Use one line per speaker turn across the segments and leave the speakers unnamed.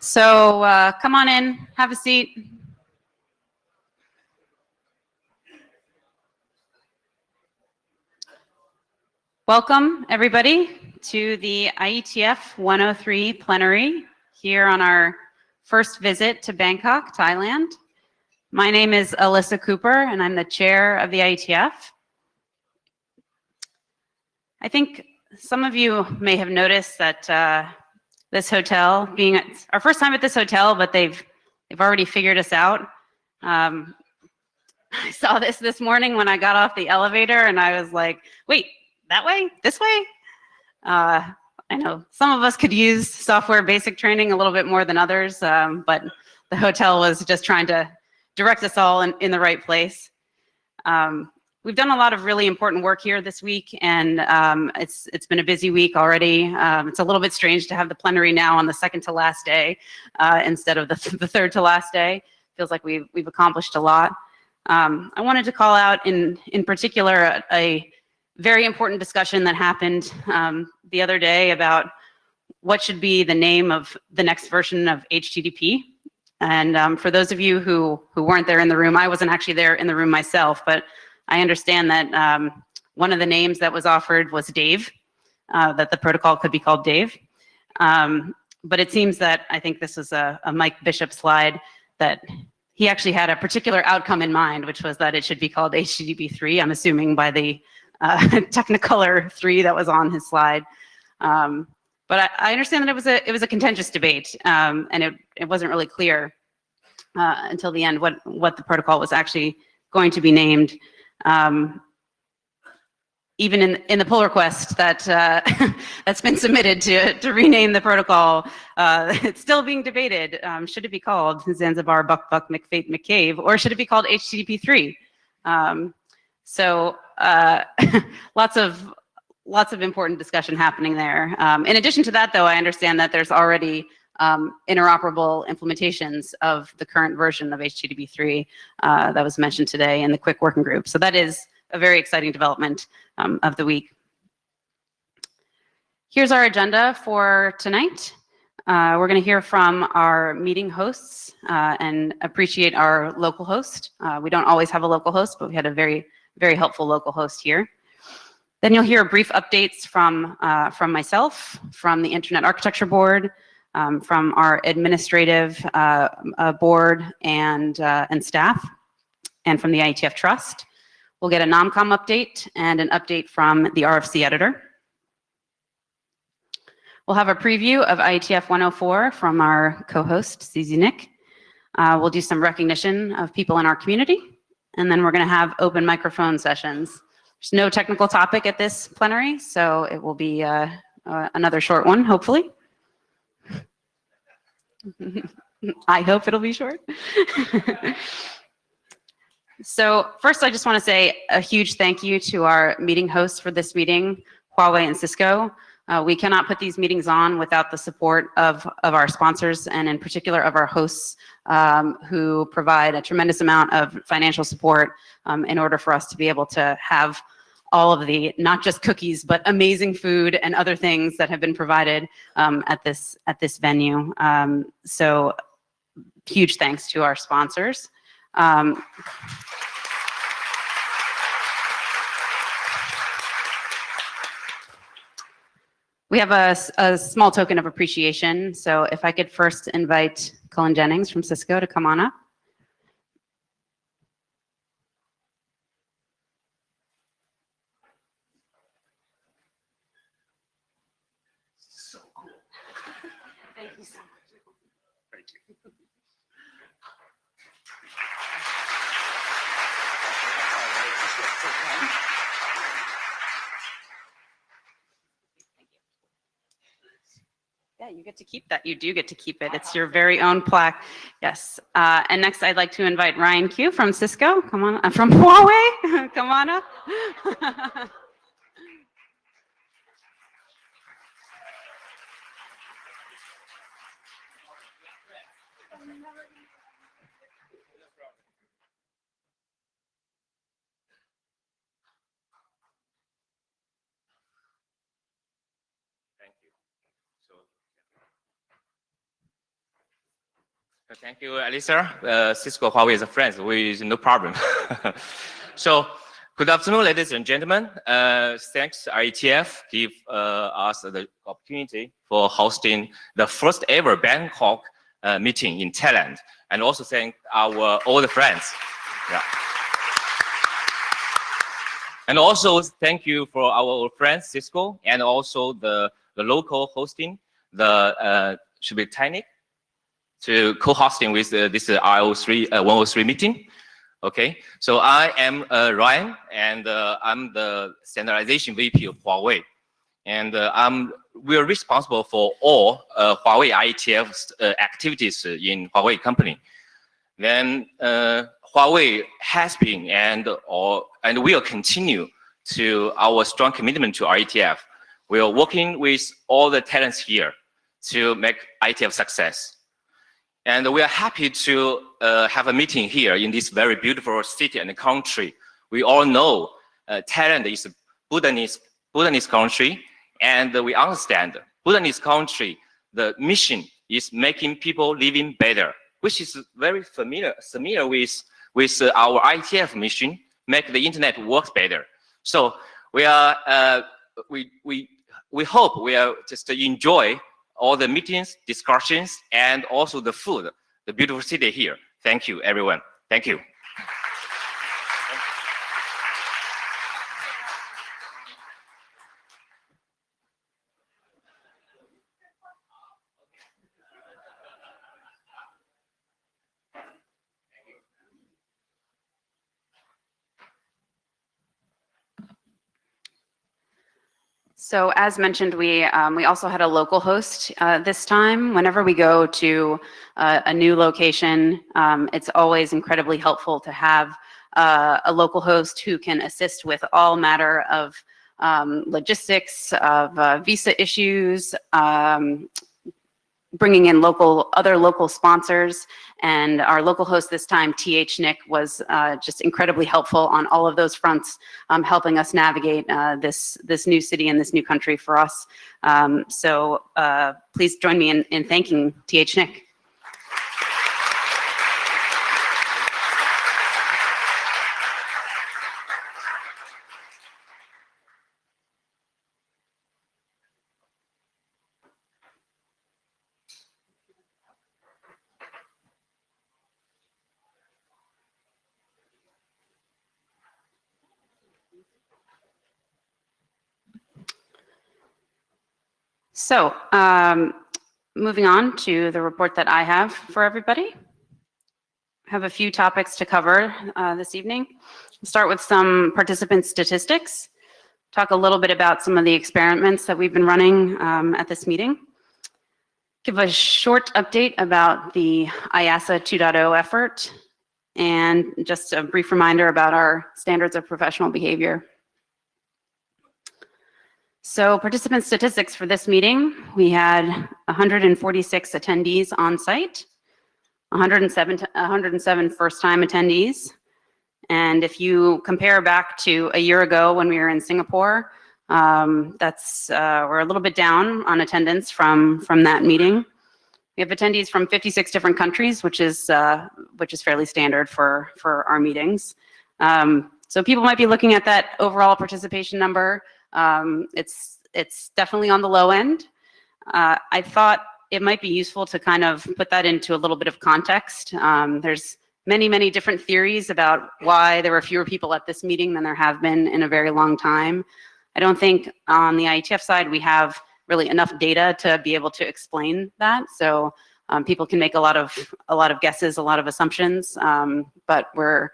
So come on in, have a seat. Welcome, everybody, to the IETF 103 Plenary here on our first visit to Bangkok, Thailand. My name is Alyssa Cooper, and I'm the chair of the IETF. I think some of you may have noticed that this hotel, being our first time at this hotel, but they've already figured us out. I saw this morning when I got off the elevator, and I was like, wait, that way? This way? I know some of us could use software basic training a little bit more than others, but the hotel was just trying to direct us all in the right place. We've done a lot of really important work here this week, and it's been a busy week already. It's a little bit strange to have the plenary now on the second to last day instead of the third to last day. Feels like we've accomplished a lot. I wanted to call out in particular a very important discussion that happened the other day about what should be the name of the next version of HTTP. And for those of you who weren't there in the room, I wasn't actually there in the room myself, but I understand that one of the names that was offered was Dave, that the protocol could be called Dave. But it seems that I think this is a Mike Bishop slide that he actually had a particular outcome in mind, which was that it should be called HTTP 3, I'm assuming by the Technicolor 3 that was on his slide. But I understand that it was a contentious debate, and it wasn't really clear until the end what the protocol was actually going to be named. Even in the pull request that that's been submitted to rename the protocol, it's still being debated. Should it be called Zanzibar Buck Buck McFate McCave, or should it be called HTTP 3? So lots of important discussion happening there. In addition to that, though, I understand that there's already interoperable implementations of the current version of HTTP 3 that was mentioned today in the quick working group. So that is a very exciting development of the week. Here's our agenda for tonight. We're going to hear from our meeting hosts and appreciate our local host. We don't always have a local host, but we had a very, very helpful local host here. Then you'll hear brief updates from myself, from the Internet Architecture Board, from our administrative board and staff, and from the IETF Trust. We'll get a NomCom update and an update from the RFC editor. We'll have a preview of IETF 104 from our co-host, CZ Nick. We'll do some recognition of people in our community, and then we're going to have open microphone sessions. There's no technical topic at this plenary, so it will be another short one, hopefully. I hope it'll be short. So first, I just want to say a huge thank you to our meeting hosts for this meeting, Huawei and Cisco. We cannot put these meetings on without the support of our sponsors, and in particular of our hosts, who provide a tremendous amount of financial support in order for us to be able to have all of the, not just cookies, but amazing food and other things that have been provided at this venue. So huge thanks to our sponsors. We have a small token of appreciation. So if I could first invite Cullen Jennings from Cisco to come on up. So cool. Thank you so much. Thank you. Yeah, you get to keep that. You do get to keep it. It's your very own plaque. Yes. And next, I'd like to invite Ryan Q from Cisco. Come on, from Huawei. Come on up.
Thank you, Alisa. Cisco Huawei is a friend, no problem. So, good afternoon, ladies and gentlemen. Thanks, IETF, give us the opportunity for hosting the first ever Bangkok meeting in Thailand, and also thank our all the friends. Yeah. And also thank you for our friends Cisco, and also the local hosting, the should be Tinic, to co-hosting with this IO3 103 meeting. Okay, so I am Ryan, and I'm the standardization VP of Huawei, and we're responsible for all Huawei IETF activities in Huawei company. Then Huawei has been and will continue to our strong commitment to IETF. We are working with all the talents here to make IETF success. And we are happy to have a meeting here in this very beautiful city and country. We all know Thailand is a Bhutanese country, and we understand Bhutanese country, the mission is making people living better, which is very familiar with our IETF mission, make the internet work better. So we are we hope we are just enjoy all the meetings, discussions, and also the food, the beautiful city here. Thank you, everyone. Thank you.
So as mentioned, we also had a local host this time. Whenever we go to a new location, it's always incredibly helpful to have a local host who can assist with all matter of logistics, of visa issues, bringing in other local sponsors. And our local host this time, Nick, was just incredibly helpful on all of those fronts, helping us navigate this new city and this new country for us. So please join me in thanking Nick. So moving on to the report that I have for everybody. I have a few topics to cover this evening. We'll start with some participant statistics, talk a little bit about some of the experiments that we've been running at this meeting, give a short update about the IASA 2.0 effort, and just a brief reminder about our standards of professional behavior. So participant statistics for this meeting, we had 146 attendees on site, 107 first-time attendees. And if you compare back to a year ago when we were in Singapore, we're a little bit down on attendance from that meeting. We have attendees from 56 different countries, which is fairly standard for our meetings. So people might be looking at that overall participation number. It's definitely on the low end. I thought it might be useful to kind of put that into a little bit of context. There's many different theories about why there were fewer people at this meeting than there have been in a very long time. I don't think on the IETF side we have really enough data to be able to explain that. So people can make a lot of guesses, a lot of assumptions, but we're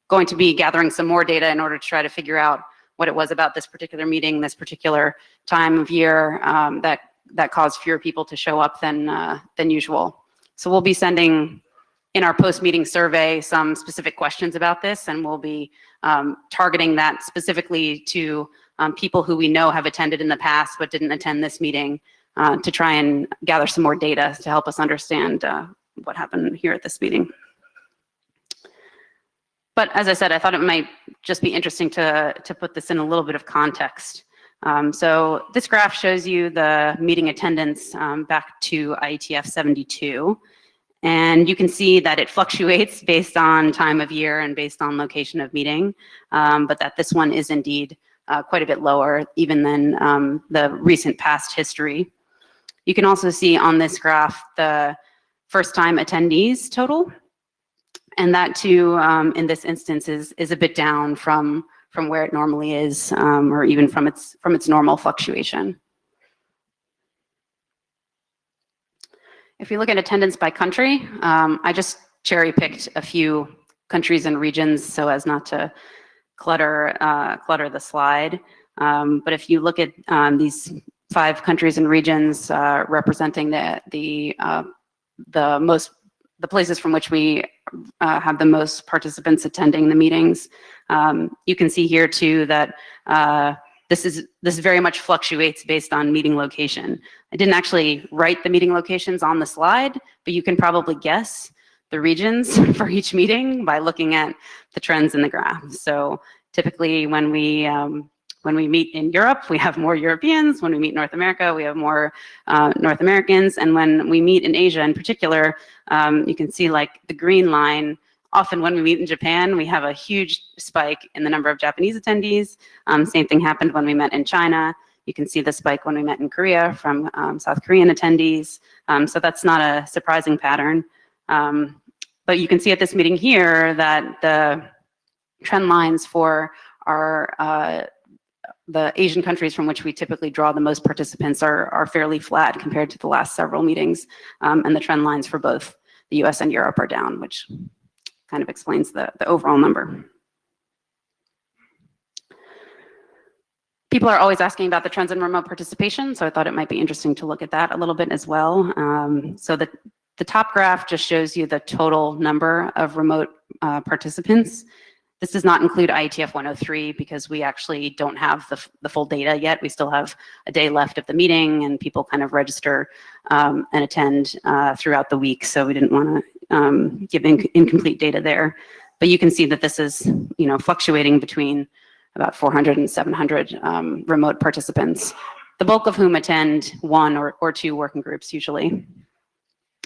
going to be gathering some more data in order to try to figure out what it was about this particular meeting, this particular time of year that caused fewer people to show up than usual. So we'll be sending in our post-meeting survey some specific questions about this, and we'll be targeting that specifically to people who we know have attended in the past but didn't attend this meeting to try and gather some more data to help us understand what happened here at this meeting. But as I said, I thought it might just be interesting to put this in a little bit of context. So this graph shows you the meeting attendance back to IETF 72. And you can see that it fluctuates based on time of year and based on location of meeting, but that this one is indeed quite a bit lower even than the recent past history. You can also see on this graph the first-time attendees total, and that too, in this instance, is a bit down from where it normally is, or even from its normal fluctuation. If you look at attendance by country, I just cherry-picked a few countries and regions so as not to clutter the slide. But if you look at these 5 countries and regions representing the places from which we have the most participants attending the meetings, you can see here too that this very much fluctuates based on meeting location. I didn't actually write the meeting locations on the slide, but you can probably guess the regions for each meeting by looking at the trends in the graph. So typically when we meet in Europe, we have more Europeans. When we meet North America, we have more North Americans. And when we meet in Asia in particular, you can see like the green line. Often when we meet in Japan, we have a huge spike in the number of Japanese attendees. Same thing happened when we met in China. You can see the spike when we met in Korea from South Korean attendees. So that's not a surprising pattern. But you can see at this meeting here that the trend lines for our the Asian countries from which we typically draw the most participants are fairly flat compared to the last several meetings. And the trend lines for both the US and Europe are down, which kind of explains the overall number. People are always asking about the trends in remote participation, so I thought it might be interesting to look at that a little bit as well. So the top graph just shows you the total number of remote participants. This does not include IETF 103 because we actually don't have the full data yet. We still have a day left of the meeting and people kind of register and attend throughout the week. So we didn't want to give incomplete data there. But you can see that this is, fluctuating between about 400 and 700 remote participants, the bulk of whom attend 1 or 2 working groups usually.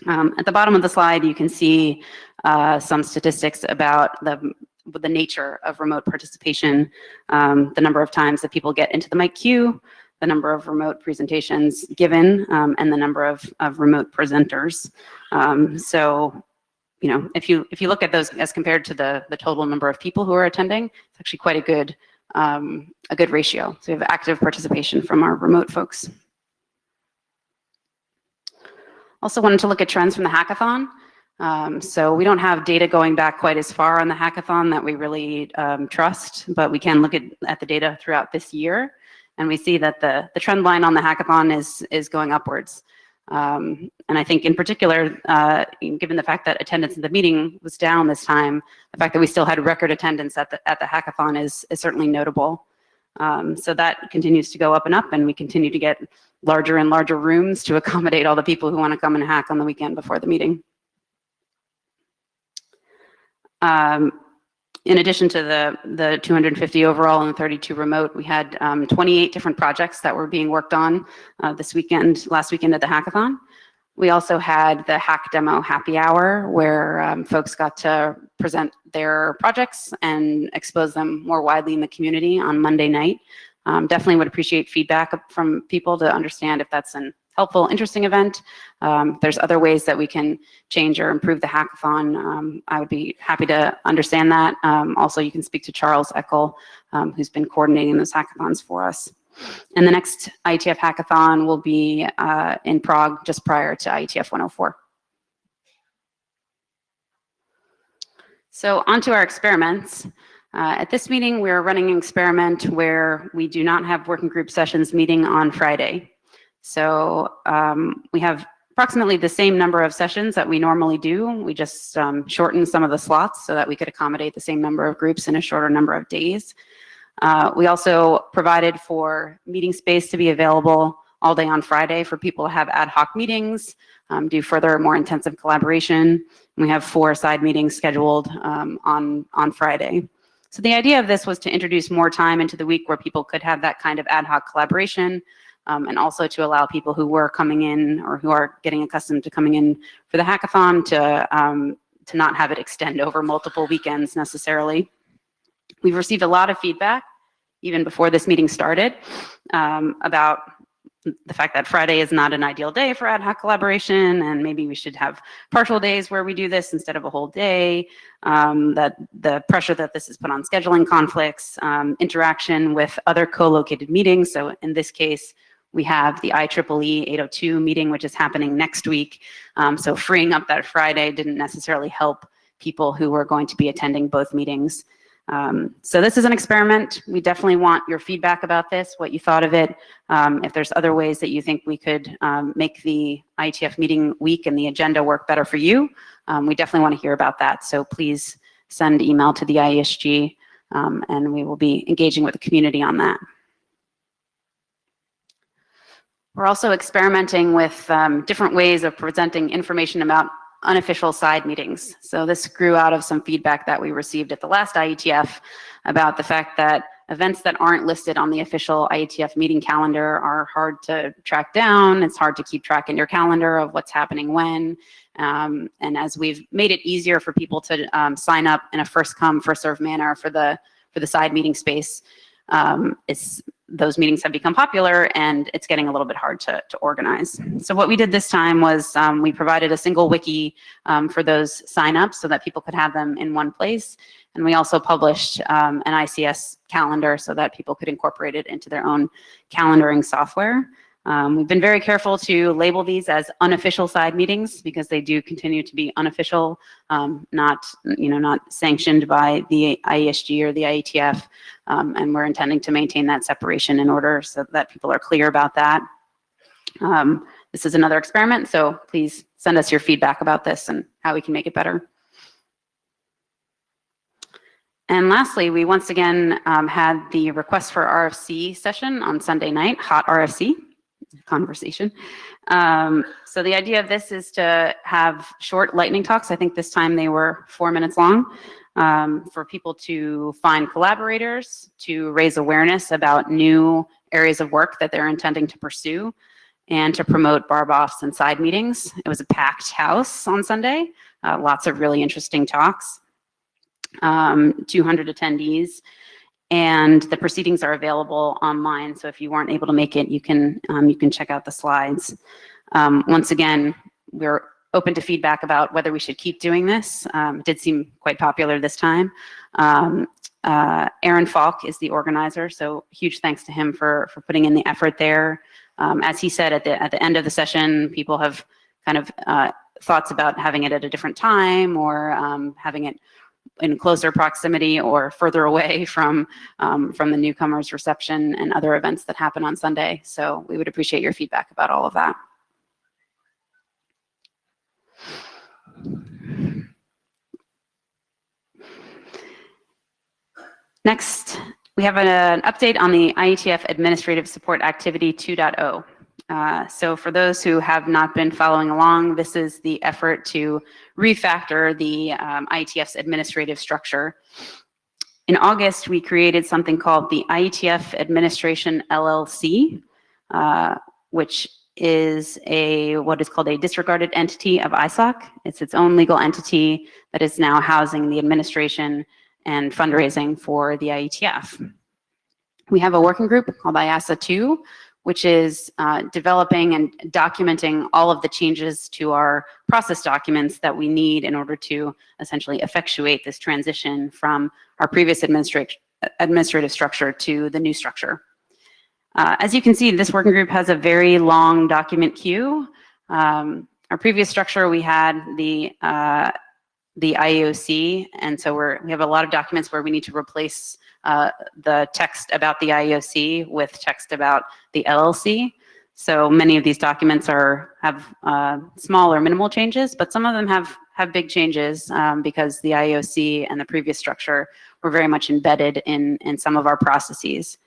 At the bottom of the slide, you can see some statistics about the nature of remote participation, the number of times that people get into the mic queue, the number of remote presentations given, and the number of remote presenters. So, if you look at those as compared to the total number of people who are attending, it's actually quite a good ratio. So we have active participation from our remote folks. Also wanted to look at trends from the hackathon. So we don't have data going back quite as far on the hackathon that we really trust, but we can look at the data throughout this year. And we see that the trend line on the hackathon is going upwards. And I think in particular, given the fact that attendance in the meeting was down this time, the fact that we still had record attendance at the hackathon is certainly notable. So that continues to go up and up, and we continue to get larger and larger rooms to accommodate all the people who want to come and hack on the weekend before the meeting. In addition to the 250 overall and the 32 remote, we had 28 different projects that were being worked on last weekend at the hackathon. We also had the hack demo happy hour where folks got to present their projects and expose them more widely in the community on Monday night. Definitely would appreciate feedback from people to understand if that's an helpful, interesting event. There's other ways that we can change or improve the hackathon. I would be happy to understand that. Also, you can speak to Charles Eckel, who's been coordinating those hackathons for us. And the next IETF hackathon will be in Prague just prior to IETF 104. So onto our experiments. At this meeting, we're running an experiment where we do not have working group sessions meeting on Friday. So we have approximately the same number of sessions that we normally do. We just shortened some of the slots so that we could accommodate the same number of groups in a shorter number of days. We also provided for meeting space to be available all day on Friday for people to have ad hoc meetings, do further, more intensive collaboration. We have 4 side meetings scheduled on Friday. So the idea of this was to introduce more time into the week where people could have that kind of ad hoc collaboration, and also to allow people who were coming in or who are getting accustomed to coming in for the hackathon to not have it extend over multiple weekends necessarily. We've received a lot of feedback, even before this meeting started, about the fact that Friday is not an ideal day for ad hoc collaboration, and maybe we should have partial days where we do this instead of a whole day, that the pressure that this has put on scheduling conflicts, interaction with other co-located meetings. So in this case, we have the IEEE 802 meeting, which is happening next week. So freeing up that Friday didn't necessarily help people who were going to be attending both meetings. So this is an experiment. We definitely want your feedback about this, what you thought of it. If there's other ways that you think we could make the IETF meeting week and the agenda work better for you, we definitely want to hear about that. So please send email to the IESG, and we will be engaging with the community on that. We're also experimenting with different ways of presenting information about unofficial side meetings. So this grew out of some feedback that we received at the last IETF about the fact that events that aren't listed on the official IETF meeting calendar are hard to track down. It's hard to keep track in your calendar of what's happening when. And as we've made it easier for people to sign up in a first come, first served manner for the side meeting space, those meetings have become popular, and it's getting a little bit hard to organize. So what we did this time was we provided a single wiki for those signups so that people could have them in one place. And we also published an ICS calendar so that people could incorporate it into their own calendaring software. We've been very careful to label these as unofficial side meetings because they do continue to be unofficial, not sanctioned by the IESG or the IETF, and we're intending to maintain that separation in order so that people are clear about that. This is another experiment, so please send us your feedback about this and how we can make it better. And lastly, we once again had the request for RFC session on Sunday night, hot RFC conversation. So the idea of this is to have short lightning talks. I think this time they were 4 minutes long, for people to find collaborators, to raise awareness about new areas of work that they're intending to pursue, and to promote barb-offs and side meetings. It was a packed house on Sunday, lots of really interesting talks, 200 attendees. And the proceedings are available online. So if you weren't able to make it, you can check out the slides. Once again, we're open to feedback about whether we should keep doing this. It did seem quite popular this time. Aaron Falk is the organizer, so huge thanks to him for putting in the effort there. As he said at the end of the session, people have kind of thoughts about having it at a different time or having it in closer proximity or further away from the newcomers reception and other events that happen on Sunday. So we would appreciate your feedback about all of that. Next, we have an update on the IETF Administrative Support Activity 2.0. So for those who have not been following along, this is the effort to refactor the IETF's administrative structure. In August, we created something called the IETF Administration LLC, which is what is called a disregarded entity of ISOC. It's its own legal entity that is now housing the administration and fundraising for the IETF. We have a working group called IASA 2, which is developing and documenting all of the changes to our process documents that we need in order to essentially effectuate this transition from our previous administrative structure to the new structure. As you can see, this working group has a very long document queue. Our previous structure, we had the IEOC, and so we have a lot of documents where we need to replace the text about the IEOC with text about the LLC. So many of these documents have small or minimal changes, but some of them have big changes because the IEOC and the previous structure were very much embedded in some of our processes.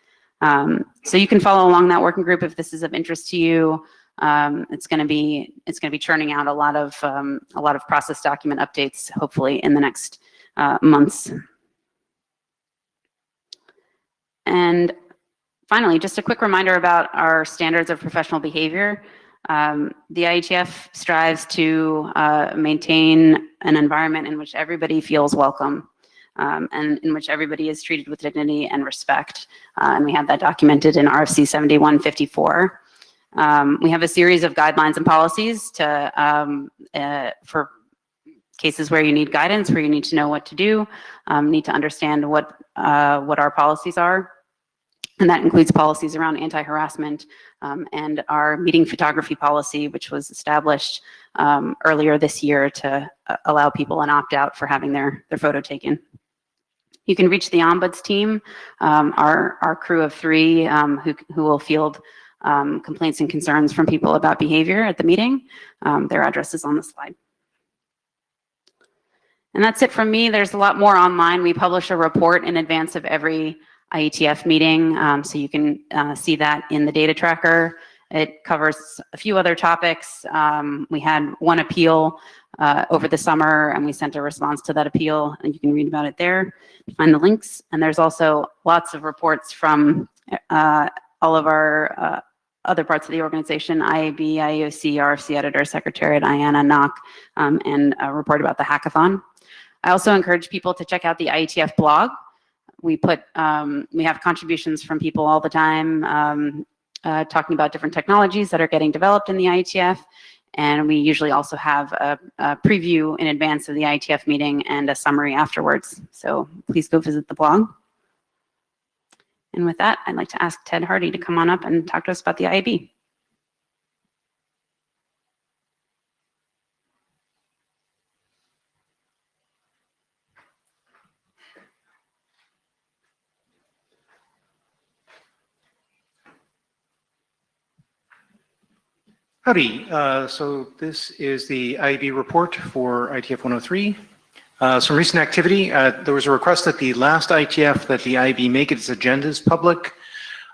So you can follow along that working group if this is of interest to you. It's going to be churning out a lot of process document updates, hopefully in the next months. And Finally, just a quick reminder about our standards of professional behavior. The IETF strives to maintain an environment in which everybody feels welcome and in which everybody is treated with dignity and respect. And we have that documented in RFC 7154. We have a series of guidelines and policies for cases where you need guidance, where you need to know what to do, need to understand what our policies are. And that includes policies around anti-harassment and our meeting photography policy, which was established earlier this year to allow people an opt-out for having their photo taken. You can reach the Ombuds team, our crew of 3 who will field complaints and concerns from people about behavior at the meeting. Their address is on the slide. And that's it from me. There's a lot more online. We publish a report in advance of every IETF meeting, so you can see that in the data tracker. It covers a few other topics. We had one appeal over the summer, and we sent a response to that appeal, and you can read about it there, find the links. And there's also lots of reports from all of our other parts of the organization, IAB, IEOC, RFC Editor, Secretariat, IANA, NOC, and a report about the hackathon. I also encourage people to check out the IETF blog. We have contributions from people all the time talking about different technologies that are getting developed in the IETF. And we usually also have a preview in advance of the IETF meeting and a summary afterwards. So please go visit the blog. And with that, I'd like to ask Ted Hardy to come on up and talk to us about the IAB.
Howdy. So this is the IEB report for IETF 103. Some recent activity. There was a request at the last IETF that the IEB make its agendas public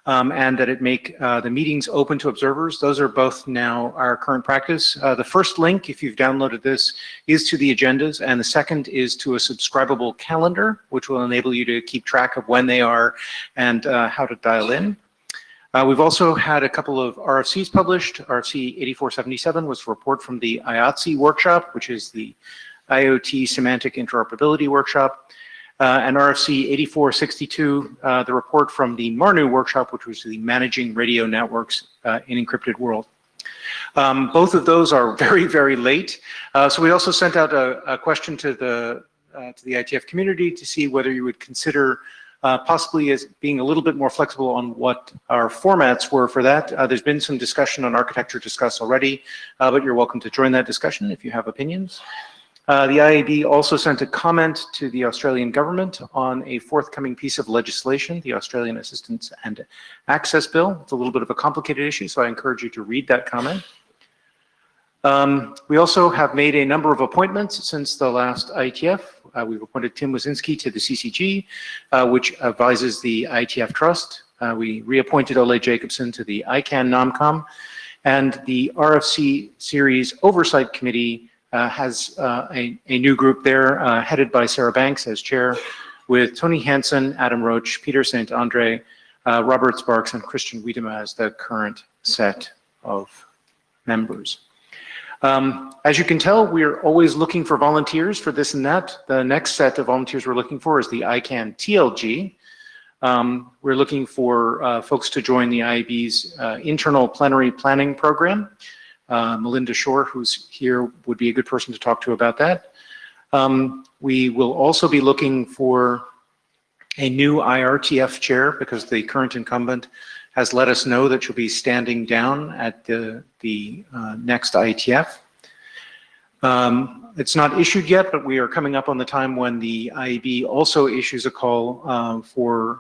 and that it make the meetings open to observers. Those are both now our current practice. The first link, if you've downloaded this, is to the agendas, and the second is to a subscribable calendar, which will enable you to keep track of when they are and how to dial in. We've also had a couple of RFCs published. RFC 8477 was a report from the IATSE workshop, which is the IoT Semantic Interoperability workshop, and RFC 8462, the report from the MARNU workshop, which was the Managing Radio Networks in Encrypted World. Both of those are very, very late. So we also sent out a question to the IETF community to see whether you would consider possibly as being a little bit more flexible on what our formats were for that. There's been some discussion on architecture discussed already, but you're welcome to join that discussion if you have opinions. The IAB also sent a comment to the Australian government on a forthcoming piece of legislation, the Australian Assistance and Access Bill. It's a little bit of a complicated issue, so I encourage you to read that comment. We also have made a number of appointments since the last IETF. We've appointed Tim Wazinski to the CCG, which advises the IETF Trust. We reappointed Ole Jacobson to the ICANN NOMCOM, and the RFC Series Oversight Committee has a new group there, headed by Sarah Banks as chair, with Tony Hansen, Adam Roach, Peter St. Andre, Robert Sparks, and Christian Wiedema as the current set of members. As you can tell, we're always looking for volunteers for this and that. The next set of volunteers we're looking for is the ICANN TLG. We're looking for folks to join the IAB's internal plenary planning program. Melinda Shore, who's here, would be a good person to talk to about that. We will also be looking for a new IRTF chair because the current incumbent has let us know that she'll be standing down at the next IETF. It's not issued yet, but we are coming up on the time when the IAB also issues a call for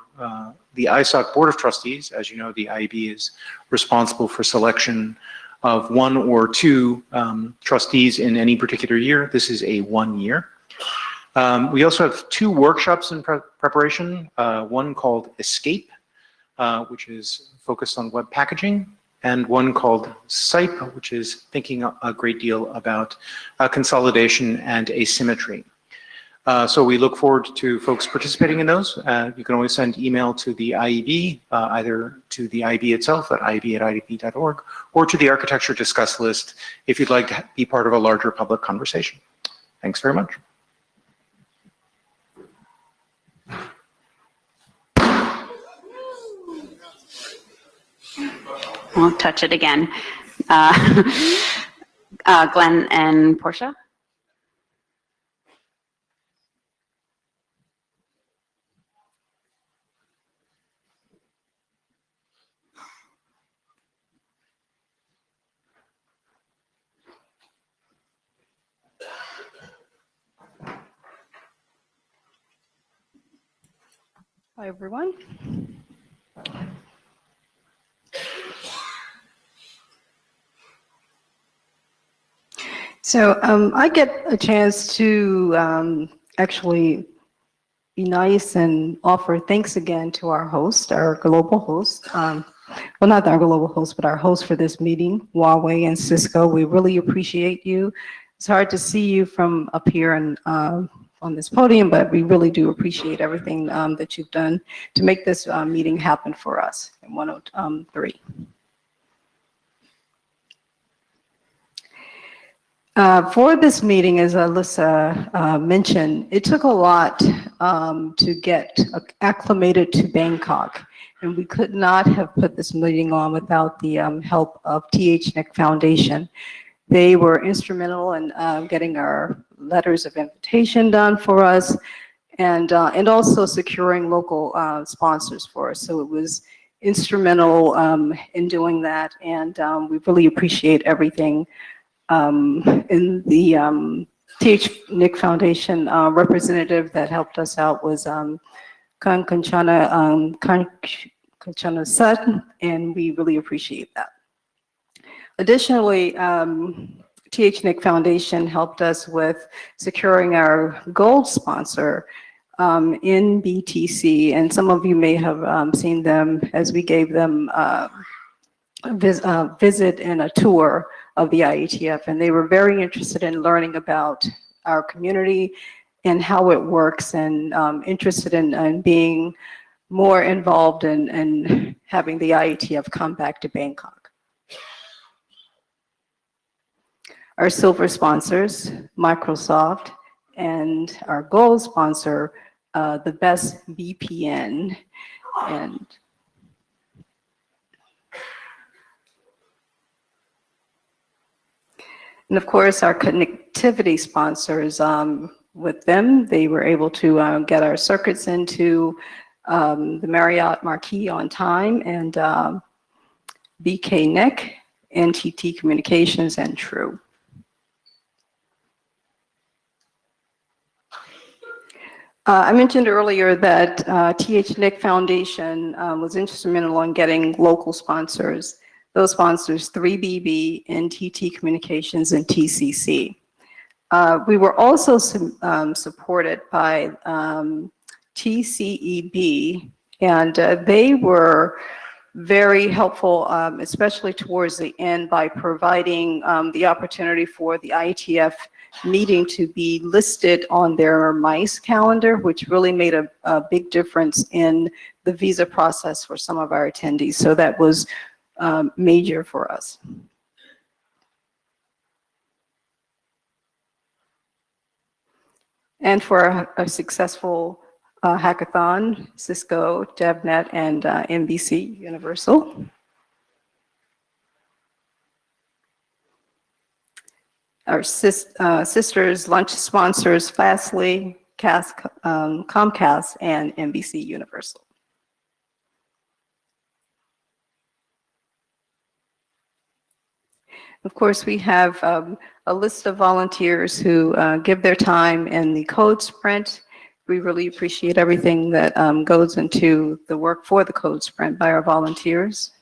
the ISOC Board of Trustees. As you know, the IAB is responsible for selection of 1 or 2 trustees in any particular year. This is a 1 year. We also have 2 workshops in preparation, one called Escape, which is focused on web packaging, and one called SIPE, which is thinking a great deal about consolidation and asymmetry. So we look forward to folks participating in those. You can always send email to the IEB, either to the IEB itself at ieb@idp.org or to the architecture discuss list if you'd like to be part of a larger public conversation. Thanks very much.
I'll touch it again. Glenn and Portia.
Hi, everyone. So I get a chance to actually be nice and offer thanks again to our host, our global host. Well, not our global host, but our host for this meeting, Huawei and Cisco. We really appreciate you. It's hard to see you from up here and on this podium, but we really do appreciate everything that you've done to make this meeting happen for us in 103. For this meeting, as Alyssa mentioned, it took a lot to get acclimated to Bangkok, and we could not have put this meeting on without the help of THNIC Foundation. They were instrumental in getting our letters of invitation done for us, and also securing local sponsors for us. So it was instrumental in doing that, and we really appreciate everything. In the THNIC Foundation representative that helped us out was Kanchana Sut, and we really appreciate that. Additionally, THNIC Foundation helped us with securing our gold sponsor in BTC, and some of you may have seen them as we gave them a visit and a tour of the IETF, and they were very interested in learning about our community and how it works, and interested in being more involved in having the IETF come back to Bangkok. Our silver sponsors, Microsoft, and our gold sponsor, the Best VPN, and of course, our connectivity sponsors, with them, they were able to get our circuits into the Marriott Marquis on time, and BKNEC, NTT Communications, and True. I mentioned earlier that THNIC Foundation was instrumental in getting local sponsors. Those sponsors, 3BB, NTT Communications, and TCC. We were also supported by TCEB, and they were very helpful, especially towards the end, by providing the opportunity for the IETF meeting to be listed on their MICE calendar, which really made a big difference in the visa process for some of our attendees. So that was major for us. And for a successful hackathon, Cisco, DevNet, and NBC Universal. Our sisters lunch sponsors, Fastly, Comcast, and NBC Universal. Of course, we have a list of volunteers who give their time in the code sprint. We really appreciate everything that goes into the work for the code sprint by our volunteers.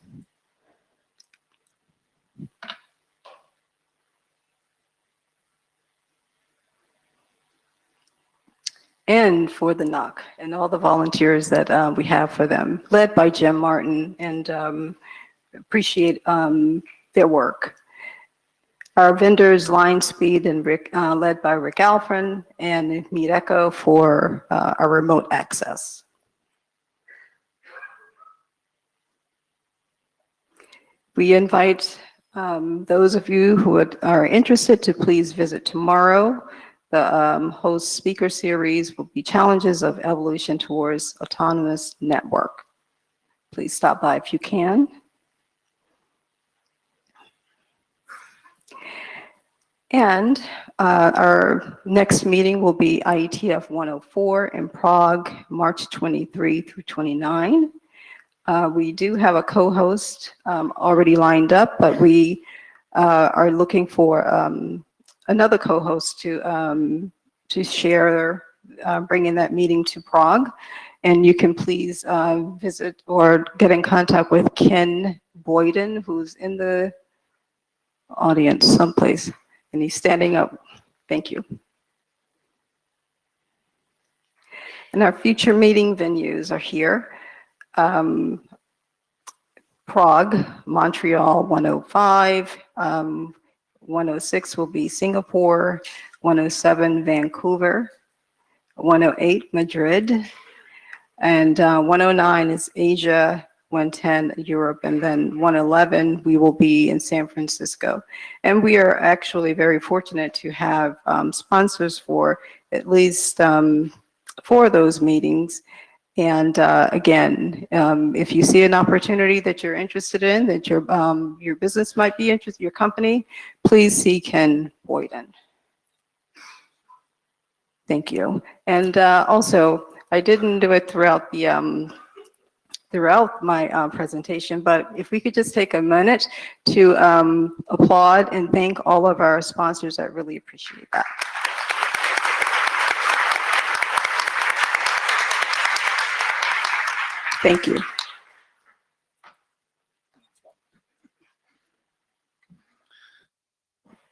And for the NOC and all the volunteers that we have for them, led by Jim Martin, and appreciate their work. Our vendors, Line Speed and Rick, led by Rick Alfred, and Meet Echo for our remote access. We invite those of you who are interested to please visit tomorrow. The host speaker series will be Challenges of Evolution Towards Autonomous Network. Please stop by if you can. And our next meeting will be IETF 104 in Prague, March 23 through 29. We do have a co-host already lined up, but we are looking for another co-host to share, bringing that meeting to Prague. And you can please visit or get in contact with Ken Boyden, who's in the audience someplace, and he's standing up. Thank you. And our future meeting venues are here. Prague, Montreal 105, 106 will be Singapore, 107 Vancouver, 108 Madrid, and 109 is Asia, 110 Europe, and then 111 we will be in San Francisco. And we are actually very fortunate to have sponsors for at least 4 of those meetings. And again, if you see an opportunity that you're interested in, that your business might be interested, your company, please see Ken Boyden. Thank you. And also, I didn't do it throughout my presentation, but if we could just take a minute to applaud and thank all of our sponsors, I'd really appreciate that. Thank you.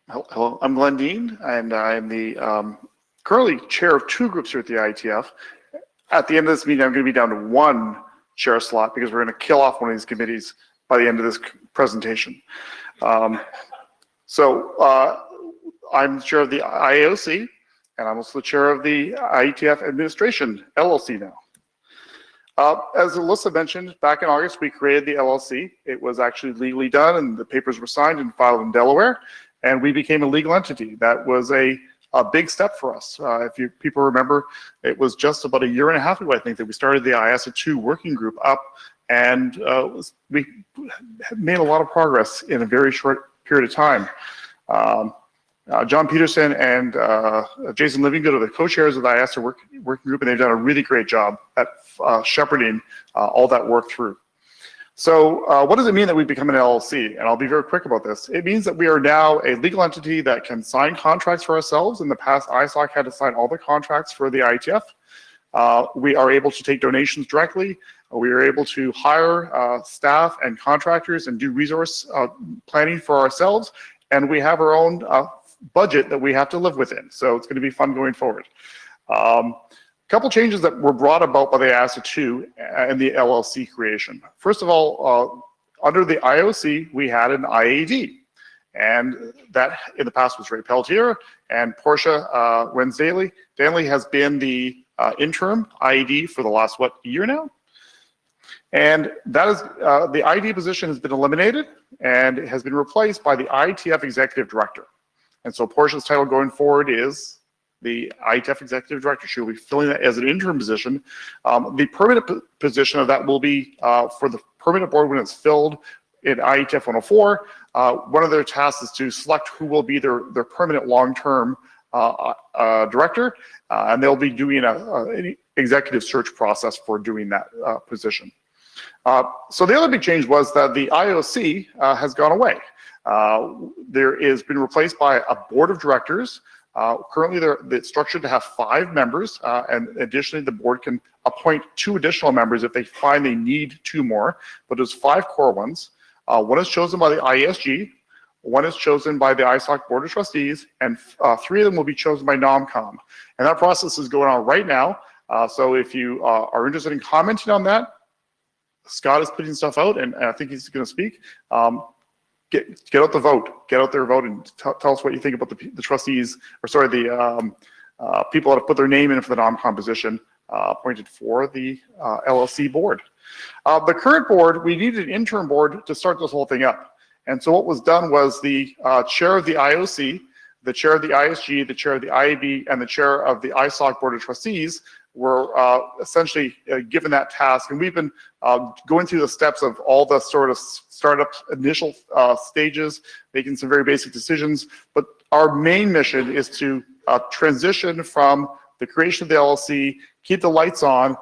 Hello, I'm Glenn Dean, and I'm the currently chair of 2 groups here at the IETF. At the end of this meeting, I'm going to be down to 1 chair slot because we're going to kill off one of these committees by the end of this presentation. I'm the chair of the IAOC, and I'm also the chair of the IETF Administration LLC now. As Alyssa mentioned, back in August, we created the LLC. It was actually legally done, and the papers were signed and filed in Delaware, and we became a legal entity. That was a big step for us. If people remember, it was just about 1.5 years ago, I think, that we started the IASA 2 working group up, and we made a lot of progress in a very short period of time. John Peterson and Jason Livingood are the co-chairs of the IASA working group, and they've done a really great job at shepherding all that work through. So what does it mean that we become an LLC? And I'll be very quick about this. It means that we are now a legal entity that can sign contracts for ourselves. In the past, ISOC had to sign all the contracts for the IETF. We are able to take donations directly. We are able to hire staff and contractors and do resource planning for ourselves. And we have our own budget that we have to live within. So it's going to be fun going forward. Couple changes that were brought about by the IASA 2 and the LLC creation. First of all, under the IOC, we had an IAD, and that in the past was Ray Pelletier, and Portia Danley has been the interim IAD for the last, year now? And that is, the IAD position has been eliminated, and it has been replaced by the IETF Executive Director. And so Portia's title going forward is the IETF Executive Director. She will be filling that as an interim position. The permanent position of that will be for the permanent board when it's filled in IETF 104. One of their tasks is to select who will be their permanent long-term director, and they'll be doing an executive search process for doing that position. So the other big change was that the IOC has gone away. There is been replaced by a board of directors. Currently, it's structured to have 5 members, and additionally, the board can appoint 2 additional members if they find they need 2 more, but there's 5 core ones. One is chosen by the IESG, one is chosen by the ISOC Board of Trustees, and 3 of them will be chosen by NOMCOM. And that process is going on right now, so if you are interested in commenting on that, Scott is putting stuff out, and I think he's going to speak. get out the vote, get out there, vote, and tell us what you think about the trustees, or sorry, the people that have put their name in for the non-com position appointed for the LLC board. The current board, we needed an interim board to start this whole thing up. And so what was done was the chair of the IOC, the chair of the ISG, the chair of the IAB, and the chair of the ISOC Board of Trustees were essentially given that task. And we've been going through the steps of all the sort of startup initial stages, making some very basic decisions. But our main mission is to transition from the creation of the LLC, keep the lights on,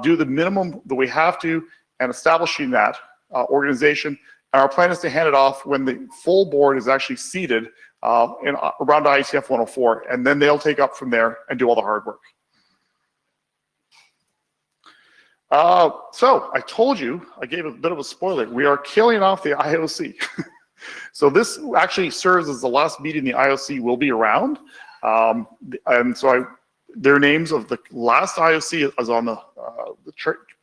do the minimum that we have to, and establishing that organization. And our plan is to hand it off when the full board is actually seated around IETF 104, and then they'll take up from there and do all the hard work. So I told you, I gave a bit of a spoiler, we are killing off the IOC. So this actually serves as the last meeting the IOC will be around. And so their names of the last IOC is on the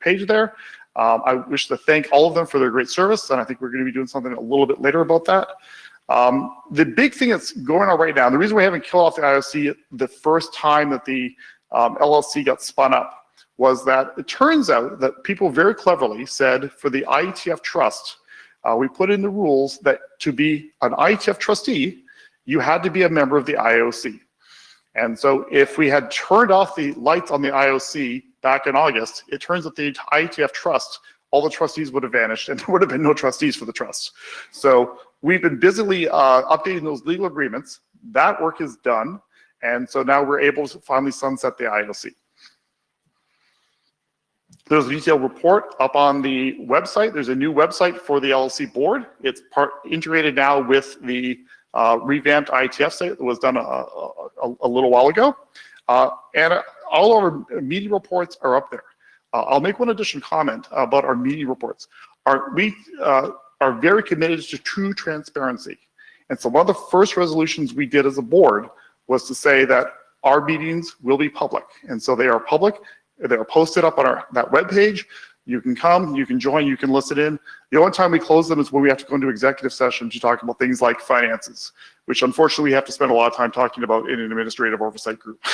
page there. I wish to thank all of them for their great service, and I think we're going to be doing something a little bit later about that. The big thing that's going on right now, the reason we haven't killed off the IOC the first time that the LLC got spun up, was that it turns out that people very cleverly said for the IETF trust, we put in the rules that to be an IETF trustee, you had to be a member of the IOC. And so if we had turned off the lights on the IOC back in August, it turns out the IETF trust, all the trustees would have vanished and there would have been no trustees for the trust. So we've been busily updating those legal agreements. That work is done. And so now we're able to finally sunset the IOC. There's a detailed report up on the website. There's a new website for the LLC board. It's integrated now with the revamped IETF site that was done a little while ago. And all our meeting reports are up there. I'll make one additional comment about our meeting reports. We are very committed to true transparency. And so one of the first resolutions we did as a board was to say that our meetings will be public. And so they are public. They are posted up on that webpage. You can come, you can join, you can listen in. The only time we close them is when we have to go into executive session to talk about things like finances, which unfortunately we have to spend a lot of time talking about in an administrative oversight group.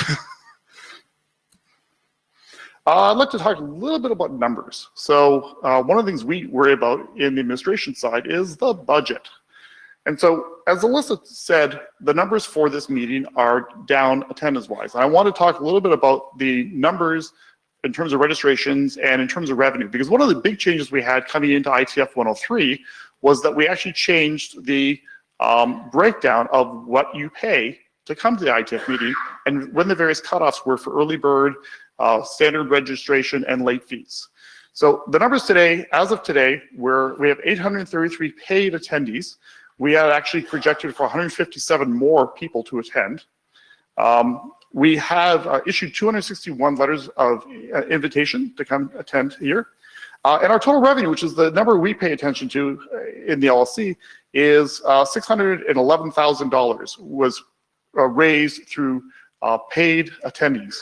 I'd like to talk a little bit about numbers. So one of the things we worry about in the administration side is the budget. And so, as Alyssa said, the numbers for this meeting are down attendance-wise. And I want to talk a little bit about the numbers in terms of registrations and in terms of revenue, because one of the big changes we had coming into IETF 103 was that we actually changed the breakdown of what you pay to come to the IETF meeting and when the various cutoffs were for early bird, standard registration, and late fees. So the numbers today, as of today, we have 833 paid attendees. We had actually projected for 157 more people to attend. We have issued 261 letters of invitation to come attend here. And our total revenue, which is the number we pay attention to in the LLC, is $611,000 was raised through paid attendees.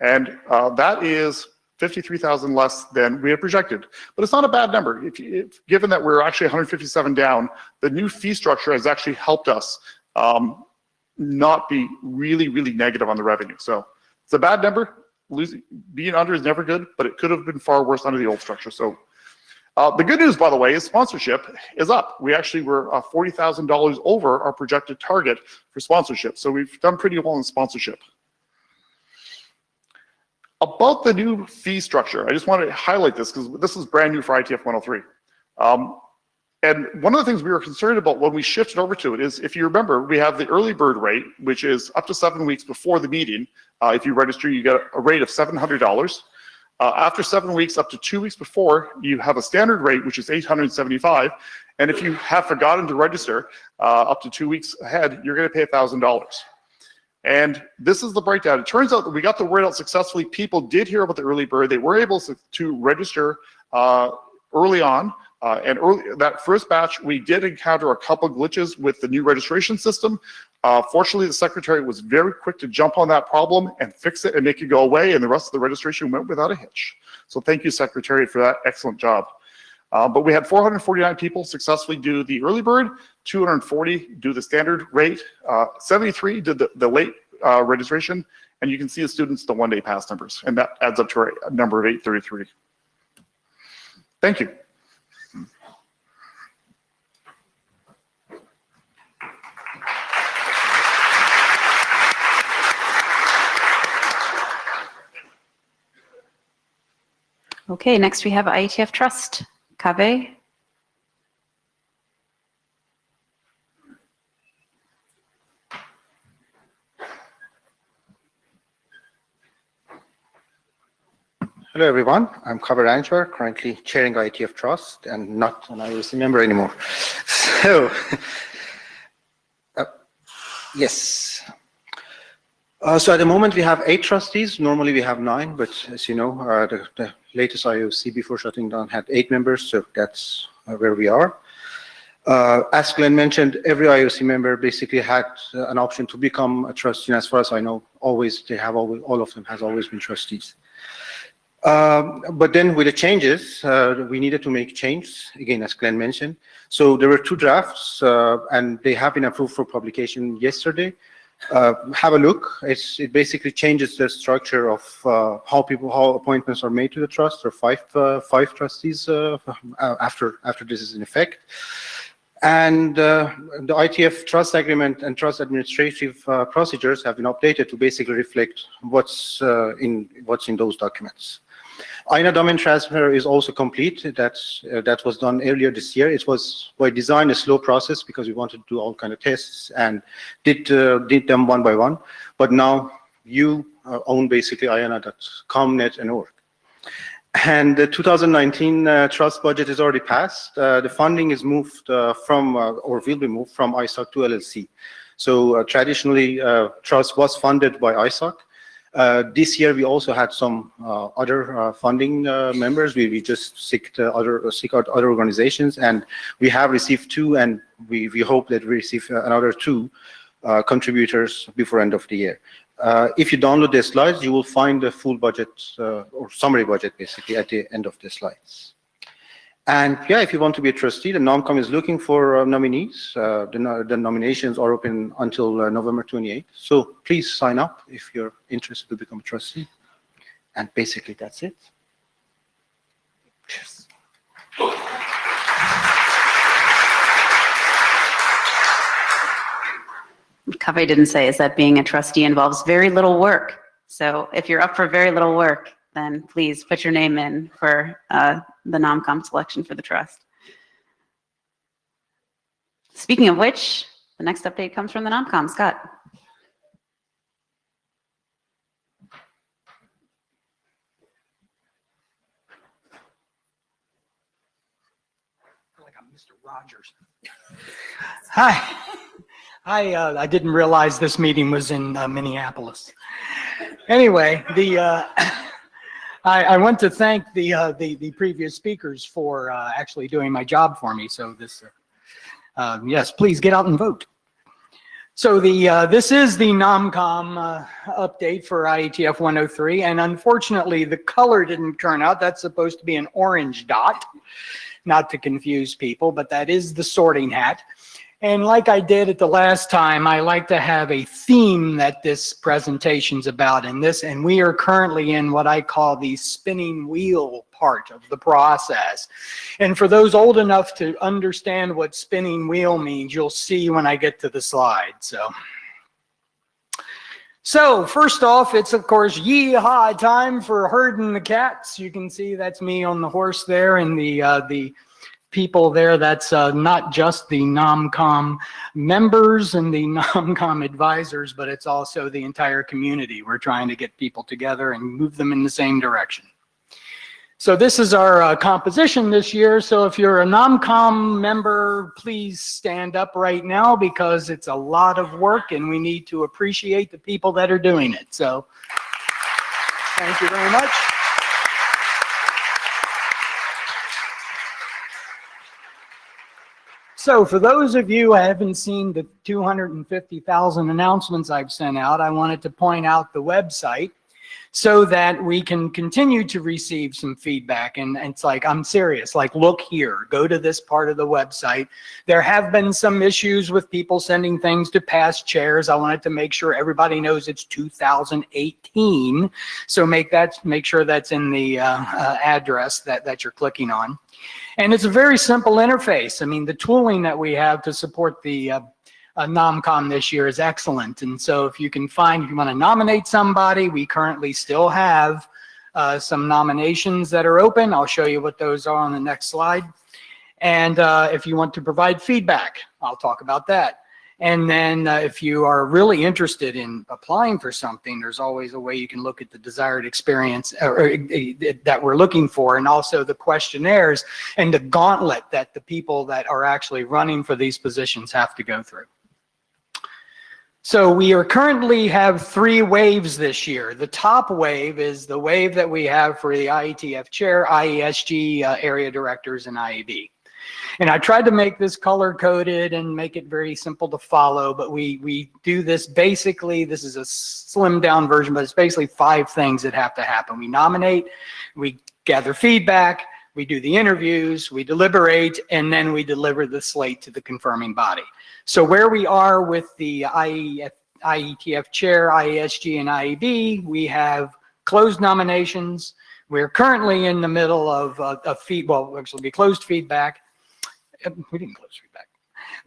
And that is 53,000 less than we had projected. But it's not a bad number. Given that we're actually 157 down, the new fee structure has actually helped us not be really, really negative on the revenue. So it's a bad number. Being under is never good, but it could have been far worse under the old structure. So the good news, by the way, is sponsorship is up. We actually were $40,000 over our projected target for sponsorship. So we've done pretty well in sponsorship. About the new fee structure, I just want to highlight this because this is brand new for IETF 103. And one of the things we were concerned about when we shifted over to it is, if you remember, we have the early bird rate, which is up to 7 weeks before the meeting. If you register, you get a rate of $700. After 7 weeks, up to 2 weeks before, you have a standard rate, which is $875. And if you have forgotten to register up to 2 weeks ahead, you're going to pay $1,000. And this is the breakdown. It turns out that we got the word out successfully. People did hear about the early bird. They were able to register early on. That first batch, we did encounter a couple glitches with the new registration system. Fortunately, the secretary was very quick to jump on that problem and fix it and make it go away, and the rest of the registration went without a hitch. So thank you, secretary, for that excellent job. But we had 449 people successfully do the early bird, 240 do the standard rate, 73 did the late registration, and you can see the students, the one-day pass numbers, and that adds up to our number of 833. Thank you.
Okay, next we have IETF Trust. Kaveh.
Hello, everyone. I'm Kaveh Ranjwar, currently chairing IETF Trust and not an IOC member anymore. So, yes. So at the moment we have 8 trustees. Normally we have 9, but as you know, the latest IOC before shutting down had 8 members, so that's where we are. As Glenn mentioned, every IOC member basically had an option to become a trustee, and as far as I know, all of them has always been trustees. But then with the changes, we needed to make changes, again, as Glenn mentioned. So there were 2 drafts, and they have been approved for publication yesterday. Have a look. It basically changes the structure of how appointments are made to the trust. There are 5 trustees after this is in effect. And the IETF trust agreement and trust administrative procedures have been updated to basically reflect what's in those documents. INA domain transfer is also complete. That was done earlier this year. It was by design a slow process because we wanted to do all kind of tests and did them one by one. But now you own basically IANA.com, net, and org. And the 2019 trust budget is already passed. The funding is moved from, or will be moved from ISOC to LLC. So traditionally, trust was funded by ISOC. This year, we also had some other funding members. We just seek out other organizations, and we have received 2, and we hope that we receive another 2 contributors before end of the year. If you download the slides, you will find the full budget or summary budget basically at the end of the slides. And yeah, if you want to be a trustee, the NOMCOM is looking for nominees. The nominations are open until November 28th. So please sign up if you're interested to become a trustee. And basically that's it. Cheers.
Kaveh didn't say is that being a trustee involves very little work. So if you're up for very little work, then please put your name in for the NOMCOM selection for the trust. Speaking of which, the next update comes from the NOMCOM. Scott.
Like I'm Mr. Rogers. Hi. I didn't realize this meeting was in Minneapolis. Anyway, I want to thank the previous speakers for actually doing my job for me. So this, yes, please get out and vote. So this is the NOMCOM update for IETF 103, and unfortunately the color didn't turn out. That's supposed to be an orange dot, not to confuse people, but that is the sorting hat. And like I did at the last time, I like to have a theme that this presentation's about and we are currently in what I call the spinning wheel part of the process. And for those old enough to understand what spinning wheel means, you'll see when I get to the slide. So first off, it's of course yeehaw time for herding the cats. You can see that's me on the horse there, and the people there, that's not just the NOMCOM members and the NOMCOM advisors, but it's also the entire community. We're trying to get people together and move them in the same direction. So this is our composition this year. So if you're a NOMCOM member, please stand up right now because it's a lot of work and we need to appreciate the people that are doing it. So thank you very much. So for those of you who haven't seen the 250,000 announcements I've sent out, I wanted to point out the website. so that we can continue to receive some feedback. And it's like, I'm serious, like, look here, go to this part of the website. There have been some issues with people sending things to past chairs. I wanted to make sure everybody knows it's 2018. So make sure that's in the address that you're clicking on. And it's a very simple interface. I mean, the tooling that we have to support the NomCom this year is excellent. And so if you want to nominate somebody, we currently still have some nominations that are open. I'll show you what those are on the next slide. And if you want to provide feedback, I'll talk about that. And then if you are really interested in applying for something, there's always a way you can look at the desired experience that we're looking for, and also the questionnaires and the gauntlet that the people that are actually running for these positions have to go through. So we are currently have 3 waves this year. The top wave is the wave that we have for the IETF chair, IESG area directors, and IEB. And I tried to make this color coded and make it very simple to follow, but we do this basically, this is a slimmed down version, but it's basically 5 things that have to happen. We nominate, we gather feedback, we do the interviews, we deliberate, and then we deliver the slate to the confirming body. So where we are with the IETF chair, IESG, and IEB, we have closed nominations. We're currently in the middle of we closed feedback. We didn't close feedback.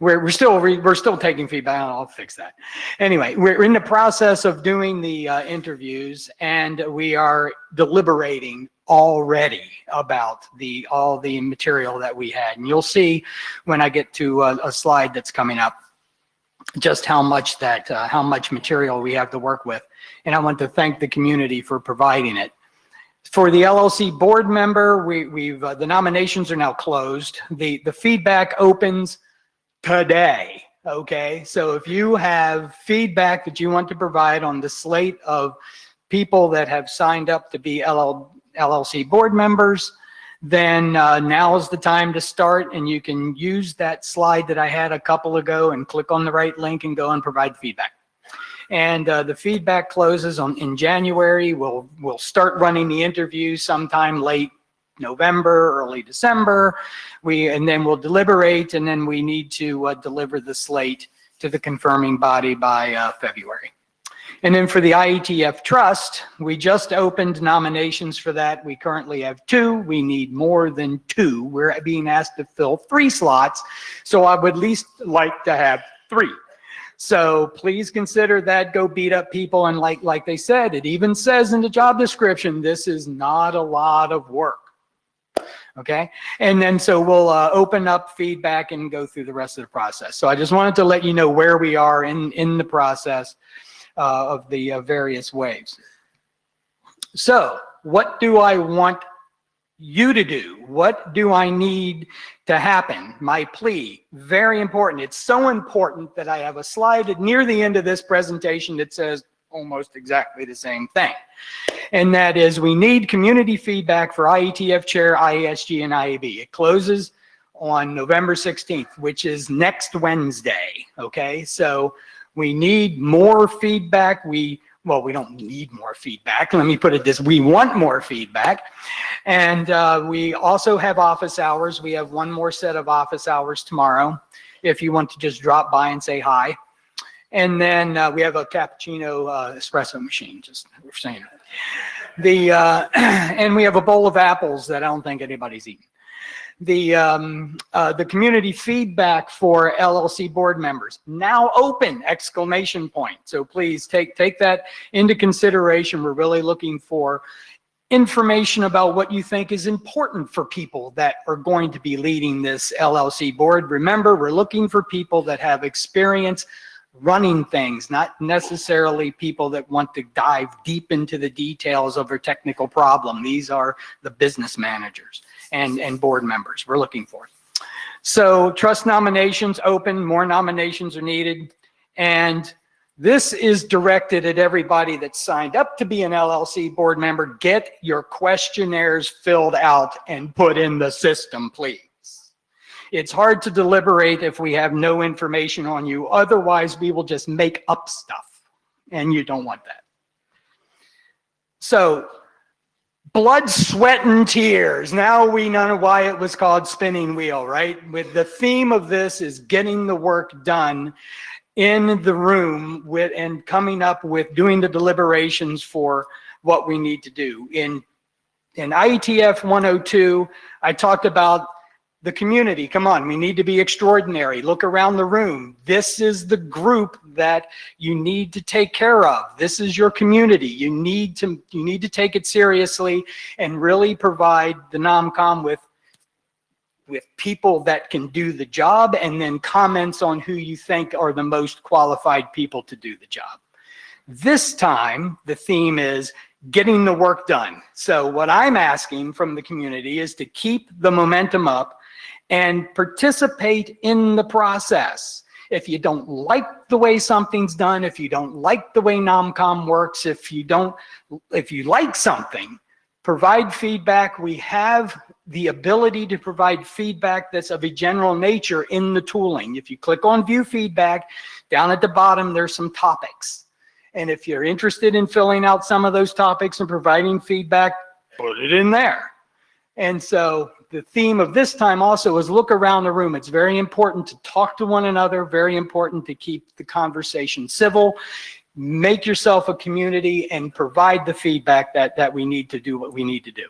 We're still taking feedback. I'll fix that. Anyway, we're in the process of doing the interviews, and we are deliberating already about all the material that we had. And you'll see when I get to a slide that's coming up just how much material we have to work with. And I want to thank the community for providing it. For the LLC board member, the nominations are now closed. The feedback opens today. Okay, so if you have feedback that you want to provide on the slate of people that have signed up to be LLC board members, then now is the time to start, and you can use that slide that I had a couple ago and click on the right link and go and provide feedback. And the feedback closes in January. We'll start running the interviews sometime late November, early December. And then we'll deliberate, and then we need to deliver the slate to the confirming body by February. And then for the IETF Trust, we just opened nominations for that. We currently have 2. We need more than 2. We're being asked to fill 3 slots, so I would at least like to have 3. So please consider that. Go beat up people. And like they said, it even says in the job description, this is not a lot of work. Okay. And then so we'll open up feedback and go through the rest of the process. So I just wanted to let you know where we are in the process of the various waves. So what do I want you to do? What do I need to happen? My plea, very important. It's so important that I have a slide near the end of this presentation that says almost exactly the same thing. And that is, we need community feedback for IETF chair, IESG, and IEB. It closes on November 16th, which is next Wednesday. Okay, so we need more feedback. Well, we don't need more feedback. Let me put it this, we want more feedback. And we also have office hours. We have 1 more set of office hours tomorrow, if you want to just drop by and say hi. And then we have a cappuccino espresso machine, just we're saying it. And we have a bowl of apples that I don't think anybody's eaten. The community feedback for LLC board members now open! Exclamation point. So please take that into consideration. We're really looking for information about what you think is important for people that are going to be leading this LLC board. Remember, we're looking for people that have experience running things, not necessarily people that want to dive deep into the details of a technical problem. These are the business managers and board members we're looking for. So trust nominations open, more nominations are needed. And this is directed at everybody that signed up to be an LLC board member. Get your questionnaires filled out and put in the system, please. It's hard to deliberate if we have no information on you. Otherwise, we will just make up stuff, and you don't want that. So blood, sweat, and tears. Now we know why it was called Spinning Wheel, right? With the theme of this is getting the work done in the room with and coming up with doing the deliberations for what we need to do. In IETF 102, I talked about the community. Come on, we need to be extraordinary. Look around the room. This is the group that you need to take care of. This is your community. You need to take it seriously and really provide the NOMCOM with people that can do the job, and then comments on who you think are the most qualified people to do the job. This time, the theme is getting the work done. So what I'm asking from the community is to keep the momentum up and participate in the process. If you don't like the way something's done, if you don't like the way NOMCOM works, if you like something, provide feedback. We have the ability to provide feedback that's of a general nature in the tooling. If you click on view feedback, down at the bottom, there's some topics. And if you're interested in filling out some of those topics and providing feedback, put it in there. And so the theme of this time also is look around the room. It's very important to talk to one another, very important to keep the conversation civil, make yourself a community, and provide the feedback that we need to do what we need to do.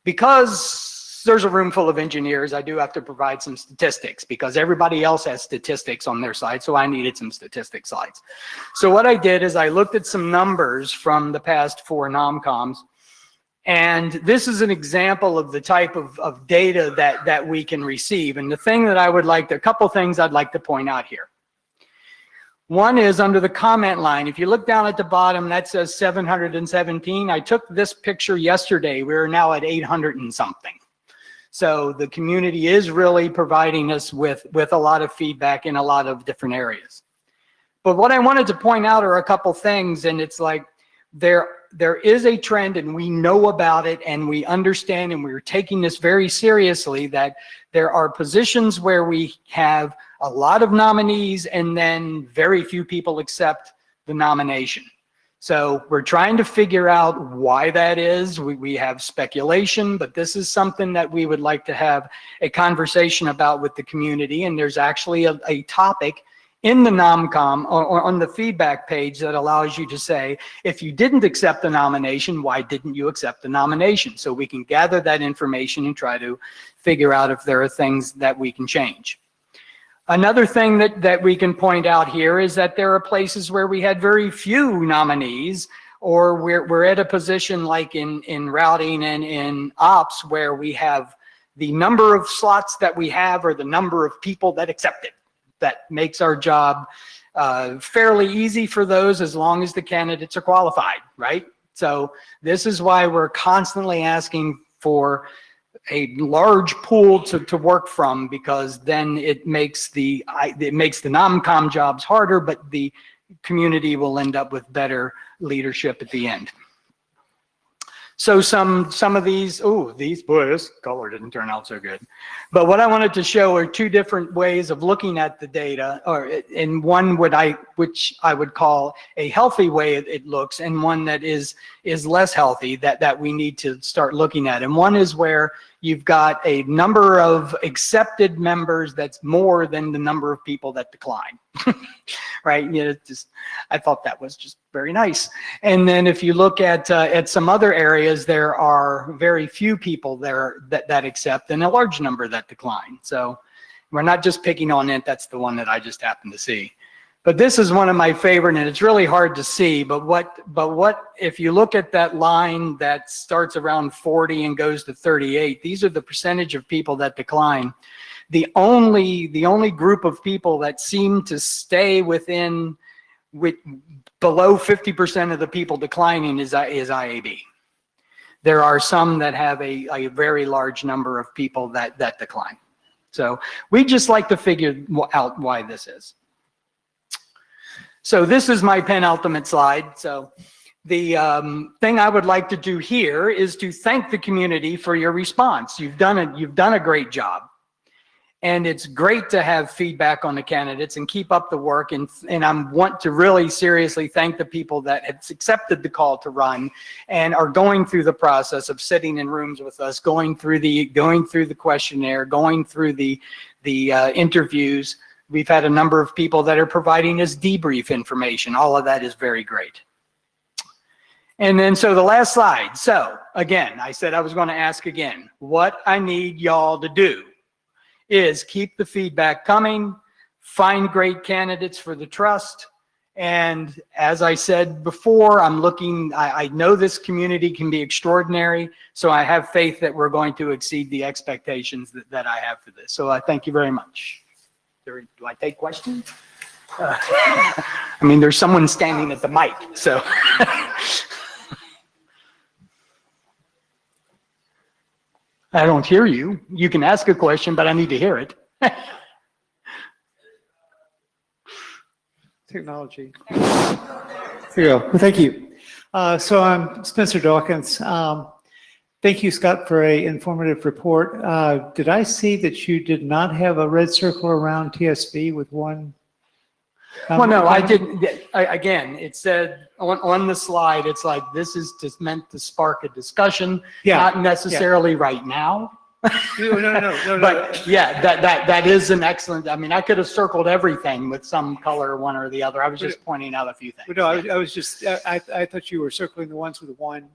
Because there's a room full of engineers, I do have to provide some statistics because everybody else has statistics on their side, so I needed some statistic slides. So what I did is I looked at some numbers from the past 4 NOMCOMs, and this is an example of the type of data that we can receive. And the thing that I would like, a couple things I'd like to point out here. One is under the comment line. If you look down at the bottom, that says 717. I took this picture yesterday. We're now at 800 and something. So the community is really providing us with a lot of feedback in a lot of different areas. But what I wanted to point out are a couple things, and it's like there is a trend, and we know about it, and we understand, and we're taking this very seriously, that there are positions where we have a lot of nominees and then very few people accept the nomination. So we're trying to figure out why that is. We have speculation, but this is something that we would like to have a conversation about with the community. And there's actually a topic in the NOMCOM or on the feedback page that allows you to say, if you didn't accept the nomination, why didn't you accept the nomination? So we can gather that information and try to figure out if there are things that we can change. Another thing that we can point out here is that there are places where we had very few nominees, or we're at a position like in routing and in ops where we have the number of slots that we have or the number of people that accept it. That makes our job fairly easy for those as long as the candidates are qualified, right? So this is why we're constantly asking for a large pool to work from, because then it makes the NOMCOM jobs harder, but the community will end up with better leadership at the end. So some of these, boy, this color didn't turn out so good. But what I wanted to show are 2 different ways of looking at the data, or in one which I would call a healthy way it looks, and one that is less healthy that we need to start looking at. And one is where you've got a number of accepted members that's more than the number of people that decline, right? You know, I thought that was just very nice. And then if you look at some other areas, there are very few people there that accept and a large number that decline. So we're not just picking on it. That's the one that I just happened to see. But this is one of my favorite, and it's really hard to see. But what if you look at that line that starts around 40 and goes to 38? These are the percentage of people that decline. The only group of people that seem to stay below 50% of the people declining is IAB. There are some that have a very large number of people that decline. So we just like to figure out why this is. So this is my penultimate slide. So the thing I would like to do here is to thank the community for your response. You've done a great job. And it's great to have feedback on the candidates and keep up the work. And I want to really seriously thank the people that have accepted the call to run and are going through the process of sitting in rooms with us, going through the questionnaire, going through the interviews. We've had a number of people that are providing us debrief information. All of that is very great. And then, so the last slide. So again, I said I was going to ask again, what I need y'all to do is keep the feedback coming, find great candidates for the trust. And as I said before, I know this community can be extraordinary, so I have faith that we're going to exceed the expectations that I have for this. So I thank you very much. Do I take questions? I mean, there's someone standing at the mic, so. I don't hear you. You can ask a question, but I need to hear it.
Technology. Here you go. Well, thank you. So I'm Spencer Dawkins. Thank you, Scott, for an informative report. Did I see that you did not have a red circle around TSV with one?
Well, no, I didn't. Again, it said on the slide, it's like, this is just meant to spark a discussion, not necessarily right now.
No.
But yeah, that is an excellent, I mean, I could have circled everything with some color, one or the other. I was just pointing out a few things.
No, I was just, I thought you were circling the ones with one,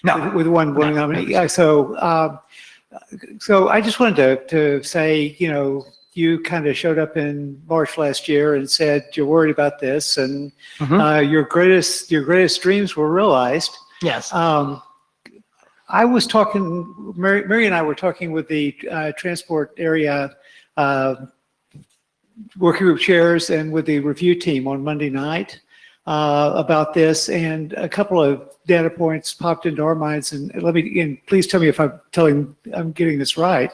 No.
with one voting nominee. Yeah, so I just wanted to say, you kind of showed up in March last year and said you're worried about this, and your greatest dreams were realized.
Yes.
I was talking, Mary and I were talking with the transport area working group chairs and with the review team on Monday night about this, and a couple of data points popped into our minds. And please tell me if I'm getting this right.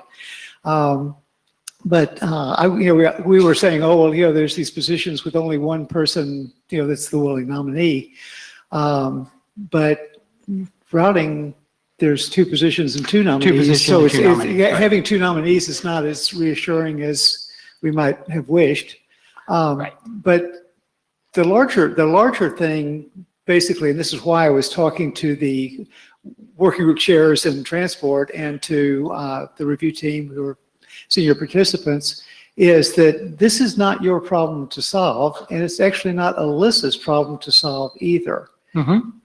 But we were saying, oh, well, there's these positions with only one person, that's the willing nominee. But routing, there's two positions and two nominees. So having two nominees is not as reassuring as we might have wished.
Right.
But the larger thing, basically, and this is why I was talking to the working group chairs in transport and to the review team who are senior participants, is that this is not your problem to solve, and it's actually not Alyssa's problem to solve either.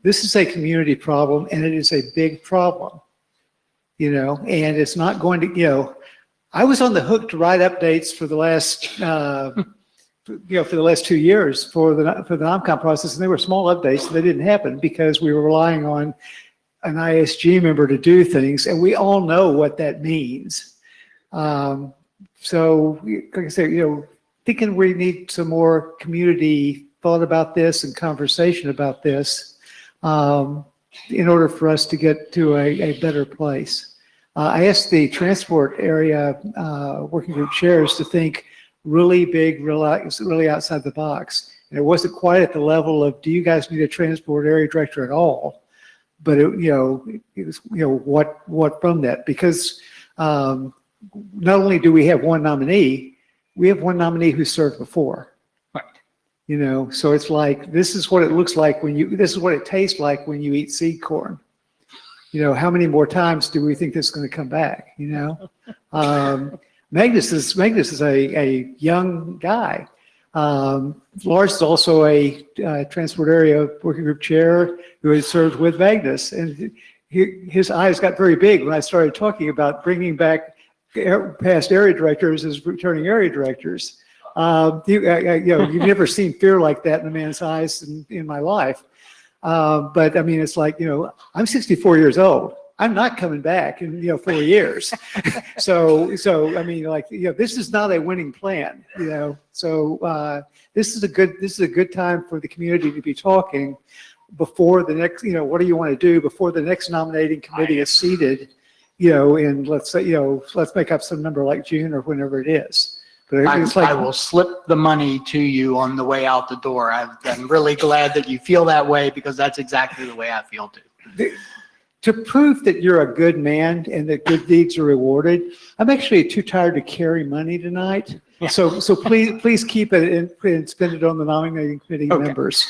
This is a community problem, and it is a big problem, and it's not going to, I was on the hook to write updates for the last, for the last 2 years for the NOMCOM process, and they were small updates, and they didn't happen because we were relying on an ISG member to do things, and we all know what that means. So, like I say, thinking we need some more community thought about this and conversation about this in order for us to get to a better place. I asked the transport area working group chairs to think really big, really outside the box. And it wasn't quite at the level of, do you guys need a transport area director at all? But it was, what from that? Because not only do we have one nominee, we have one nominee who served before. Right. So it's like, this is what it looks like this is what it tastes like when you eat seed corn. How many more times do we think this is going to come back? Magnus is a young guy. Lars is also a transport area working group chair who has served with Magnus, and his eyes got very big when I started talking about bringing back past area directors as returning area directors. You've never seen fear like that in a man's eyes in my life. But I mean, it's like, I'm 64 years old. I'm not coming back in 4 years. So I mean, like, this is not a winning plan. So this is a good time for the community to be talking before the next. What do you want to do before the next nominating committee is seated? And let's say, let's make up some number like June or whenever it is. But it's like,
I will slip the money to you on the way out the door. I'm really glad that you feel that way, because that's exactly the way I feel too.
to prove that you're a good man and that good deeds are rewarded, I'm actually too tired to carry money tonight.
Yeah.
So please keep it and spend it on the nominating committee
Okay.
members.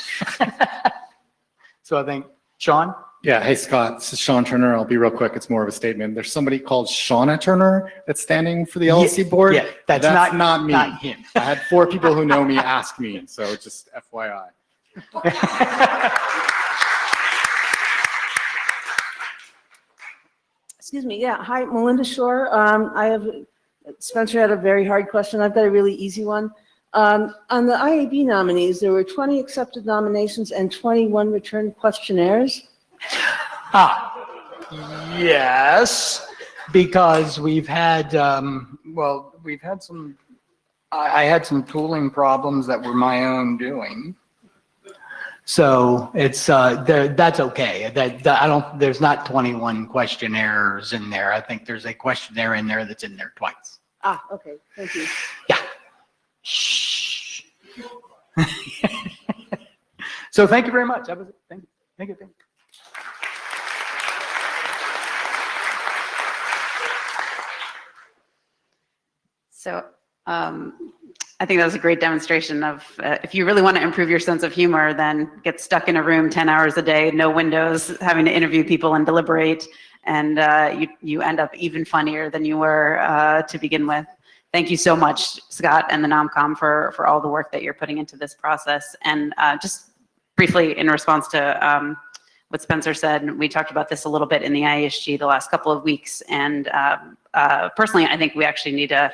So I think, Sean?
Yeah, hey Scott, this is Sean Turner. I'll be real quick. It's more of a statement. There's somebody called Shauna Turner that's standing for the LLC board.
Yeah, that's
not me.
Not him.
I had 4 people who know me ask me, so just FYI.
Excuse me, yeah, hi, Melinda Shore. Spencer had a very hard question. I've got a really easy one. On the IAB nominees, there were 20 accepted nominations and 21 returned questionnaires.
Yes, because we've had, we've had some, I had some tooling problems that were my own doing. So it's, that's okay. There's not 21 questionnaires in there. I think there's a questionnaire in there that's in there twice.
Ah, okay, thank you.
Yeah. Shh. So thank you very much. That was it. Thank you. Thank you. Thank you.
So I think that was a great demonstration of if you really want to improve your sense of humor, then get stuck in a room 10 hours a day, no windows, having to interview people and deliberate, and you end up even funnier than you were to begin with. Thank you so much, Scott and the NomCom, for all the work that you're putting into this process. And just briefly in response to what Spencer said, we talked about this a little bit in the IESG the last couple of weeks. And personally, I think we actually need to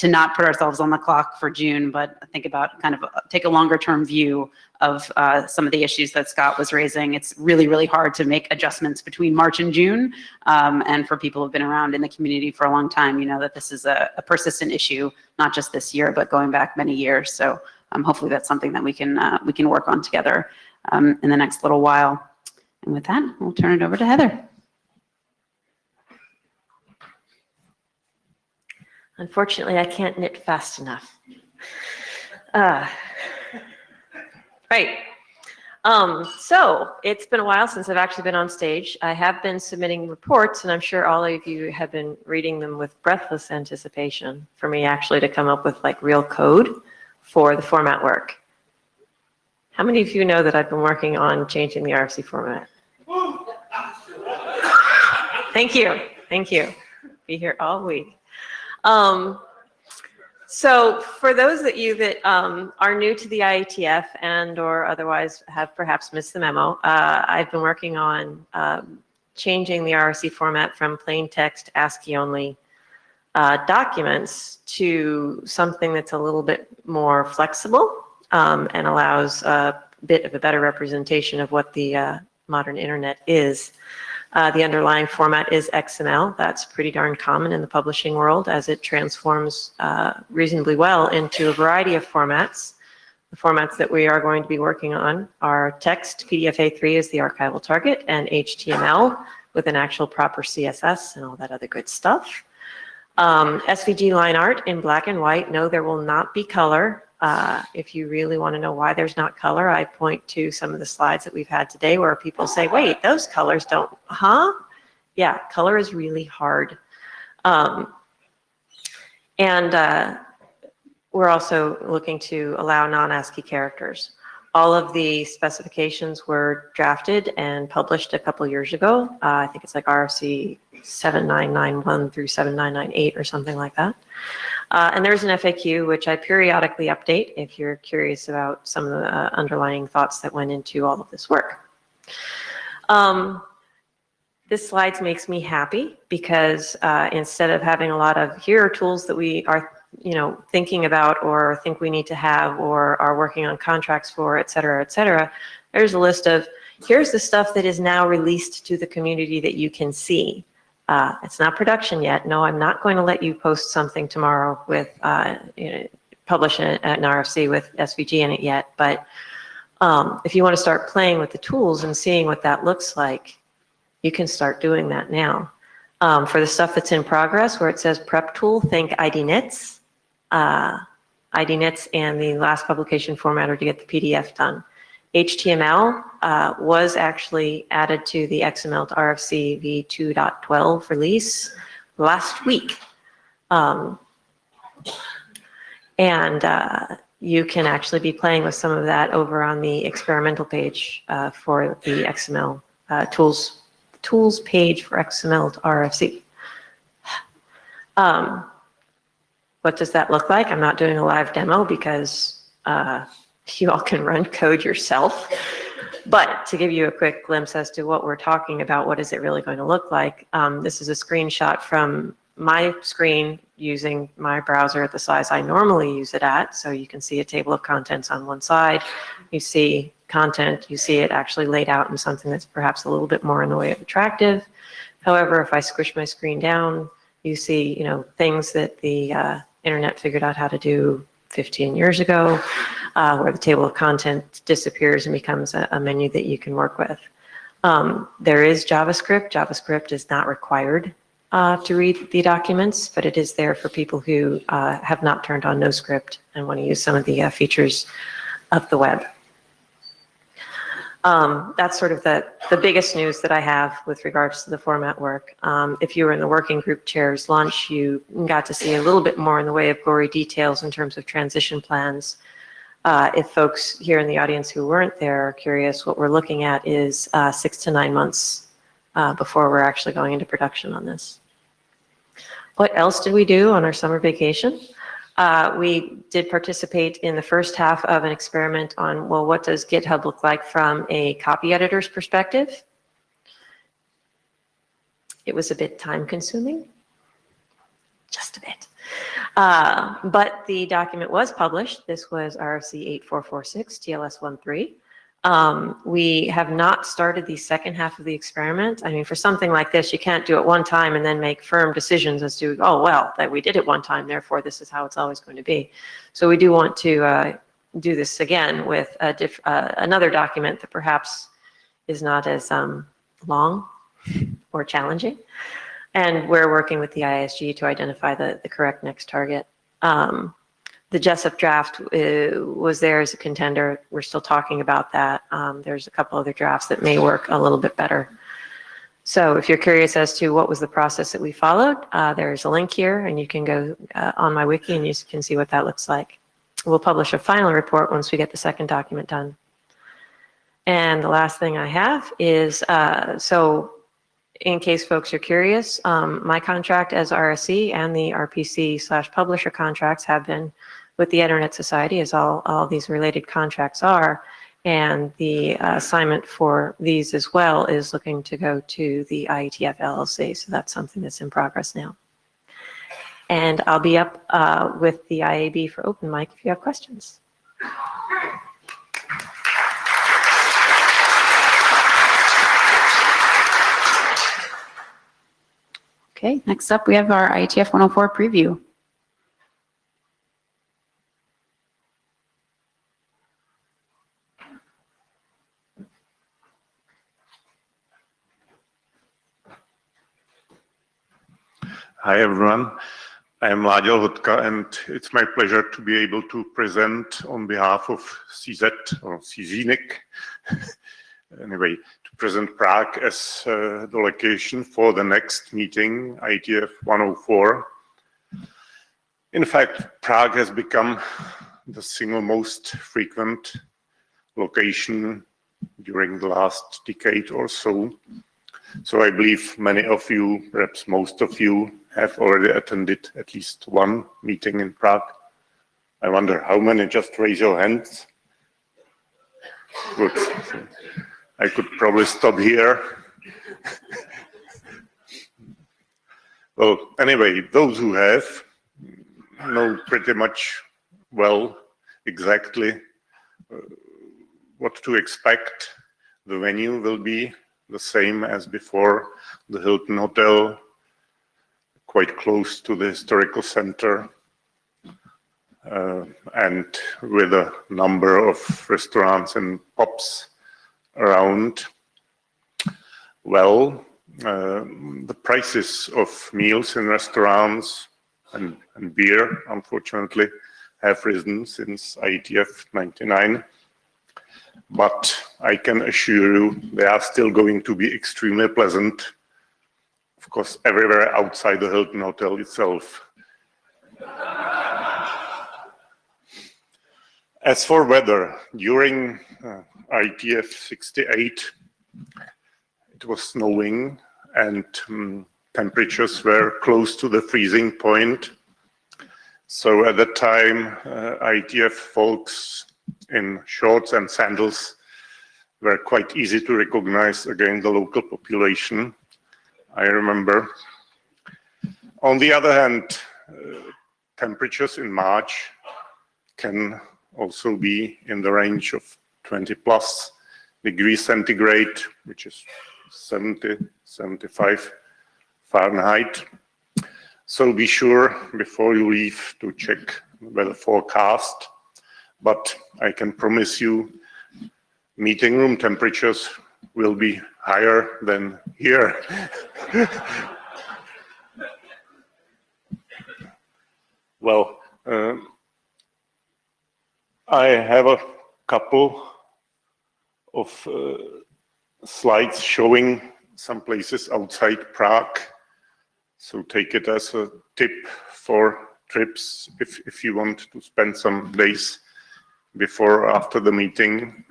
not put ourselves on the clock for June, but think about kind of take a longer term view of some of the issues that Scott was raising. It's really, really hard to make adjustments between March and June. And for people who've been around in the community for a long time, you know that this is a persistent issue, not just this year, but going back many years. So hopefully that's something that we can work on together in the next little while. And with that, we'll turn it over to Heather.
Unfortunately, I can't knit fast enough. Right. So it's been a while since I've actually been on stage. I have been submitting reports, and I'm sure all of you have been reading them with breathless anticipation for me actually to come up with like real code for the format work. How many of you know that I've been working on changing the RFC format? Thank you. Thank you. Be here all week. So for those of you that are new to the IETF and or otherwise have perhaps missed the memo, I've been working on changing the RFC format from plain text ASCII only documents to something that's a little bit more flexible and allows a bit of a better representation of what the modern internet is. The underlying format is XML. That's pretty darn common in the publishing world as it transforms reasonably well into a variety of formats. The formats that we are going to be working on are text, PDF-A3 is the archival target, and HTML with an actual proper CSS and all that other good stuff. SVG line art in black and white. No, there will not be color. If you really want to know why there's not color, I point to some of the slides that we've had today where people say, wait, those colors don't, huh? Yeah, color is really hard. We're also looking to allow non-ASCII characters. All of the specifications were drafted and published a couple years ago. I think it's like RFC 7991 through 7998 or something like that. And there's an FAQ, which I periodically update if you're curious about some of the underlying thoughts that went into all of this work. This slide makes me happy because instead of having a lot of, here are tools that we are thinking about or think we need to have or are working on contracts for, et cetera, there's a list of, here's the stuff that is now released to the community that you can see. It's not production yet. No, I'm not going to let you post something tomorrow with, publish an RFC with SVG in it yet. But if you want to start playing with the tools and seeing what that looks like, you can start doing that now. For the stuff that's in progress, where it says prep tool, think IDNITs. IDNITs and the last publication formatter to get the PDF done. HTML was actually added to the XML to RFC v2.12 release last week. You can actually be playing with some of that over on the experimental page for the XML tools page for XML to RFC. What does that look like? I'm not doing a live demo because you all can run code yourself. But to give you a quick glimpse as to what we're talking about, what is it really going to look like? This is a screenshot from my screen using my browser at the size I normally use it at. So you can see a table of contents on one side. You see content, you see it actually laid out in something that's perhaps a little bit more in the way of attractive. However, if I squish my screen down, you see, things that the internet figured out how to do 15 years ago, where the table of content disappears and becomes a menu that you can work with. There is JavaScript. JavaScript is not required to read the documents, but it is there for people who have not turned on NoScript and want to use some of the features of the web. That's sort of the biggest news that I have with regards to the format work. If you were in the working group chair's lunch, you got to see a little bit more in the way of gory details in terms of transition plans. If folks here in the audience who weren't there are curious, what we're looking at is 6 to 9 months before we're actually going into production on this. What else did we do on our summer vacation? We did participate in the first half of an experiment on, well, what does GitHub look like from a copy editor's perspective? It was a bit time consuming, just a bit. But the document was published. This was RFC 8446 TLS 13. We have not started the second half of the experiment. I mean, for something like this, you can't do it one time and then make firm decisions as to, oh, well, that we did it one time, therefore this is how it's always going to be. So we do want to do this again with another document that perhaps is not as long or challenging. And we're working with the ISG to identify the correct next target. The Jessup draft was there as a contender. We're still talking about that. There's a couple other drafts that may work a little bit better. So if you're curious as to what was the process that we followed, there's a link here and you can go on my wiki and you can see what that looks like. We'll publish a final report once we get the second document done. And the last thing I have is, so in case folks are curious, my contract as RSC and the RPC/publisher contracts have been with the Internet Society, as all these related contracts are. And the assignment for these as well is looking to go to the IETF LLC. So that's something that's in progress now. And I'll be up with the IAB for open mic if you have questions.
Okay, next up we have our IETF 104 preview.
Hi everyone, I am Láďa Lhotka and it's my pleasure to be able to present on behalf of CZ or CZNIC, anyway, to present Prague as the location for the next meeting, IETF 104. In fact, Prague has become the single most frequent location during the last decade or so. So I believe many of you, perhaps most of you, have already attended at least one meeting in Prague. I wonder how many, just raise your hands. Good. I could probably stop here. Well, anyway, those who have know pretty much well exactly what to expect. The venue will be the same as before, the Hilton Hotel, quite close to the historical center, and with a number of restaurants and pubs around. Well, the prices of meals in restaurants and beer, unfortunately, have risen since IETF 99. but I can assure you they are still going to be extremely pleasant. Of course, everywhere outside the Hilton Hotel itself. As for weather, during IETF 68, it was snowing and temperatures were close to the freezing point. So at that time, IETF folks in shorts and sandals were quite easy to recognize against the local population, I remember. On the other hand, temperatures in March can also be in the range of 20 plus degrees centigrade, which is 70, 75 Fahrenheit. So be sure before you leave to check the weather forecast. But I can promise you meeting room temperatures will be higher than here. Well, I have a couple of slides showing some places outside Prague. So take it as a tip for trips if you want to spend some days before or after the meeting.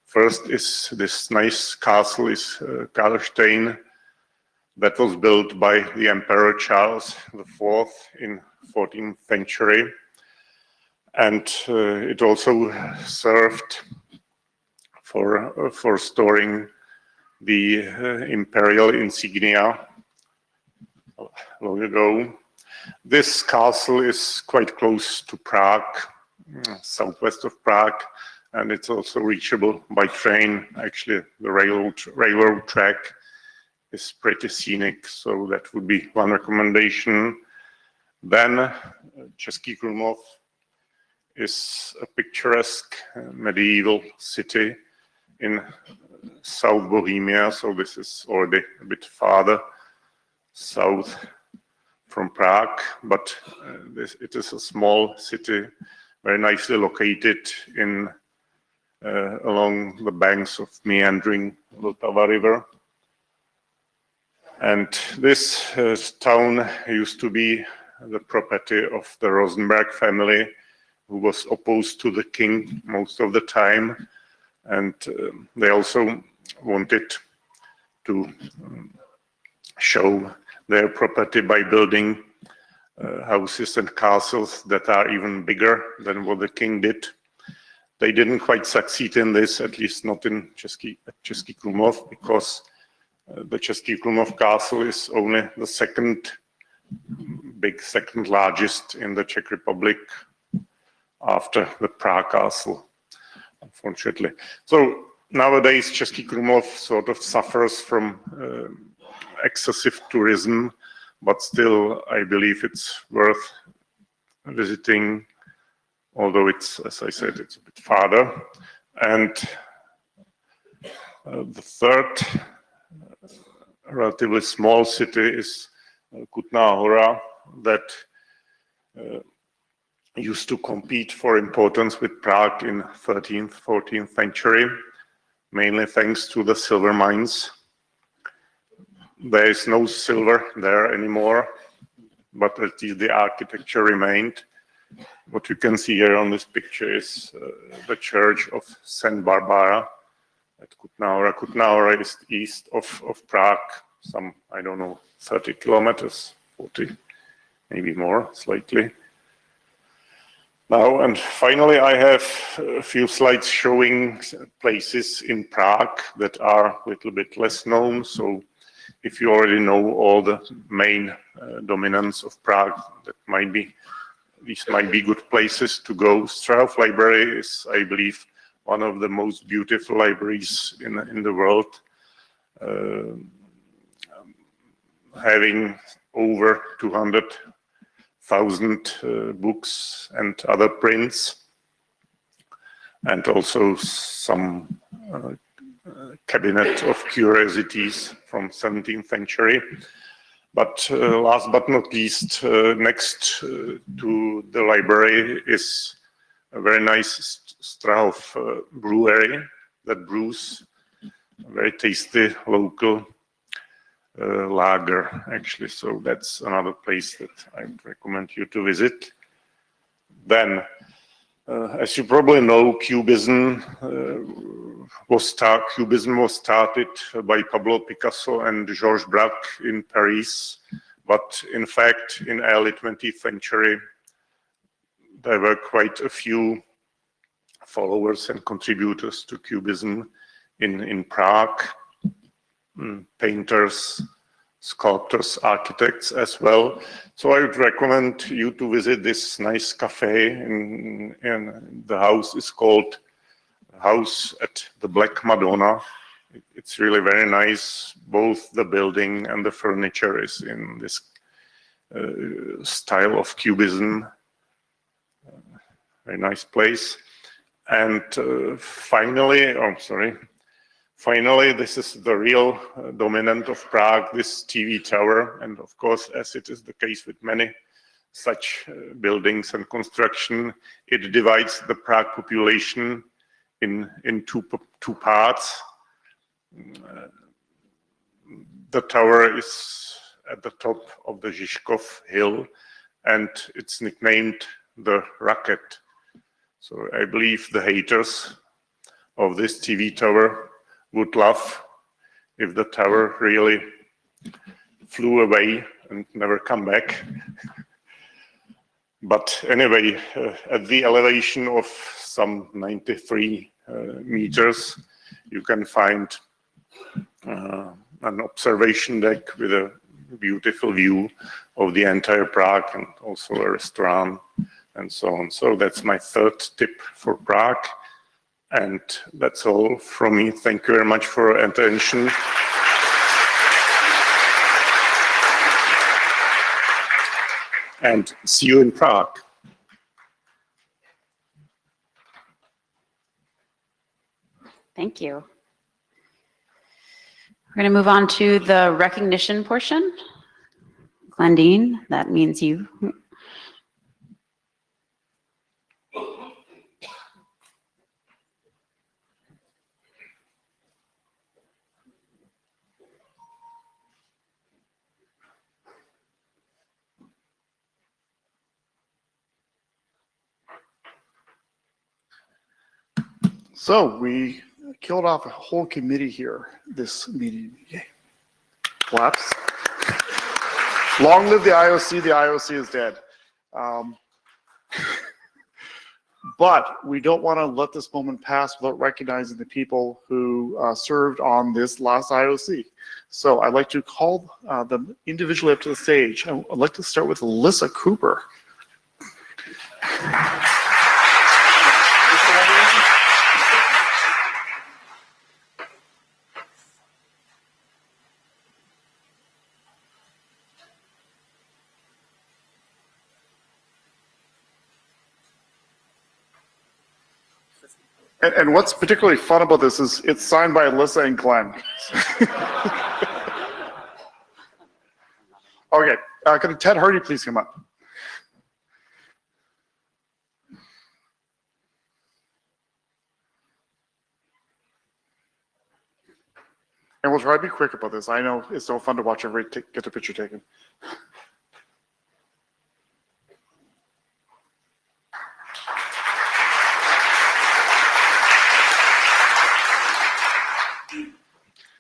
First is this nice castle is Karlstein that was built by the Emperor Charles IV in 14th century. And it also served for storing the imperial insignia long ago. This castle is quite close to Prague, southwest of Prague, and it's also reachable by train. Actually, the railroad track is pretty scenic, so that would be one recommendation. Then Český Krumlov is a picturesque medieval city in South Bohemia, so this is already a bit farther south from Prague, but it is a small city, very nicely located in along the banks of meandering Vltava River. And this town used to be the property of the Rosenberg family, who was opposed to the king most of the time. And they also wanted to show their property by building houses and castles that are even bigger than what the king did. They didn't quite succeed in this, at least not in Český Krumlov, because the Český Krumlov castle is only the second largest in the Czech Republic after the Prague castle, unfortunately. So nowadays Český Krumlov sort of suffers from excessive tourism, but still I believe it's worth visiting, although it's, as I said, it's a bit farther. And the third relatively small city is Kutná Hora, that used to compete for importance with Prague in 13th, 14th century, mainly thanks to the silver mines. There is no silver there anymore, but at least the architecture remained. What you can see here on this picture is the church of St. Barbara at Kutná Hora. Kutná Hora is east of Prague, some, I don't know, 30 kilometers, 40, maybe more, slightly. Now, and finally, I have a few slides showing places in Prague that are a little bit less known. So if you already know all the main dominants of Prague, these might be good places to go. Strahov Library is, I believe, one of the most beautiful libraries in the world, having over 200,000 books and other prints, and also some cabinet of curiosities from 17th century. But last but not least, next to the library is a very nice Strahov brewery, that brews very tasty local lager, actually. So that's another place that I would recommend you to visit. Then, as you probably know, Cubism was started by Pablo Picasso and Georges Braque in Paris. But in fact, in early 20th century, there were quite a few followers and contributors to Cubism in Prague, painters, sculptors, architects as well. So I would recommend you to visit this nice cafe. And the house is called House at the Black Madonna. It's really very nice. Both the building and the furniture is in this style of Cubism. Very nice place. And finally, this is the real dominant of Prague, this TV tower. And of course, as it is the case with many such buildings and construction, it divides the Prague population in two parts. The tower is at the top of the Žižkov hill, and it's nicknamed the Rocket. So I believe the haters of this TV tower would love if the tower really flew away and never come back. But anyway, at the elevation of some 93 meters, you can find an observation deck with a beautiful view of the entire Prague and also a restaurant and so on. So that's my third tip for Prague. And that's all from me. Thank you very much for your attention. And see you in Prague.
Thank you. We're going to move on to the recognition portion. Glendine, that means you.
So we killed off a whole committee here this meeting. Yay. Claps. Long live the IOC is dead. But we don't want to let this moment pass without recognizing the people who served on this last IOC. So I'd like to call them individually up to the stage. I'd like to start with Alyssa Cooper. And what's particularly fun about this is it's signed by Alyssa and Glenn. Okay, could Ted Hardy please come up? And we'll try to be quick about this. I know it's so fun to watch everybody get a picture taken.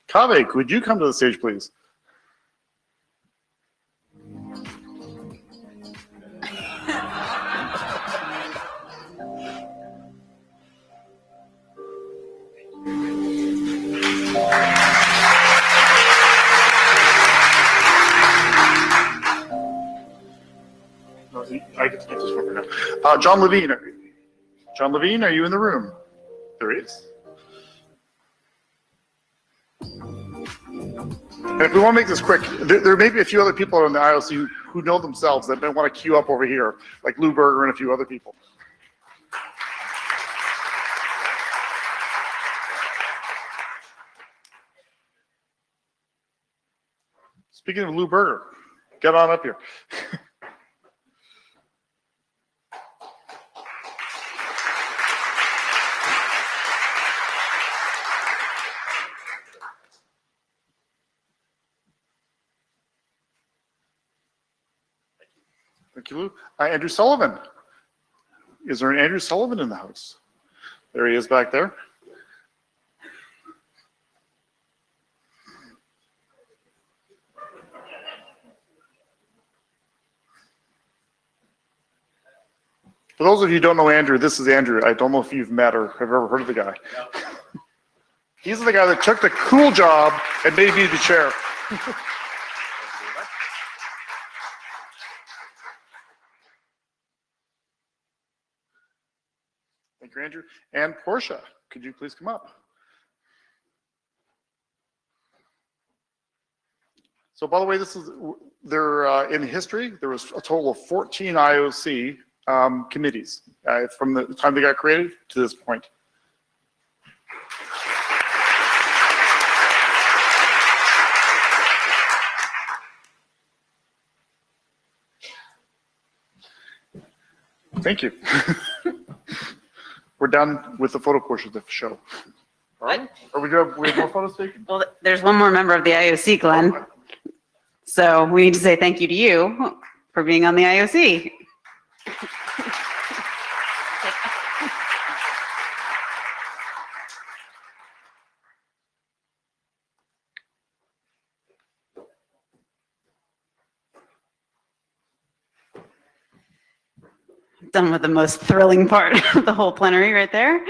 Kaveh, could you come to the stage, please? I get to get this one now. John Levine. John Levine, are you in the room? There he is. And if we want to make this quick, there may be a few other people in the IOC who know themselves that may want to queue up over here, like Lou Berger and a few other people. Speaking of Lou Berger, get on up here. Thank you, Lou. Andrew Sullivan. Is there an Andrew Sullivan in the house? There he is back there. For those of you who don't know Andrew, this is Andrew. I don't know if you've met or have ever heard of the guy. He's the guy that took the cool job and made me the chair. Thank you, Andrew. And Portia, could you please come up? So by the way, this is in history, there was a total of 14 IOC committees from the time they got created to this point. Thank you. We're done with the photo portion of the show. All right. Are we have more photos taken?
Well, there's one more member of the IOC, Glenn. So we need to say thank you to you for being on the IOC. Done with the most thrilling part of the whole plenary right there.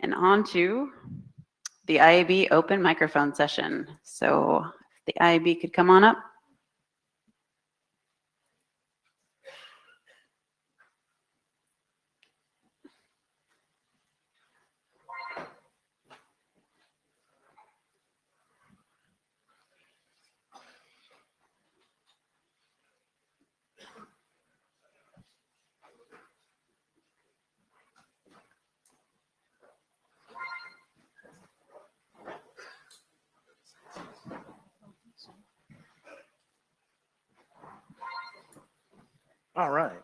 And on to the IAB open microphone session. So if the IAB could come on up.
All right.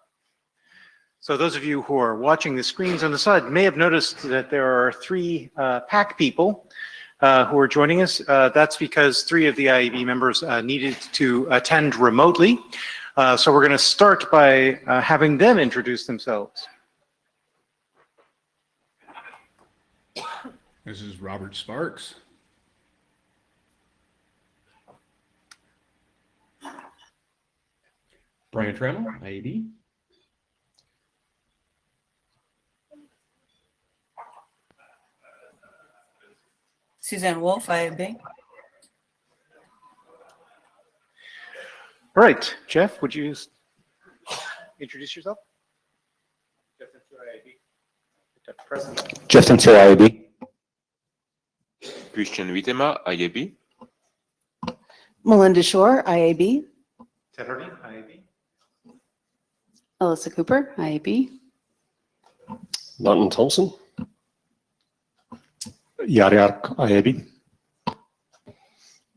So those of you who are watching the screens on the side may have noticed that there are three PAC people who are joining us. That's because three of the IAB members needed to attend remotely. So we're going to start by having them introduce themselves.
This is Robert Sparks.
Brian Trammell, IAB.
Suzanne Wolf, IAB.
All right, Jeff, would you introduce yourself?
Jeff Tensor, IAB. Christian Wittema, IAB.
Melinda Shore, IAB.
Ted Hardy, IAB.
Alyssa Cooper, IAB.
Martin Thompson. Yari IAB.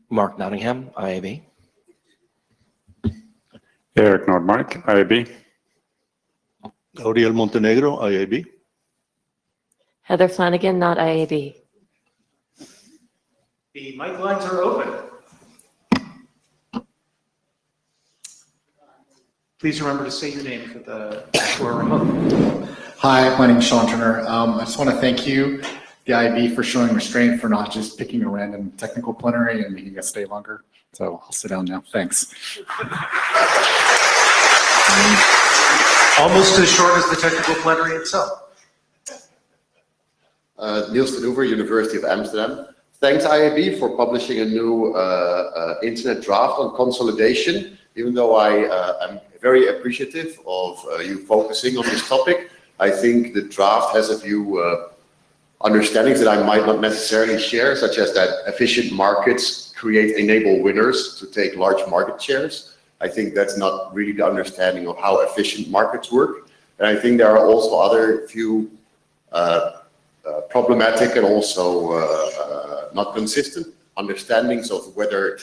Mark Nottingham, IAB.
Eric Nordmark, IAB.
Gabriel Montenegro, IAB.
Heather Flanagan, not IAB.
The mic lines are open. Please remember to say your name for the who are remote.
Hi, my name is Sean Turner. I just want to thank you, the IAB, for showing restraint, for not just picking a random technical plenary and making us stay longer. So I'll sit down now. Thanks.
Almost as short as the technical plenary itself.
Niels de Noever, University of Amsterdam. Thanks IAB for publishing a new internet draft on consolidation. Even though I am very appreciative of you focusing on this topic, I think the draft has a few understandings that I might not necessarily share, such as that efficient markets enable winners to take large market shares. I think that's not really the understanding of how efficient markets work. And I think there are also other few problematic and also not consistent understandings of whether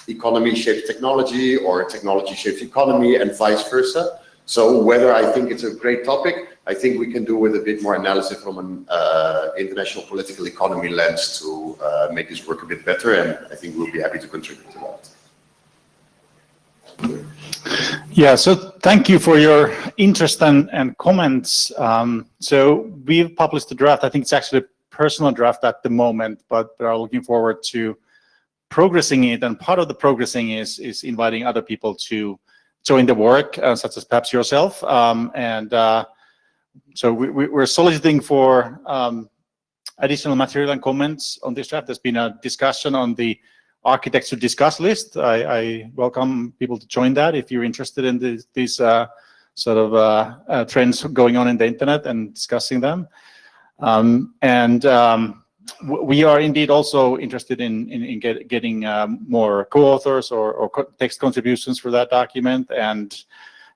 economy shapes technology or technology shapes economy and vice versa. So whether I think it's a great topic, I think we can do with a bit more analysis from an international political economy lens to make this work a bit better, and I think we'll be happy to contribute to that.
Yeah, so thank you for your interest and comments. So we've published the draft. I think it's actually a personal draft at the moment, but we are looking forward to progressing it. And part of the progressing is inviting other people to join the work, such as perhaps yourself. So we're soliciting for additional material and comments on this draft. There's been a discussion on the architecture discuss list. I welcome people to join that if you're interested in these sort of trends going on in the internet and discussing them. We are indeed also interested in getting more co-authors or text contributions for that document, and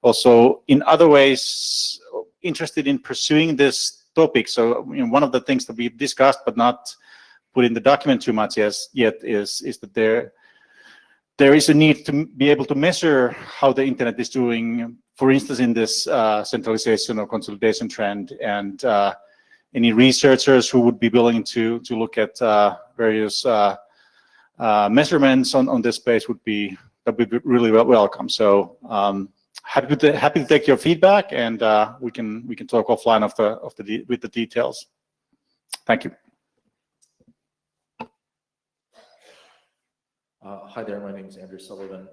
also in other ways interested in pursuing this topic. So one of the things that we've discussed but not put in the document too much yet is that there is a need to be able to measure how the internet is doing, for instance, in this centralization or consolidation trend, and any researchers who would be willing to look at various measurements on this space would be really welcome. So happy to take your feedback, and we can talk offline with the details. Thank you.
Hi there, my name is Andrew Sullivan.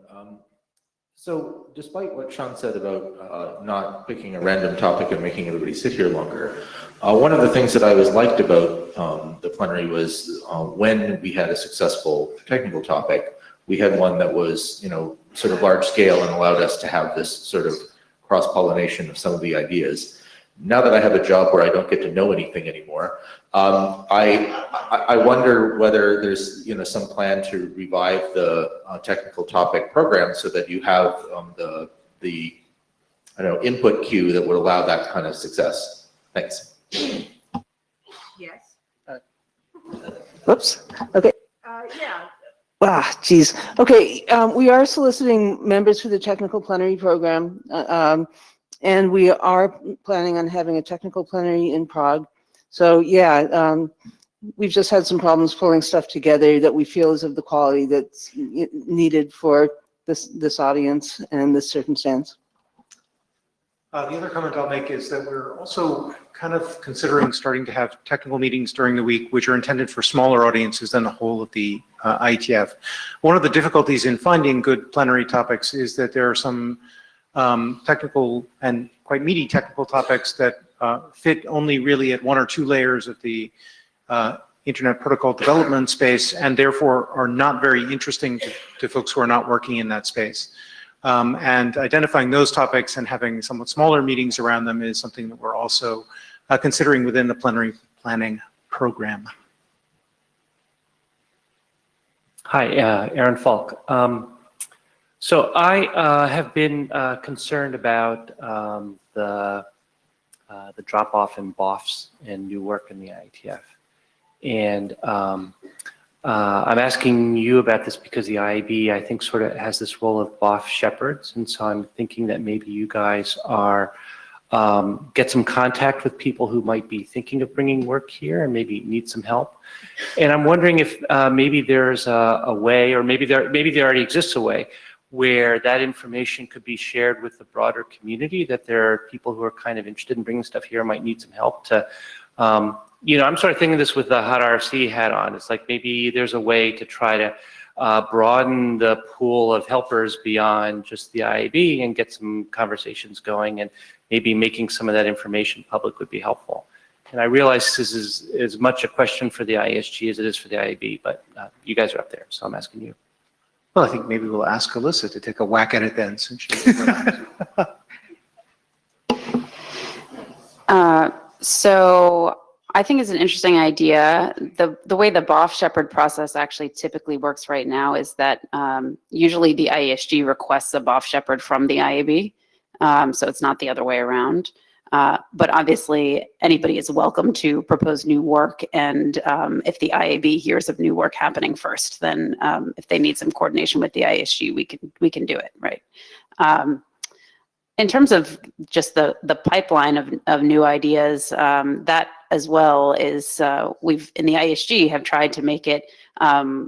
So despite what Sean said about not picking a random topic and making everybody sit here longer, one of the things that I was liked about the plenary was when we had a successful technical topic, we had one that was, sort of large scale and allowed us to have this sort of cross-pollination of some of the ideas. Now that I have a job where I don't get to know anything anymore, I wonder whether there's some plan to revive the technical topic program so that you have the input queue that would allow that kind of success. Thanks.
Yes. Whoops. Okay. Yeah. Geez. Okay. We are soliciting members for the technical plenary program. And we are planning on having a technical plenary in Prague. So yeah, we've just had some problems pulling stuff together that we feel is of the quality that's needed for this audience and this circumstance.
The other comment I'll make is that we're also kind of considering starting to have technical meetings during the week, which are intended for smaller audiences than the whole of the IETF. One of the difficulties in finding good plenary topics is that there are some technical and quite meaty technical topics that fit only really at one or two layers of the Internet protocol development space, and therefore are not very interesting to folks who are not working in that space. And identifying those topics and having somewhat smaller meetings around them is something that we're also considering within the plenary planning program.
Hi, Aaron Falk. So I have been concerned about the drop-off in BOFs and new work in the IETF. And I'm asking you about this because the IAB, I think, sort of has this role of BOF shepherds. And so I'm thinking that maybe you guys are, get some contact with people who might be thinking of bringing work here and maybe need some help. And I'm wondering if maybe there's a way, or maybe there already exists a way, where that information could be shared with the broader community, that there are people who are kind of interested in bringing stuff here, might need some help to, I'm sort of thinking this with the hot RC hat on. It's like maybe there's a way to try to broaden the pool of helpers beyond just the IAB and get some conversations going, and maybe making some of that information public would be helpful. And I realize this is as much a question for the ISG as it is for the IAB, but you guys are up there, so I'm asking you.
Well, I think maybe we'll ask Alyssa to take a whack at it then, since she's
So I think it's an interesting idea. The way the BOF Shepherd process actually typically works right now is that usually the IESG requests a BOF Shepherd from the IAB, so it's not the other way around. But obviously, anybody is welcome to propose new work, and if the IAB hears of new work happening first, then if they need some coordination with the ISG, we can do it, right? In terms of just the pipeline of new ideas, that as well is we've in the ISG have tried to make it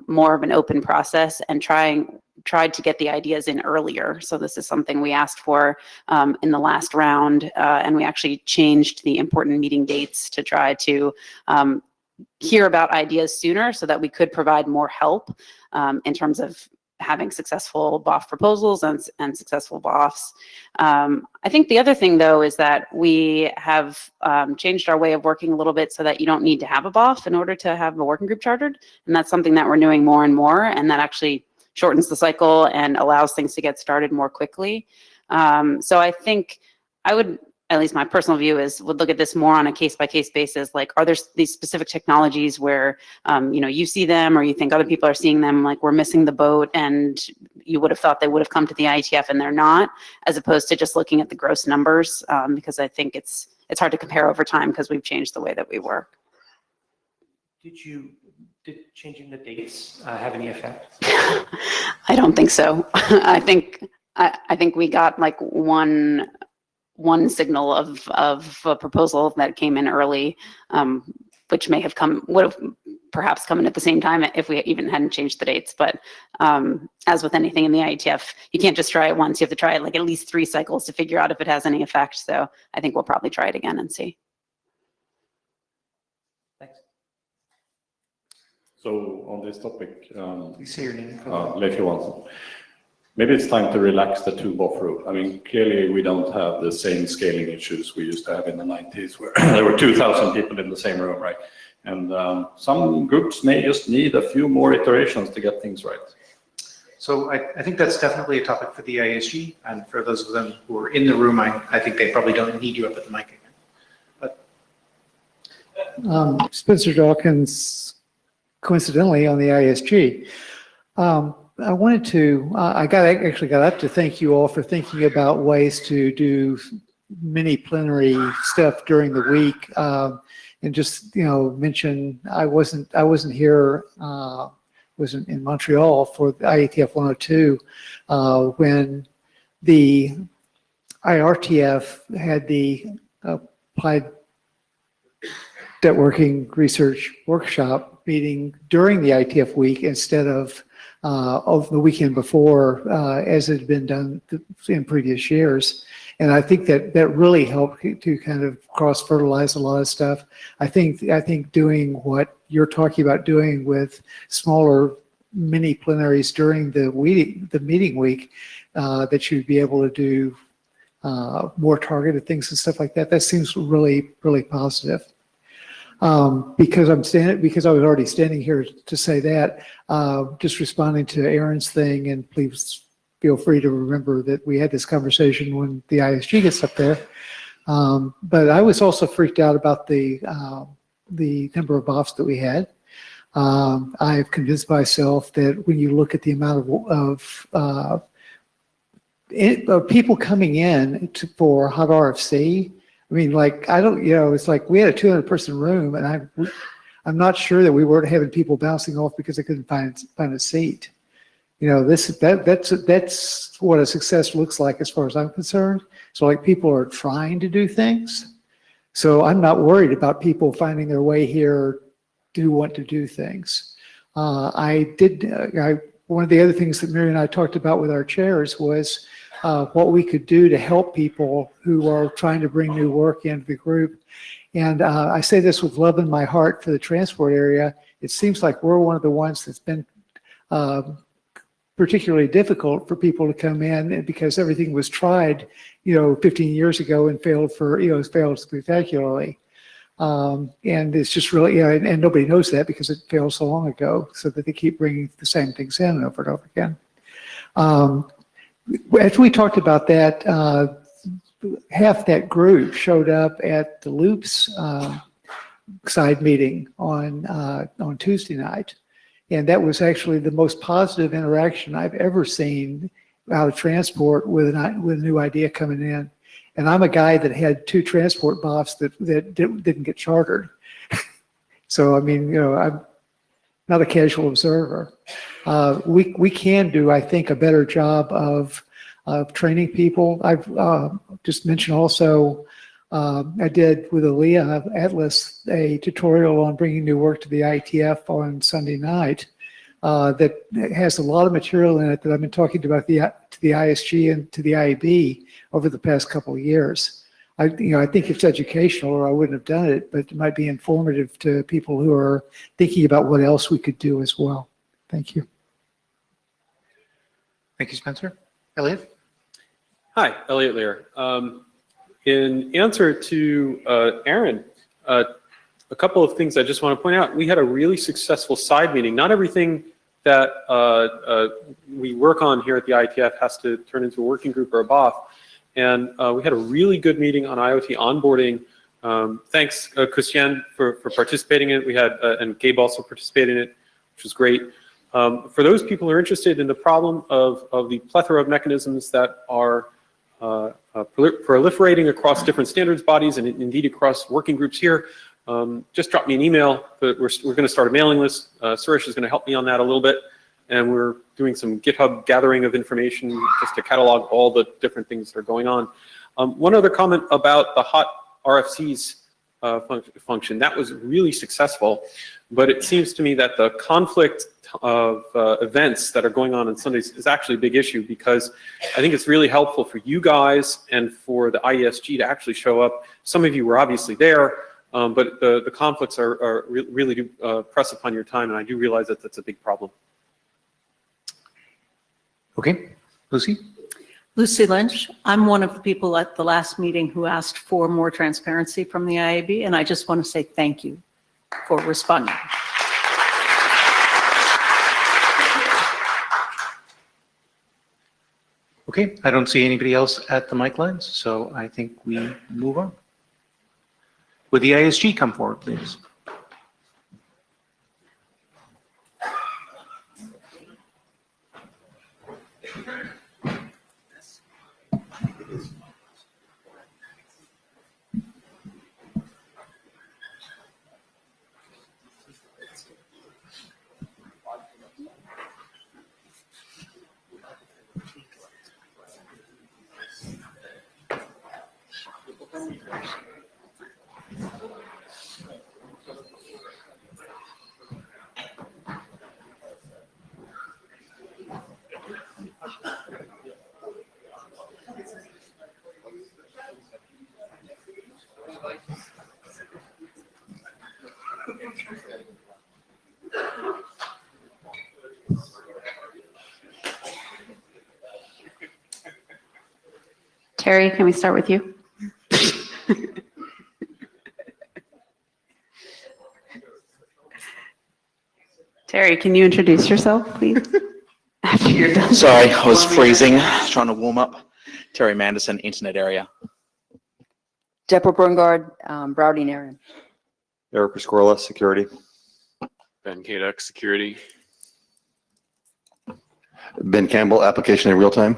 more of an open process and tried to get the ideas in earlier. So this is something we asked for in the last round, and we actually changed the important meeting dates to try to hear about ideas sooner so that we could provide more help in terms of having successful BOF proposals and successful BOFs. I think the other thing, though, is that we have changed our way of working a little bit so that you don't need to have a BOF in order to have a working group chartered. And that's something that we're doing more and more, and that actually shortens the cycle and allows things to get started more quickly. So I think I would, at least my personal view is, would look at this more on a case-by-case basis. Like, are there these specific technologies where, you see them or you think other people are seeing them, like we're missing the boat and you would have thought they would have come to the IETF and they're not, as opposed to just looking at the gross numbers, because I think it's hard to compare over time because we've changed the way that we work.
Did changing the dates have any effect?
I don't think so. I think we got like one signal of a proposal that came in early, which would have perhaps come in at the same time if we even hadn't changed the dates. But as with anything in the IETF, you can't just try it once. You have to try it like at least 3 cycles to figure out if it has any effect. So I think we'll probably try it again and see.
So on this topic,
Please say your name.
Leif Johansson. Maybe it's time to relax the 2 BOF rule. I mean, clearly we don't have the same scaling issues we used to have in the 90s where there were 2,000 people in the same room, right? And some groups may just need a few more iterations to get things right.
So I think that's definitely a topic for the ISG, and for those of them who are in the room, I think they probably don't need you up at the mic again. But
Spencer Dawkins, coincidentally on the ISG. I wanted to, actually got up to thank you all for thinking about ways to do mini plenary stuff during the week, and just mention I wasn't here, wasn't in Montreal for the IETF 102 when the IRTF had the applied networking research workshop meeting during the IETF week instead of the weekend before, as it had been done in previous years. And I think that really helped to kind of cross-fertilize a lot of stuff. I think doing what you're talking about doing with smaller mini plenaries during the meeting week, that you'd be able to do more targeted things and stuff like that. That seems really, really positive. Because I was already standing here to say that, just responding to Aaron's thing, and please feel free to remember that we had this conversation when the ISG gets up there. But I was also freaked out about the number of BOFs that we had. I've convinced myself that when you look at the amount of people coming in for hot RFC, I mean, like, it's like we had a 200-person room, and I'm not sure that we weren't having people bouncing off because they couldn't find a seat. That's what a success looks like as far as I'm concerned. So, like, people are trying to do things. So I'm not worried about people finding their way here to want to do things. One of the other things that Mary and I talked about with our chairs was what we could do to help people who are trying to bring new work into the group. And I say this with love in my heart for the transport area. It seems like we're one of the ones that's been particularly difficult for people to come in, because everything was tried, 15 years ago and failed spectacularly. And it's just really, and nobody knows that because it failed so long ago, so that they keep bringing the same things in over and over again. After we talked about that, half that group showed up at the Loops side meeting on Tuesday night. And that was actually the most positive interaction I've ever seen out of transport with a new idea coming in. And I'm a guy that had 2 transport BOFs that didn't get chartered. So, I mean, I'm not a casual observer. We can do, I think, a better job of training people. I've just mentioned also I did with Aaliyah Atlas a tutorial on bringing new work to the IETF on Sunday night that has a lot of material in it that I've been talking about to the ISG and to the IAB over the past couple of years. I think it's educational, or I wouldn't have done it, but it might be informative to people who are thinking about what else we could do as well. Thank you.
Thank you, Spencer. Elliot?
Hi, Elliot Lear. In answer to Aaron, a couple of things I just want to point out. We had a really successful side meeting. Not everything that we work on here at the IETF has to turn into a working group or a BOF. And we had a really good meeting on IoT onboarding. Thanks, Christian, for participating in it. We had, and Gabe also participated in it, which was great. For those people who are interested in the problem of the plethora of mechanisms that are proliferating across different standards bodies and indeed across working groups here, just drop me an email. But we're going to start a mailing list. Suresh is going to help me on that a little bit. And we're doing some GitHub gathering of information just to catalog all the different things that are going on. One other comment about the hot RFCs function. That was really successful, but it seems to me that the conflict of events that are going on Sundays is actually a big issue, because I think it's really helpful for you guys and for the IESG to actually show up. Some of you were obviously there, but the conflicts really do press upon your time, and I do realize that that's a big problem.
Okay, Lucy?
Lucy Lynch. I'm one of the people at the last meeting who asked for more transparency from the IAB, and I just want to say thank you for responding.
Okay, I don't see anybody else at the mic lines, so I think we move on. Would the ISG come forward, please?
Terry, can we start with you? Terry, can you introduce yourself, please? After you're done.
Sorry, I was freezing, trying to warm up. Terry Manderson, Internet Area.
Deborah Brungard, Browding area.
Eric Pasquarella, Security.
Ben Kaduk, Security.
Ben Campbell, Application in Real Time.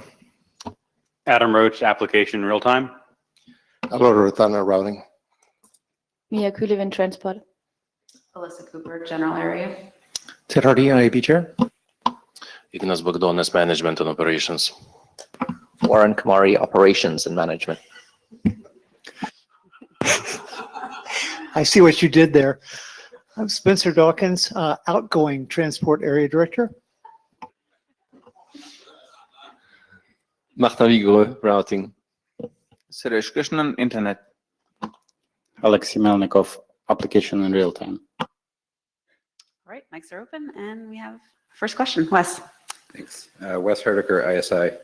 Adam Roach, Application Real Time.
Alvaro Rotana, Routing.
Mia Kulivan, Transport.
Alyssa Cooper, General Area.
Ted Hardy, IAB Chair.
Ignas Bogdanas, Management and Operations.
Warren Kamari, Operations and Management.
I see what you did there. I'm Spencer Dawkins, outgoing Transport Area Director.
Martin Vigreux, Routing.
Suresh Krishnan, Internet. Alexei Melnikov, Application in Real Time.
All right, mics are open, and we have first question. Wes.
Thanks. Wes Herdiker, ISI.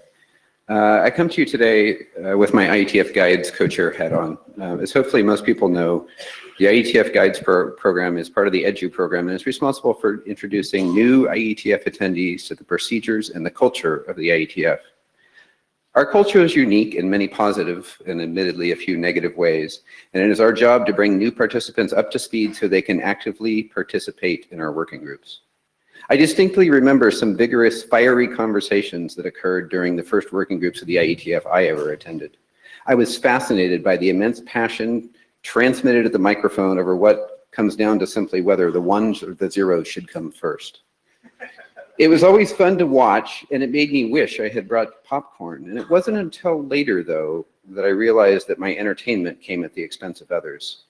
I come to you today with my IETF Guides co-chair hat on. As hopefully most people know, the IETF Guides program is part of the EDU program and is responsible for introducing new IETF attendees to the procedures and the culture of the IETF. Our culture is unique in many positive and admittedly a few negative ways, and it is our job to bring new participants up to speed so they can actively participate in our working groups. I distinctly remember some vigorous, fiery conversations that occurred during the first working groups of the IETF I ever attended. I was fascinated by the immense passion transmitted at the microphone over what comes down to simply whether the ones or the zeros should come first. It was always fun to watch, and it made me wish I had brought popcorn. And it wasn't until later, though, that I realized that my entertainment came at the expense of others.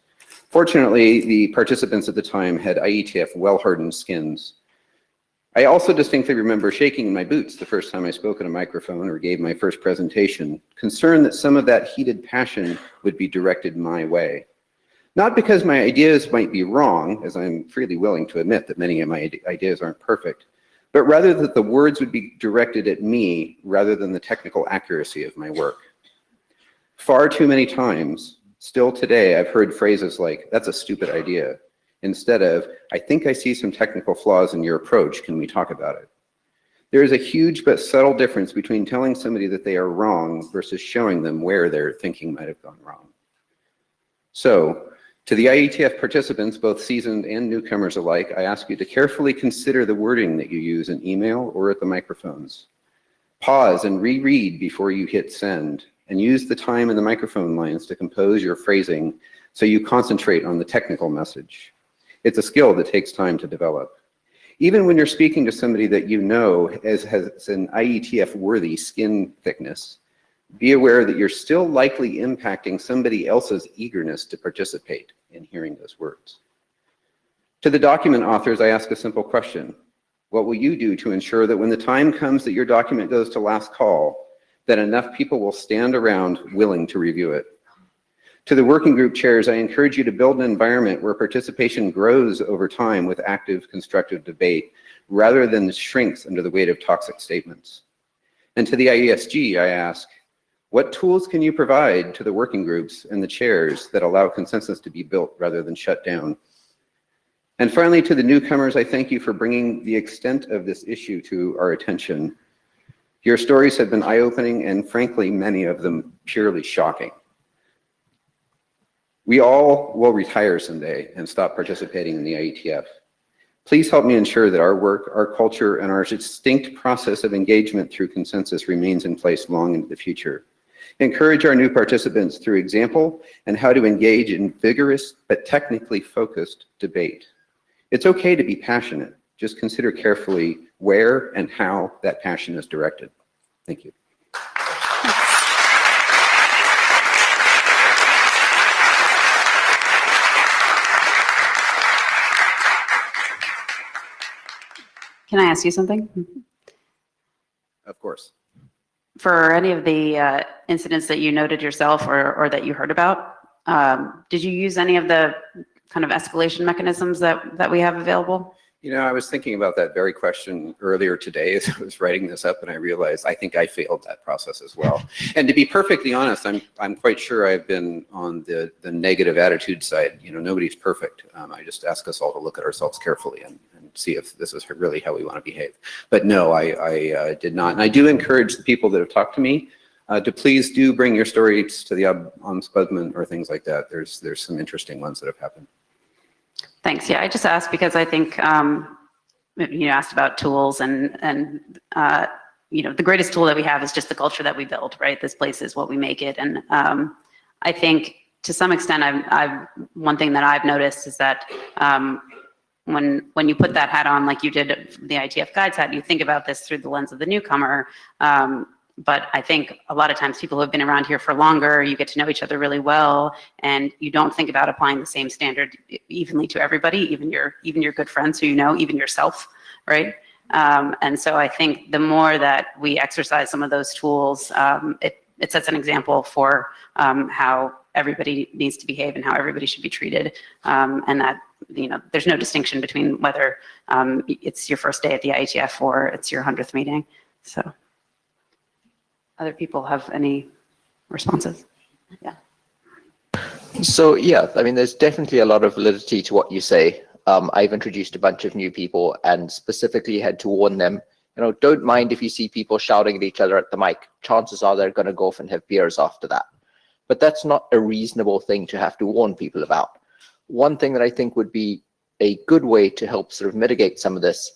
Fortunately, the participants at the time had IETF well-hardened skins. I also distinctly remember shaking in my boots the first time I spoke in a microphone or gave my first presentation, concerned that some of that heated passion would be directed my way. Not because my ideas might be wrong, as I'm freely willing to admit that many of my ideas aren't perfect, but rather that the words would be directed at me rather than the technical accuracy of my work. Far too many times, still today, I've heard phrases like, "That's a stupid idea," instead of, "I think I see some technical flaws in your approach, can we talk about it?" There is a huge but subtle difference between telling somebody that they are wrong versus showing them where their thinking might have gone wrong. So, to the IETF participants, both seasoned and newcomers alike, I ask you to carefully consider the wording that you use in email or at the microphones. Pause and reread before you hit send, and use the time in the microphone lines to compose your phrasing so you concentrate on the technical message. It's a skill that takes time to develop. Even when you're speaking to somebody that you know has an IETF-worthy skin thickness, be aware that you're still likely impacting somebody else's eagerness to participate in hearing those words. To the document authors, I ask a simple question. What will you do to ensure that when the time comes that your document goes to last call, that enough people will stand around willing to review it? To the working group chairs, I encourage you to build an environment where participation grows over time with active, constructive debate, rather than shrinks under the weight of toxic statements. And to the IESG, I ask, what tools can you provide to the working groups and the chairs that allow consensus to be built rather than shut down? And finally, to the newcomers, I thank you for bringing the extent of this issue to our attention. Your stories have been eye-opening and frankly, many of them purely shocking. We all will retire someday and stop participating in the IETF. Please help me ensure that our work, our culture, and our distinct process of engagement through consensus remains in place long into the future. Encourage our new participants through example and how to engage in vigorous but technically focused debate. It's okay to be passionate. Just consider carefully where and how that passion is directed. Thank you.
Can I ask you something?
Of course.
For any of the incidents that you noted yourself or that you heard about, did you use any of the kind of escalation mechanisms that we have available?
You know, I was thinking about that very question earlier today as I was writing this up, and I realized I think I failed that process as well. And to be perfectly honest, I'm quite sure I've been on the negative attitude side. You know, nobody's perfect. I just ask us all to look at ourselves carefully and see if this is really how we want to behave. But no, I did not. And I do encourage the people that have talked to me to please do bring your stories to the ombudsman or things like that. There's some interesting ones that have happened.
Thanks. Yeah, I just asked because I think you asked about tools and you know, the greatest tool that we have is just the culture that we build, right? This place is what we make it. And I think to some extent, one thing that I've noticed is that when you put that hat on, like you did the IETF Guides hat, you think about this through the lens of the newcomer. But I think a lot of times people who have been around here for longer, you get to know each other really well, and you don't think about applying the same standard evenly to everybody, even your good friends who you know, even yourself, right? And so I think the more that we exercise some of those tools, it sets an example for how everybody needs to behave and how everybody should be treated, and that, you know, there's no distinction between whether it's your first day at the IETF or it's your 100th meeting. So. Other people have any responses? Yeah.
So yeah, I mean, there's definitely a lot of validity to what you say. I've introduced a bunch of new people and specifically had to warn them, you know, don't mind if you see people shouting at each other at the mic. Chances are they're going to go off and have beers after that. But that's not a reasonable thing to have to warn people about. One thing that I think would be a good way to help sort of mitigate some of this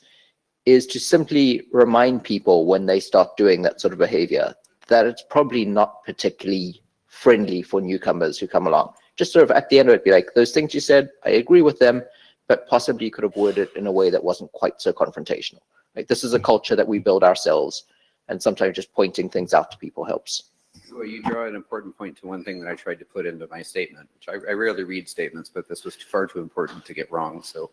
is to simply remind people when they start doing that sort of behavior that it's probably not particularly friendly for newcomers who come along. Just sort of at the end of it, be like, those things you said, I agree with them, but possibly you could have worded it in a way that wasn't quite so confrontational. Like, this is a culture that we build ourselves, and sometimes just pointing things out to people helps.
Well, you draw an important point to one thing that I tried to put into my statement, which I rarely read statements, but this was far too important to get wrong. So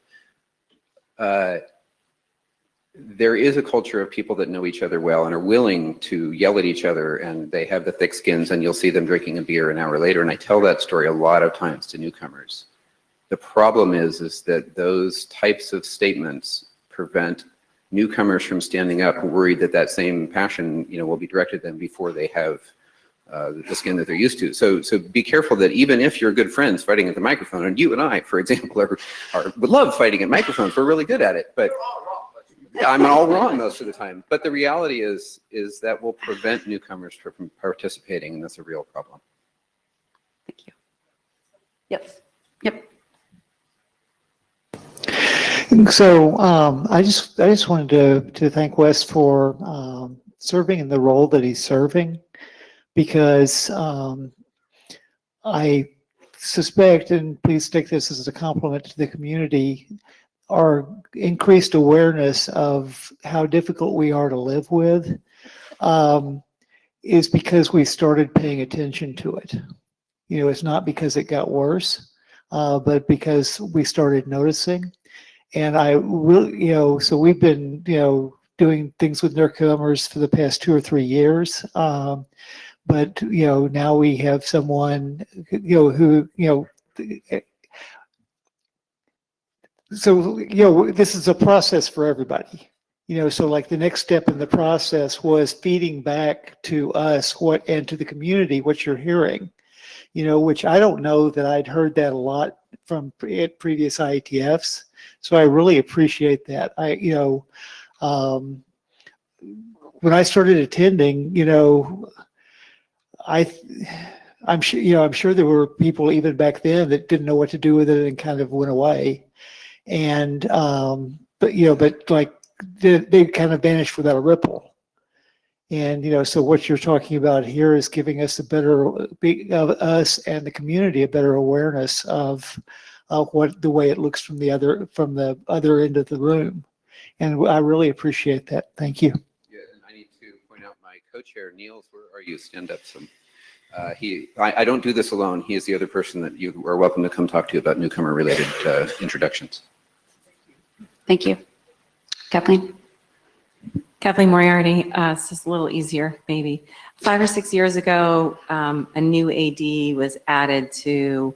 there is a culture of people that know each other well and are willing to yell at each other, and they have the thick skins, and you'll see them drinking a beer an hour later. And I tell that story a lot of times to newcomers. The problem is that those types of statements prevent newcomers from standing up, worried that that same passion, will be directed at them before they have the skin that they're used to. So be careful that even if you're good friends fighting at the microphone, and you and I, for example, would love fighting at microphones, we're really good at it, but yeah, I'm all wrong most of the time. But the reality is that will prevent newcomers from participating, and that's a real problem.
Thank you. Yep. Yep.
So I just wanted to thank Wes for serving in the role that he's serving, because I suspect, and please take this as a compliment to the community, our increased awareness of how difficult we are to live with is because we started paying attention to it. It's not because it got worse, but because we started noticing. And I will, so we've been, doing things with newcomers for the past 2 or 3 years. But, now we have someone, who, so, this is a process for everybody. So like the next step in the process was feeding back to us and to the community what you're hearing, which I don't know that I'd heard that a lot from previous IETFs. So I really appreciate that. When I started attending, I'm sure there were people even back then that didn't know what to do with it and kind of went away. And, but like they kind of vanished without a ripple. And, so what you're talking about here is giving us us and the community a better awareness of the way it looks from the other end of the room. And I really appreciate that. Thank you.
Yeah, and I need to point out my co-chair, Niels, where are you? Stand up some. I don't do this alone. He is the other person that you are welcome to come talk to about newcomer-related introductions.
Thank you. Kathleen?
Kathleen Moriarty, this is a little easier, maybe. 5 or 6 years ago, a new AD was added to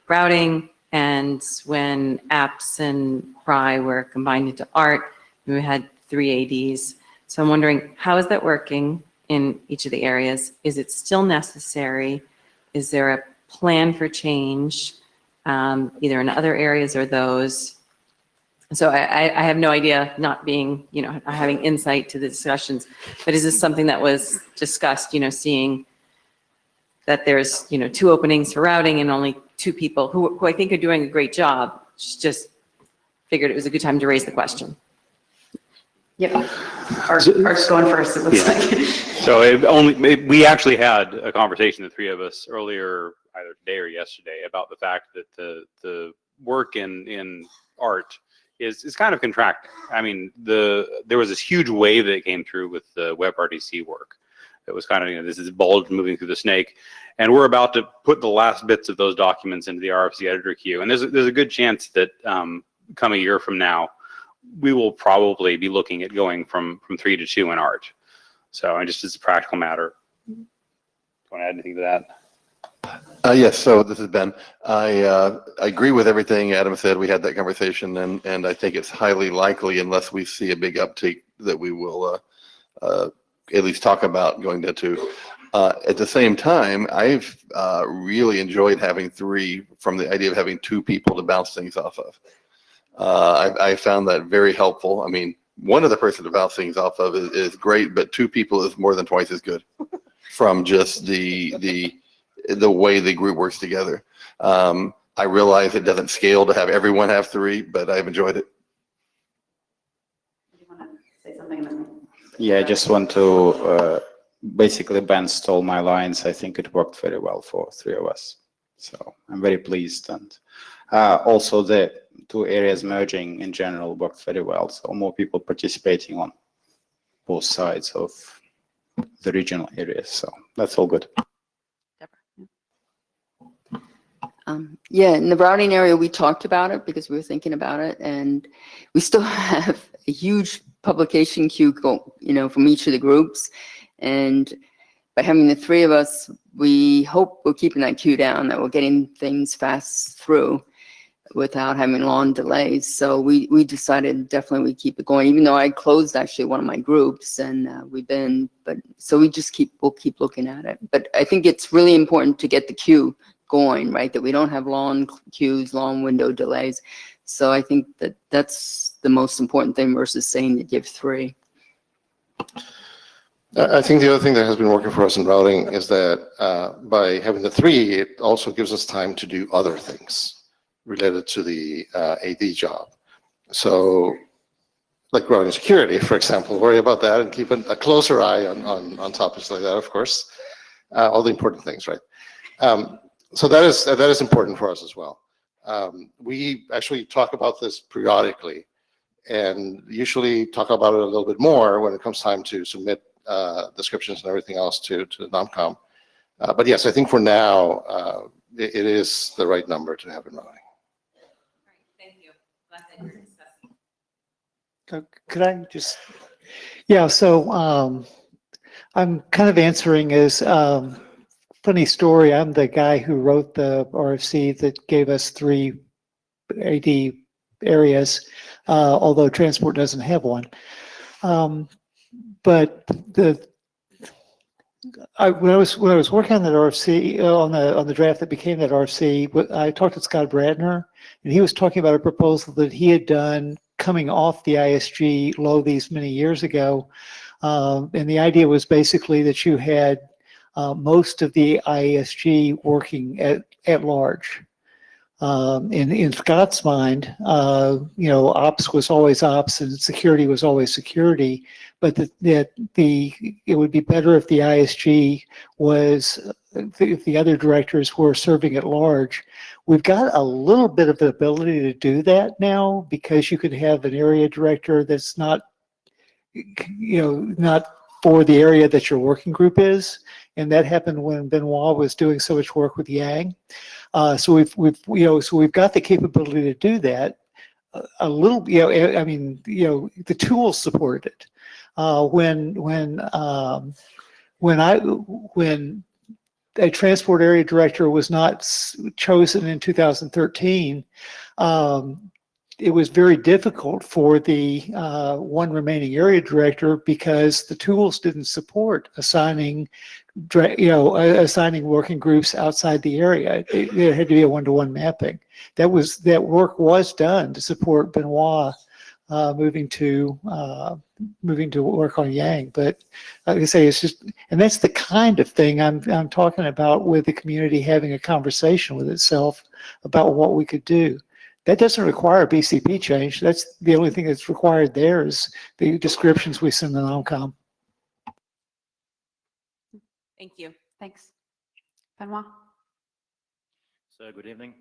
routing, and when apps and PRI were combined into art, we had 3 ADs. So I'm wondering, how is that working in each of the areas? Is it still necessary? Is there a plan for change, either in other areas or those? So I have no idea, not being, having insight to the discussions, but is this something that was discussed, seeing that there's, 2 openings for routing and only 2 people who I think are doing a great job, just figured it was a good time to raise the question.
Yep. Art's going first, it looks like.
So we actually had a conversation, the 3 of us, earlier, either today or yesterday, about the fact that the work in art is kind of contracting. I mean, there was this huge wave that came through with the WebRTC work. It was kind of, this is bulge moving through the snake, and we're about to put the last bits of those documents into the RFC editor queue. And there's a good chance that come a year from now, we will probably be looking at going from 3 to 2 in art. So just as a practical matter. Do you want to add anything to that?
Yes, so this is Ben. I agree with everything Adam said. We had that conversation, and I think it's highly likely, unless we see a big uptake, that we will at least talk about going to 2. At the same time, I've really enjoyed having 3, from the idea of having 2 people to bounce things off of. I found that very helpful. I mean, one other person to bounce things off of is great, but 2 people is more than twice as good from just the way the group works together. I realize it doesn't scale to have everyone have 3, but I've enjoyed it.
Do you want to say something?
Yeah, I just want to, basically Ben stole my lines. I think it worked very well for 3 of us. So I'm very pleased. And also the 2 areas merging in general worked very well. So more people participating on both sides of the regional areas. So that's all good.
Yeah, in the Browning area, we talked about it because we were thinking about it, and we still have a huge publication queue from each of the groups. And by having the three of us, we hope we're keeping that queue down, that we're getting things fast through without having long delays. So we decided definitely we keep it going, even though I closed actually one of my groups, and so we'll keep looking at it. But I think it's really important to get the queue going, right? That we don't have long queues, long window delays. So I think that's the most important thing versus saying to give three.
I think the other thing that has been working for us in routing is that by having the three, it also gives us time to do other things related to the AD job. So like routing security, for example, worry about that and keep a closer eye on topics like that, of course, all the important things, right? So that is important for us as well. We actually talk about this periodically and usually talk about it a little bit more when it comes time to submit descriptions and everything else to the NOMCOM. But yes, I think for now, it is the right number to have in routing.
Thank you. Glad that you're discussing.
Could I just, yeah, so I'm kind of answering as funny story. I'm the guy who wrote the RFC that gave us 3 AD areas, although transport doesn't have one. But when I was working on that RFC, on the draft that became that RFC, I talked to Scott Bradner, and he was talking about a proposal that he had done coming off the ISG low these many years ago. And the idea was basically that you had most of the ISG working at large. In Scott's mind, ops was always ops and security was always security, but that it would be better if the ISG was, if the other directors were serving at large. We've got a little bit of the ability to do that now because you could have an area director that's not for the area that your working group is. And that happened when Benoit was doing so much work with Yang. So we've got the capability to do that. A little, the tools support it. When a transport area director was not chosen in 2013, it was very difficult for the one remaining area director because the tools didn't support assigning working groups outside the area. There had to be a one-to-one mapping. That work was done to support Benoit moving to work on Yang. But like I say, it's just, and that's the kind of thing I'm talking about, with the community having a conversation with itself about what we could do. That doesn't require a BCP change. That's the only thing that's required there is the descriptions we send to NOMCOM.
Thank you. Thanks. Benoit?
So good evening.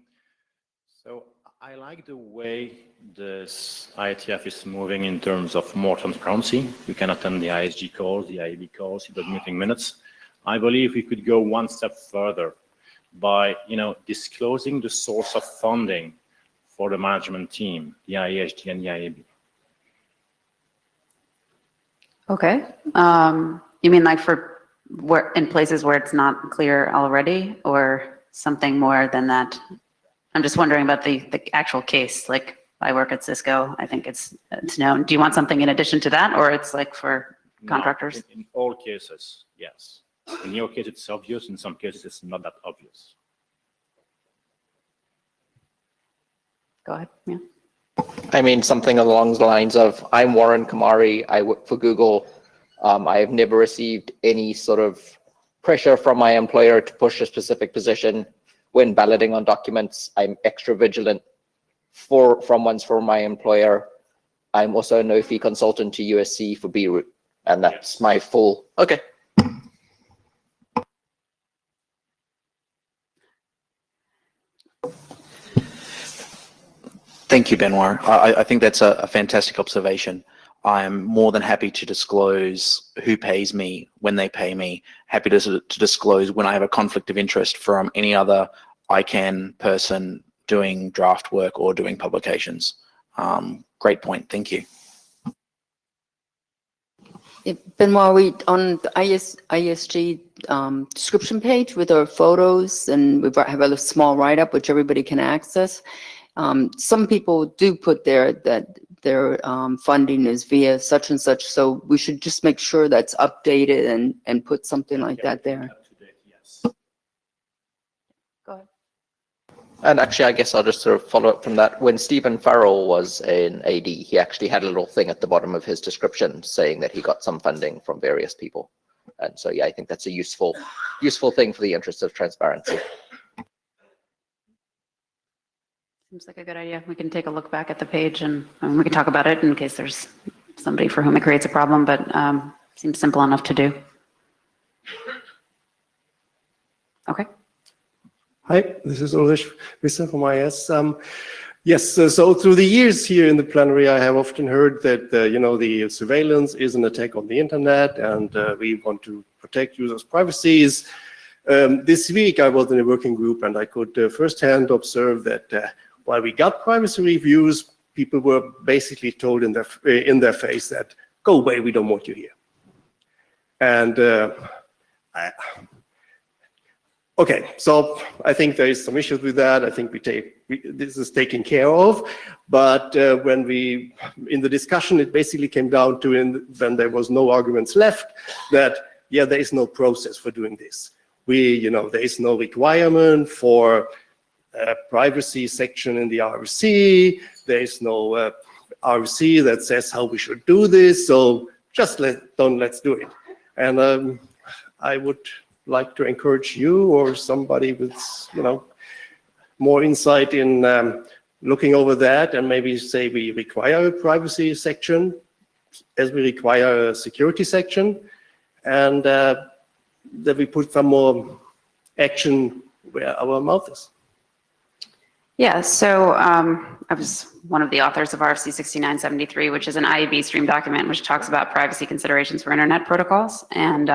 So I like the way this IETF is moving in terms of more transparency. You can attend the ISG calls, the IAB calls, the meeting minutes. I believe we could go one step further by, disclosing the source of funding for the management team, the IESG and the IAB.
Okay. You mean like in places where it's not clear already, or something more than that? I'm just wondering about the actual case. Like, I work at Cisco. I think it's known. Do you want something in addition to that, or it's like for contractors?
In all cases, yes. In your case, it's obvious. In some cases, it's not that obvious.
Go ahead. Yeah.
I mean, something along the lines of, I'm Warren Kamari, I work for Google. I have never received any sort of pressure from my employer to push a specific position. When balloting on documents, I'm extra vigilant from my employer. I'm also a no-fee consultant to USC for BRoot, and that's my full, okay.
Thank you, Benoit. I think that's a fantastic observation. I'm more than happy to disclose who pays me, when they pay me, happy to disclose when I have a conflict of interest from any other ICANN person doing draft work or doing publications. Great point, thank you.
Benoit, we on the ISG description page with our photos, and we have a small write-up which everybody can access. Some people do put there that their funding is via such and such, so we should just make sure that's updated and put something like that there. Go ahead.
And actually, I guess I'll just sort of follow up from that. When Stephen Farrell was in AD, he actually had a little thing at the bottom of his description saying that he got some funding from various people. And so, yeah, I think that's a useful thing for the interest of transparency.
Seems like a good idea. We can take a look back at the page and we can talk about it in case there's somebody for whom it creates a problem, but seems simple enough to do. Okay.
Hi, this is Ulrich Wisser from IS. Yes, so through the years here in the plenary, I have often heard that, the surveillance is an attack on the internet and we want to protect users' privacies. This week, I was in a working group and I could firsthand observe that while we got privacy reviews, people were basically told in their face that, go away, we don't want you here. And okay, so I think there is some issues with that. I think this is taken care of. But when in the discussion, it basically came down to, when there was no arguments left, that, yeah, there is no process for doing this. There is no requirement for a privacy section in the RFC. There is no RFC that says how we should do this. So just let's do it. And I would like to encourage you or somebody with, more insight in looking over that and maybe say we require a privacy section as we require a security section, and that we put some more action where our mouth is.
Yeah, so I was one of the authors of RFC 6973, which is an IAB stream document which talks about privacy considerations for internet protocols. And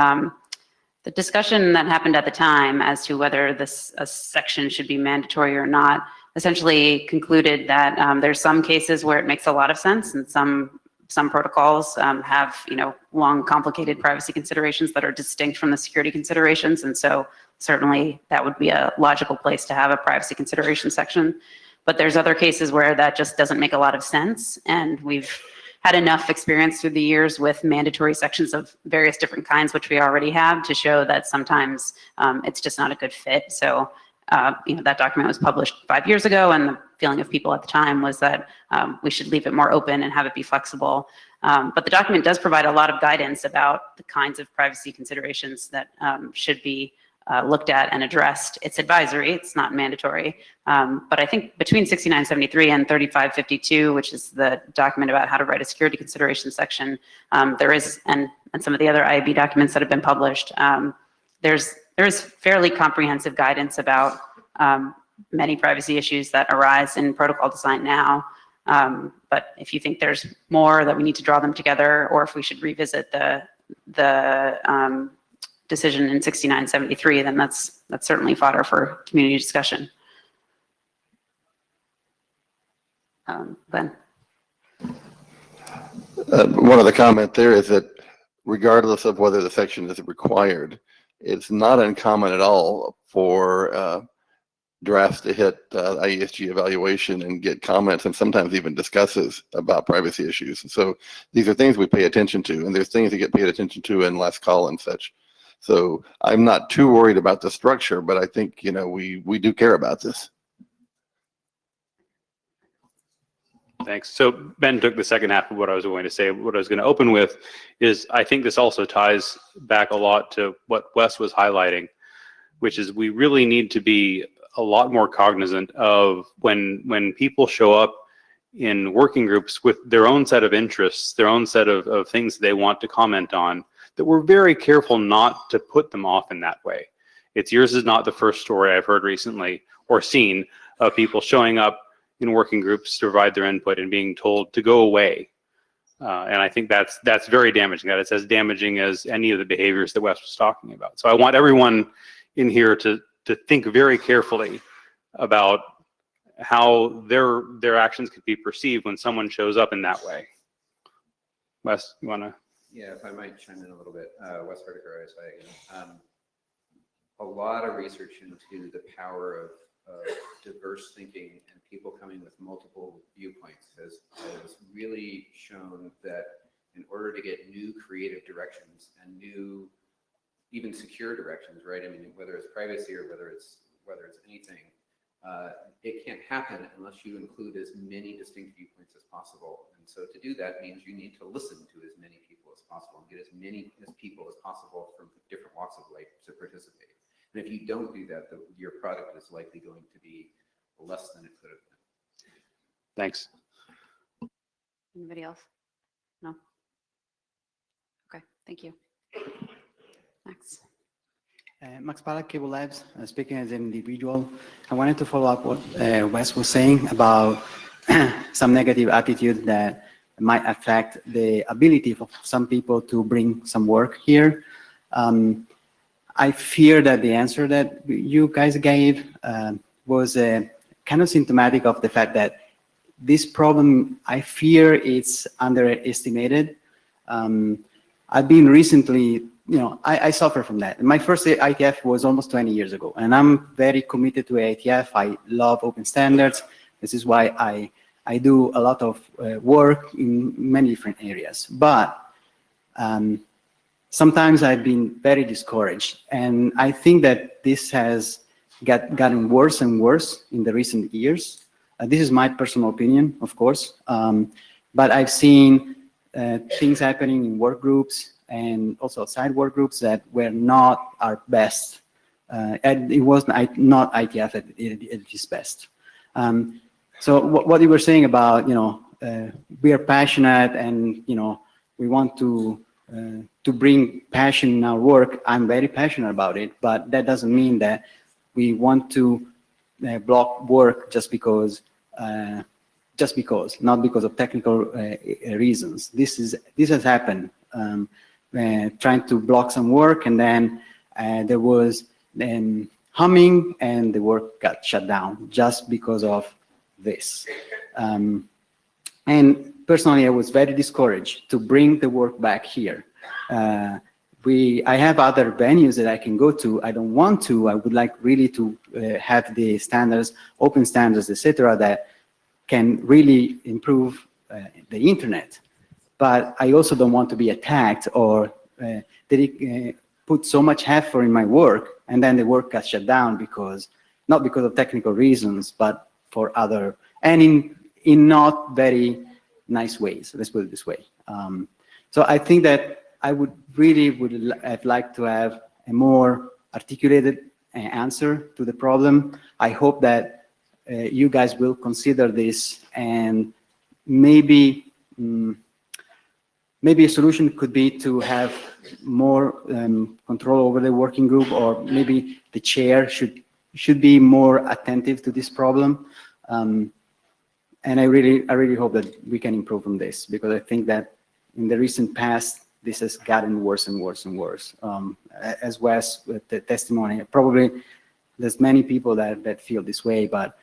the discussion that happened at the time as to whether a section should be mandatory or not essentially concluded that there's some cases where it makes a lot of sense, and some protocols have long, complicated privacy considerations that are distinct from the security considerations, and so certainly that would be a logical place to have a privacy consideration section. But there's other cases where that just doesn't make a lot of sense, and we've had enough experience through the years with mandatory sections of various different kinds, which we already have, to show that sometimes it's just not a good fit. So that document was published 5 years ago, and the feeling of people at the time was that we should leave it more open and have it be flexible. But the document does provide a lot of guidance about the kinds of privacy considerations that should be looked at and addressed. It's advisory, it's not mandatory. But I think between 6973 and 3552, which is the document about how to write a security consideration section, there is, and some of the other IAB documents that have been published, there's fairly comprehensive guidance about many privacy issues that arise in protocol design now. But if you think there's more that we need to draw them together, or if we should revisit the decision in 6973, then that's certainly fodder for community discussion. Ben.
One other comment there is that regardless of whether the section is required, it's not uncommon at all for drafts to hit IESG evaluation and get comments, and sometimes even discusses about privacy issues. So these are things we pay attention to, and there's things that get paid attention to in last call and such. So I'm not too worried about the structure, but I think, we do care about this.
Thanks. So Ben took the second half of what I was going to say. What I was going to open with is, I think this also ties back a lot to what Wes was highlighting, which is we really need to be a lot more cognizant of when people show up in working groups with their own set of interests, their own set of things they want to comment on, that we're very careful not to put them off in that way. Yours is not the first story I've heard recently or seen of people showing up in working groups to provide their input and being told to go away. And I think that's very damaging. That it's as damaging as any of the behaviors that Wes was talking about. So I want everyone in here to think very carefully about how their actions could be perceived when someone shows up in that way. Wes, you want to?
Yeah, if I might chime in a little bit, Wes Vertiker, ISI again. A lot of research into the power of diverse thinking and people coming with multiple viewpoints has really shown that in order to get new creative directions and new, even secure directions, right? I mean, whether it's privacy or whether it's anything, it can't happen unless you include as many distinct viewpoints as possible. And so to do that means you need to listen to as many people as possible and get as many people as possible from different walks of life to participate. And if you don't do that, your product is likely going to be less than it could have been.
Thanks.
Anybody else? No? Okay, thank you. Max.
Max Palak, Cable Labs, speaking as an individual. I wanted to follow up what Wes was saying about some negative attitude that might affect the ability of some people to bring some work here. I fear that the answer that you guys gave was kind of symptomatic of the fact that this problem, I fear it's underestimated. I've been recently, I suffer from that. My first IETF was almost 20 years ago, and I'm very committed to IETF. I love open standards. This is why I do a lot of work in many different areas. But sometimes I've been very discouraged, and I think that this has gotten worse and worse in the recent years. This is my personal opinion, of course, but I've seen things happening in work groups and also outside work groups that were not our best, and it was not IETF at its best. So what you were saying about, we are passionate and we want to bring passion in our work. I'm very passionate about it, but that doesn't mean that we want to block work just because, not because of technical reasons. This has happened. Trying to block some work, and then there was humming, and the work got shut down just because of this. And personally, I was very discouraged to bring the work back here. I have other venues that I can go to. I don't want to. I would like really to have the standards, open standards, etc., that can really improve the internet. But I also don't want to be attacked or put so much effort in my work, and then the work got shut down not because of technical reasons, but for other, and in not very nice ways. Let's put it this way. So I think that I would like to have a more articulated answer to the problem. I hope that you guys will consider this, and maybe a solution could be to have more control over the working group, or maybe the chair should be more attentive to this problem. And I really hope that we can improve on this, because I think that in the recent past, this has gotten worse and worse and worse. As Wes, with the testimony, probably there's many people that feel this way, but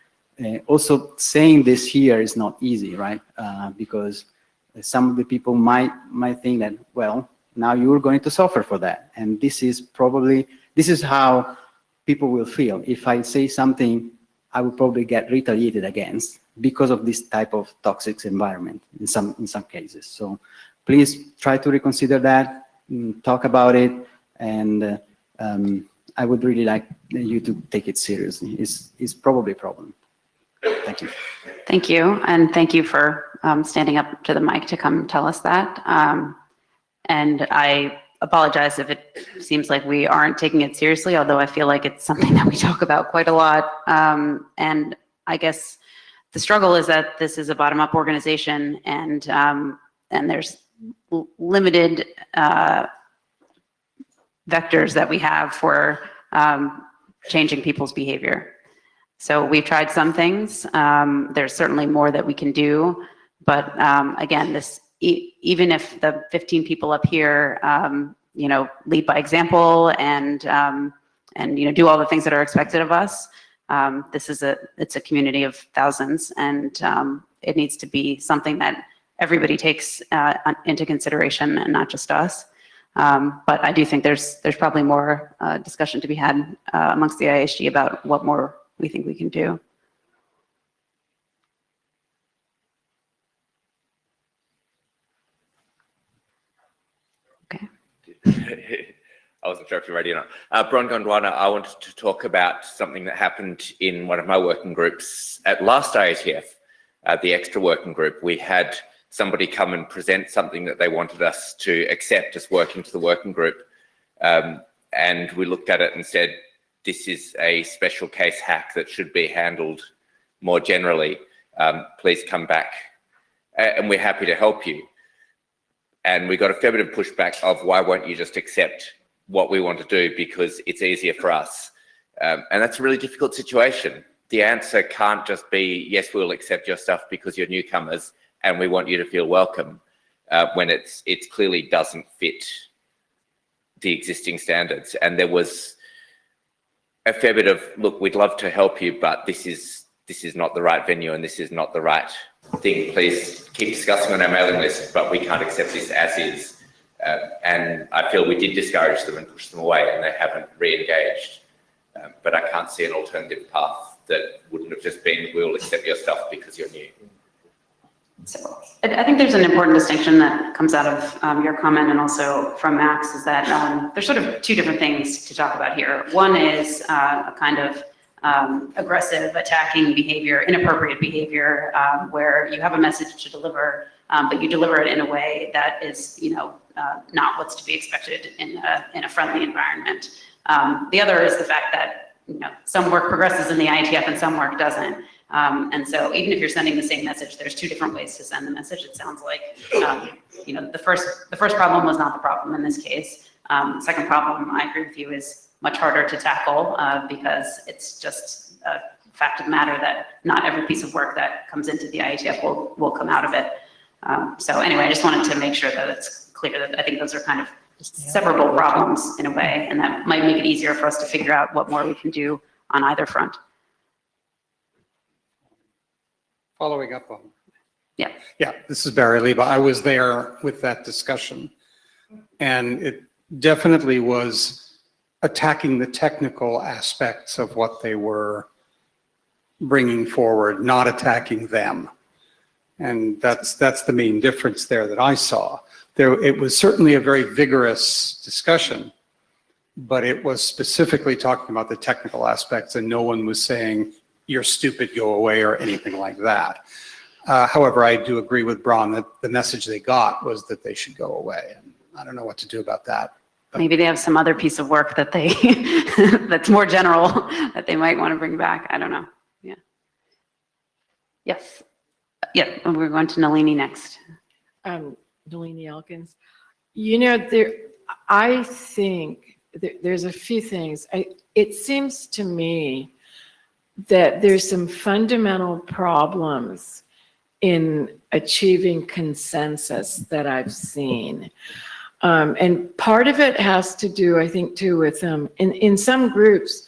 also saying this here is not easy, right? Because some of the people might think that, well, now you're going to suffer for that. And this is how people will feel. If I say something, I will probably get retaliated against because of this type of toxic environment in some cases. So please try to reconsider that, talk about it, and I would really like you to take it seriously. It's probably a problem. Thank you.
Thank you, and thank you for standing up to the mic to come tell us that. And I apologize if it seems like we aren't taking it seriously, although I feel like it's something that we talk about quite a lot. And I guess the struggle is that this is a bottom-up organization, and there's limited vectors that we have for changing people's behavior. So we've tried some things. There's certainly more that we can do, but again, this even if the 15 people up here, you know, lead by example and you know, do all the things that are expected of us, it's a community of thousands, and it needs to be something that everybody takes into consideration and not just us. But I do think there's probably more discussion to be had amongst the IHG about what more we think we can do.
I wasn't sure if you're ready or not. Bron Gondwana, I wanted to talk about something that happened in one of my working groups at last IETF, the extra working group. We had somebody come and present something that they wanted us to accept as working to the working group. And we looked at it and said, this is a special case hack that should be handled more generally. Please come back. And we're happy to help you. And we got a fair bit of pushback of why won't you just accept what we want to do because it's easier for us. And that's a really difficult situation. The answer can't just be, yes, we'll accept your stuff because you're newcomers and we want you to feel welcome, when it clearly doesn't fit the existing standards. And there was a fair bit of, look, we'd love to help you, but this is not the right venue and this is not the right thing. Please keep discussing on our mailing list, but we can't accept this as is. And I feel we did discourage them and push them away, and they haven't re-engaged. But I can't see an alternative path that wouldn't have just been, we'll accept your stuff because you're new.
So I think there's an important distinction that comes out of your comment and also from Max, is that there's sort of two different things to talk about here. One is a kind of aggressive, attacking behavior, inappropriate behavior, where you have a message to deliver, but you deliver it in a way that is, you know, not what's to be expected in a friendly environment. The other is the fact that, you know, some work progresses in the IETF and some work doesn't. And so even if you're sending the same message, there's two different ways to send the message. It sounds like, you know, the first problem was not the problem in this case. The second problem, I agree with you, is much harder to tackle because it's just a fact of the matter that not every piece of work that comes into the IETF will come out of it. So anyway, I just wanted to make sure that it's clear that I think those are kind of separable problems in a way, and that might make it easier for us to figure out what more we can do on either front.
Following up on.
Yeah.
Yeah, this is Barry Leba. I was there with that discussion, and it definitely was attacking the technical aspects of what they were bringing forward, not attacking them. And that's the main difference there that I saw. It was certainly a very vigorous discussion, but it was specifically talking about the technical aspects, and no one was saying, you're stupid, go away, or anything like that. However, I do agree with Bron that the message they got was that they should go away. And I don't know what to do about that.
Maybe they have some other piece of work that they, that's more general, that they might want to bring back. I don't know. Yeah. Yes. Yeah, we're going to Nalini next.
Nalini Elkins. You know, I think there's a few things. It seems to me that there's some fundamental problems in achieving consensus that I've seen. And part of it has to do, I think, too, with in some groups,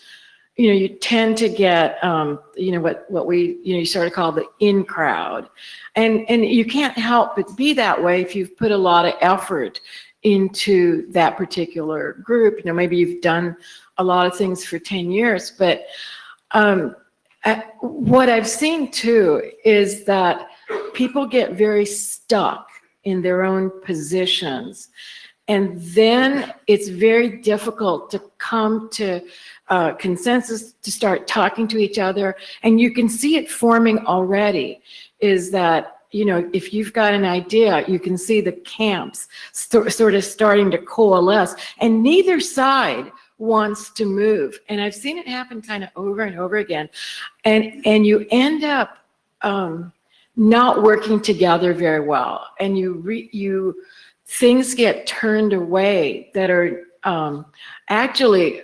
you know, you tend to get, you know, what we, you know, you sort of call the in crowd. And you can't help but be that way if you've put a lot of effort into that particular group. You know, maybe you've done a lot of things for 10 years, but what I've seen too is that people get very stuck in their own positions. And then it's very difficult to come to consensus, to start talking to each other. And you can see it forming already, is that, you know, if you've got an idea, you can see the camps sort of starting to coalesce, and neither side wants to move. And I've seen it happen kind of over and over again. And you end up not working together very well. And things get turned away that are actually,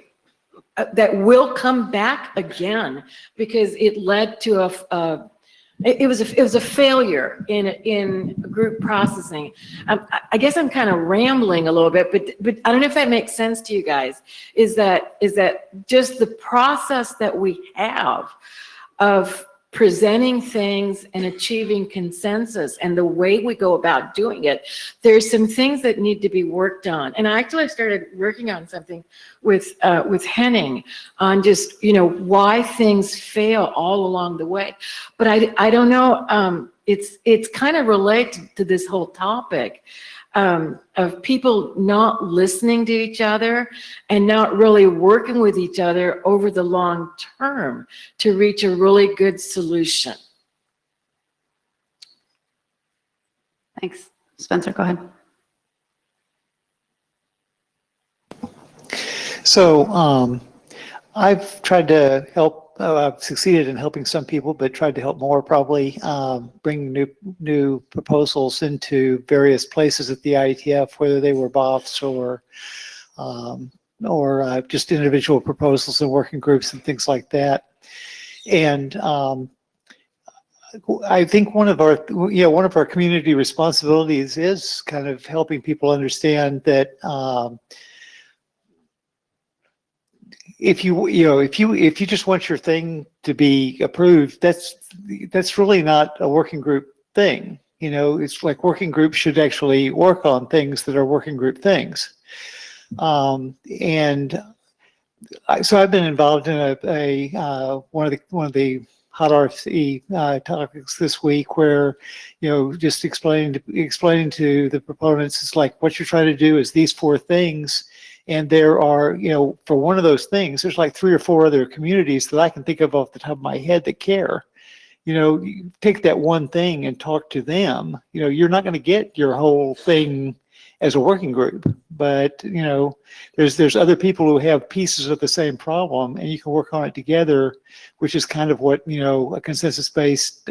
that will come back again because it led to It was a failure in group processing. I guess I'm kind of rambling a little bit, but I don't know if that makes sense to you guys. Is that just the process that we have of presenting things and achieving consensus and the way we go about doing it, there's some things that need to be worked on. And I actually started working on something with Henning on just, why things fail all along the way. But I don't know, it's kind of related to this whole topic of people not listening to each other and not really working with each other over the long term to reach a really good solution.
Thanks. Spencer, go ahead.
So I've tried to help. I've succeeded in helping some people, but tried to help more probably bring new proposals into various places at the IETF, whether they were BOFs or just individual proposals in working groups and things like that. And I think one of our community responsibilities is kind of helping people understand that if you just want your thing to be approved, that's really not a working group thing. It's like working groups should actually work on things that are working group things. So I've been involved in one of the hot RFC topics this week, where just explaining to the proponents, it's like what you're trying to do is these 4 things. And there are, for one of those things, there's like 3 or 4 other communities that I can think of off the top of my head that care. You take that one thing and talk to them. You're not going to get your whole thing as a working group, but there's other people who have pieces of the same problem, and you can work on it together, which is kind of what a consensus-based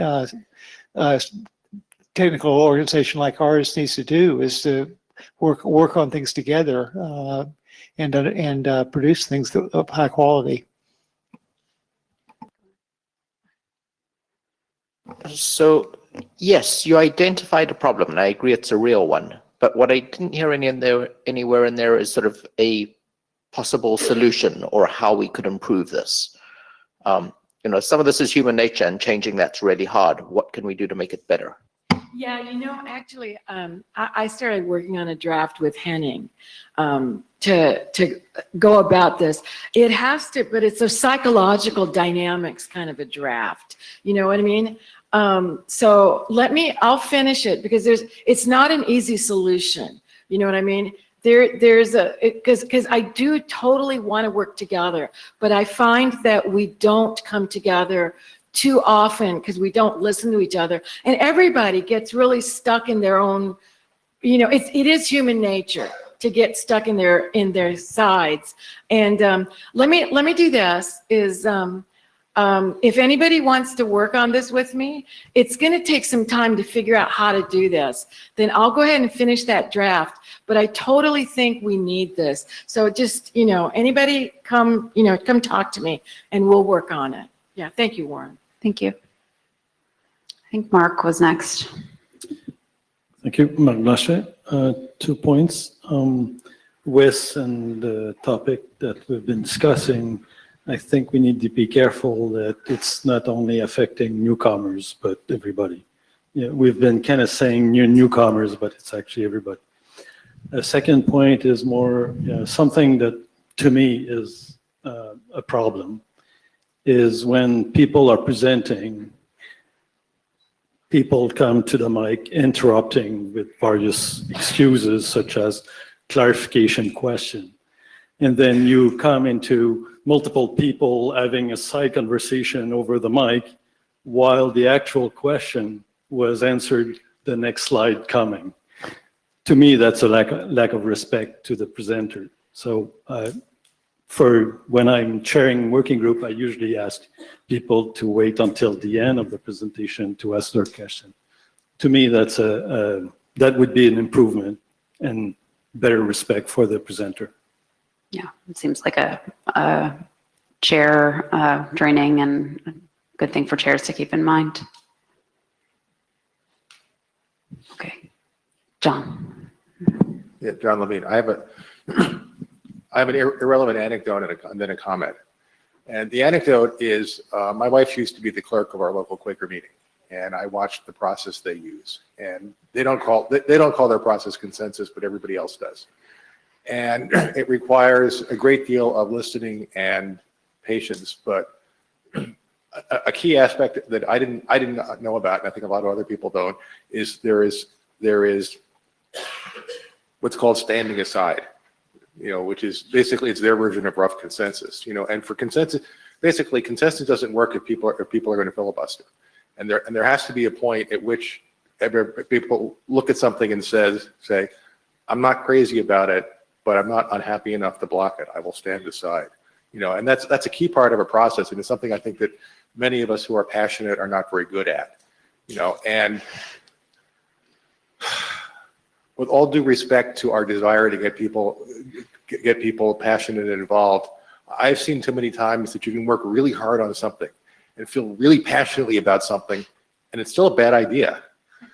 technical organization like ours needs to do, is to work on things together and produce things of high quality.
So yes, you identified a problem, and I agree it's a real one. But what I didn't hear anywhere in there is sort of a possible solution or how we could improve this. Some of this is human nature, and changing that's really hard. What can we do to make it better?
Yeah, actually, I started working on a draft with Henning to go about this. It has to, but it's a psychological dynamics kind of a draft. You know what I mean? So I'll finish it, because it's not an easy solution. You know what I mean? Because I do totally want to work together, but I find that we don't come together too often because we don't listen to each other, and everybody gets really stuck in their own, it is human nature to get stuck in their sides. And let me do this is, if anybody wants to work on this with me, it's going to take some time to figure out how to do this. Then I'll go ahead and finish that draft, but I totally think we need this. So just, anybody come talk to me and we'll work on it. Yeah. Thank you, Warren.
Thank you. I think Mark was next.
Thank you, Mark Blanchet. 2 points. With and the topic that we've been discussing, I think we need to be careful that it's not only affecting newcomers, but everybody. We've been kind of saying newcomers, but it's actually everybody. The second point is more something that to me is a problem, is when people are presenting, people come to the mic interrupting with various excuses, such as clarification question. And then you come into multiple people having a side conversation over the mic while the actual question was answered the next slide coming. To me, that's a lack of respect to the presenter. So for when I'm chairing working group, I usually ask people to wait until the end of the presentation to ask their question. To me, that would be an improvement and better respect for the presenter.
Yeah, it seems like a chair training and a good thing for chairs to keep in mind. John.
Yeah, John Levine. I have an irrelevant anecdote and then a comment. And the anecdote is, my wife used to be the clerk of our local Quaker meeting, and I watched the process they use. And they don't call their process consensus, but everybody else does. And it requires a great deal of listening and patience. But a key aspect that I didn't know about, and I think a lot of other people don't, is there is what's called standing aside, which is basically it's their version of rough consensus, and for consensus, basically consensus doesn't work if people are going to filibuster, and there has to be a point at which people look at something and say, I'm not crazy about it, but I'm not unhappy enough to block it. I will stand aside, and that's a key part of a process, and it's something I think that many of us who are passionate are not very good at, and with all due respect to our desire to get people passionate and involved, I've seen too many times that you can work really hard on something and feel really passionately about something, and it's still a bad idea.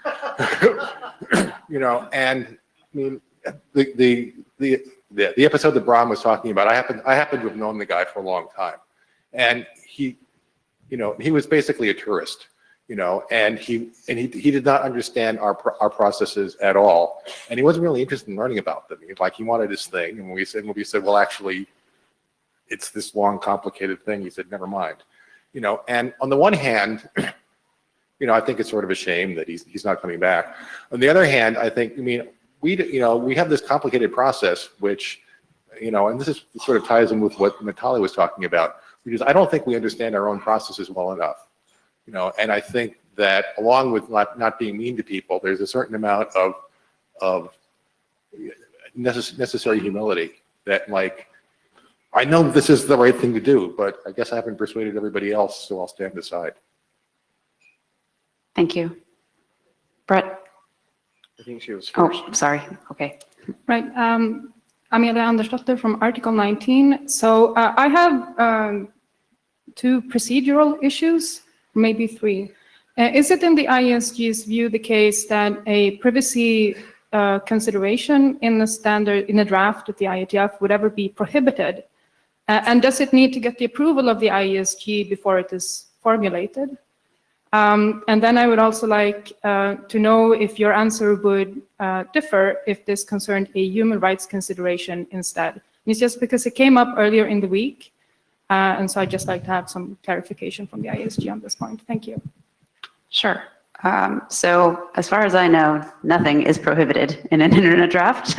And I mean, the episode that Bram was talking about, I happen to have known the guy for a long time, and he was basically a tourist. And he did not understand our processes at all, and he wasn't really interested in learning about them. He wanted his thing, and when we said, well, actually, it's this long, complicated thing, he said, never mind. And on the one hand, I think it's sort of a shame that he's not coming back. On the other hand, I think, we have this complicated process, which, and this is sort of ties in with what Natalia was talking about, which is I don't think we understand our own processes well enough. And I think that along with not being mean to people, there's a certain amount of necessary humility that, I know this is the right thing to do, but I guess I haven't persuaded everybody else, so I'll stand aside.
Thank you. Brett?
I think she was first.
Oh, sorry. Okay.
Right. Amelia Andersdotter from Article 19. So I have 2 procedural issues, maybe 3. Is it in the IESG's view the case that a privacy consideration in a draft of the IETF would ever be prohibited? And does it need to get the approval of the IESG before it is formulated? And then I would also like to know if your answer would differ if this concerned a human rights consideration instead. It's just because it came up earlier in the week. And so I'd just like to have some clarification from the IESG on this point. Thank you.
Sure. So as far as I know, nothing is prohibited in an internet draft.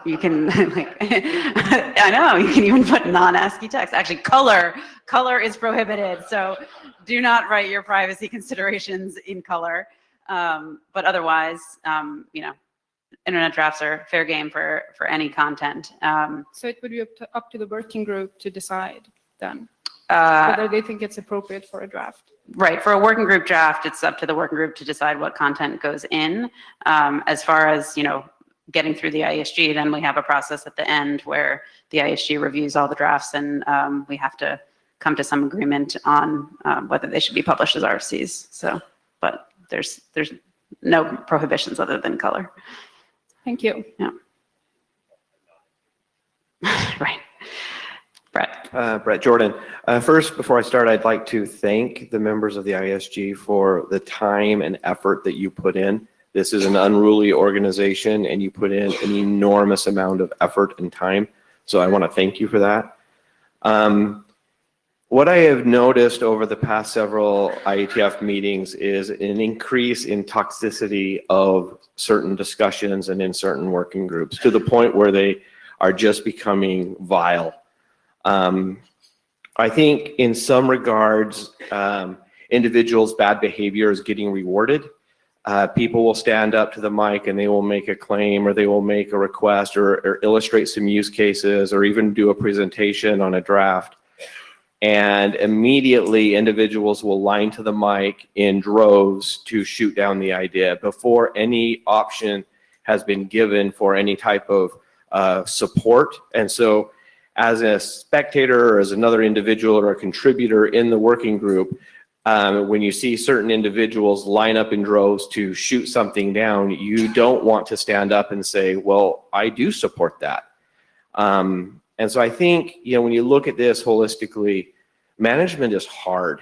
You can, I know, you can even put non-ASCII text. Actually, color is prohibited. So do not write your privacy considerations in color. But otherwise, internet drafts are fair game for any content.
So it would be up to the working group to decide then whether they think it's appropriate for a draft.
Right. For a working group draft, it's up to the working group to decide what content goes in. As far as, getting through the IESG, then we have a process at the end where the IESG reviews all the drafts, and we have to come to some agreement on whether they should be published as RFCs. So, but there's no prohibitions other than color.
Thank you.
Yeah. Right. Brett.
Brett Jordan. First, before I start, I'd like to thank the members of the ISG for the time and effort that you put in. This is an unruly organization, and you put in an enormous amount of effort and time. So I want to thank you for that. What I have noticed over the past several IETF meetings is an increase in toxicity of certain discussions and in certain working groups to the point where they are just becoming vile. I think in some regards, individuals' bad behavior is getting rewarded. People will stand up to the mic and they will make a claim, or they will make a request, or illustrate some use cases, or even do a presentation on a draft. And immediately individuals will line to the mic in droves to shoot down the idea before any option has been given for any type of support. And so as a spectator or as another individual or a contributor in the working group, When you see certain individuals line up in droves to shoot something down, you don't want to stand up and say, well, I do support that. And so I think, when you look at this holistically, management is hard.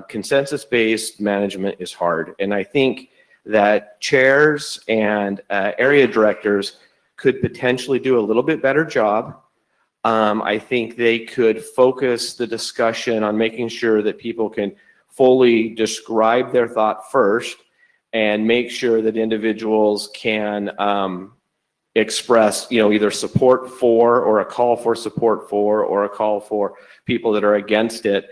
Consensus-based management is hard. And I think that chairs and area directors could potentially do a little bit better job. I think they could focus the discussion on making sure that people can fully describe their thought first and make sure that individuals can express, either support for, or a call for support for, or a call for people that are against it.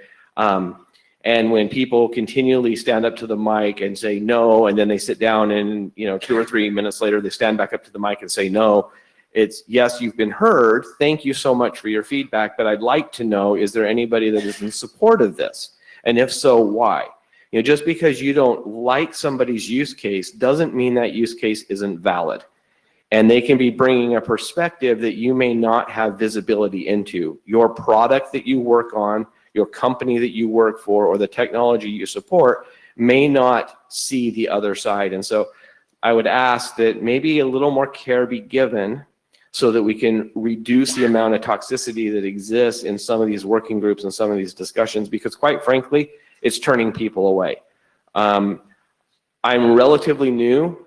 And when people continually stand up to the mic and say no, and then they sit down and, 2 or 3 minutes later, they stand back up to the mic and say no, it's, yes, you've been heard. Thank you so much for your feedback, but I'd like to know, is there anybody that is in support of this? And if so, why? Just because you don't like somebody's use case doesn't mean that use case isn't valid. And they can be bringing a perspective that you may not have visibility into. Your product that you work on, your company that you work for, or the technology you support may not see the other side. And so I would ask that maybe a little more care be given so that we can reduce the amount of toxicity that exists in some of these working groups and some of these discussions, because quite frankly, it's turning people away. I'm relatively new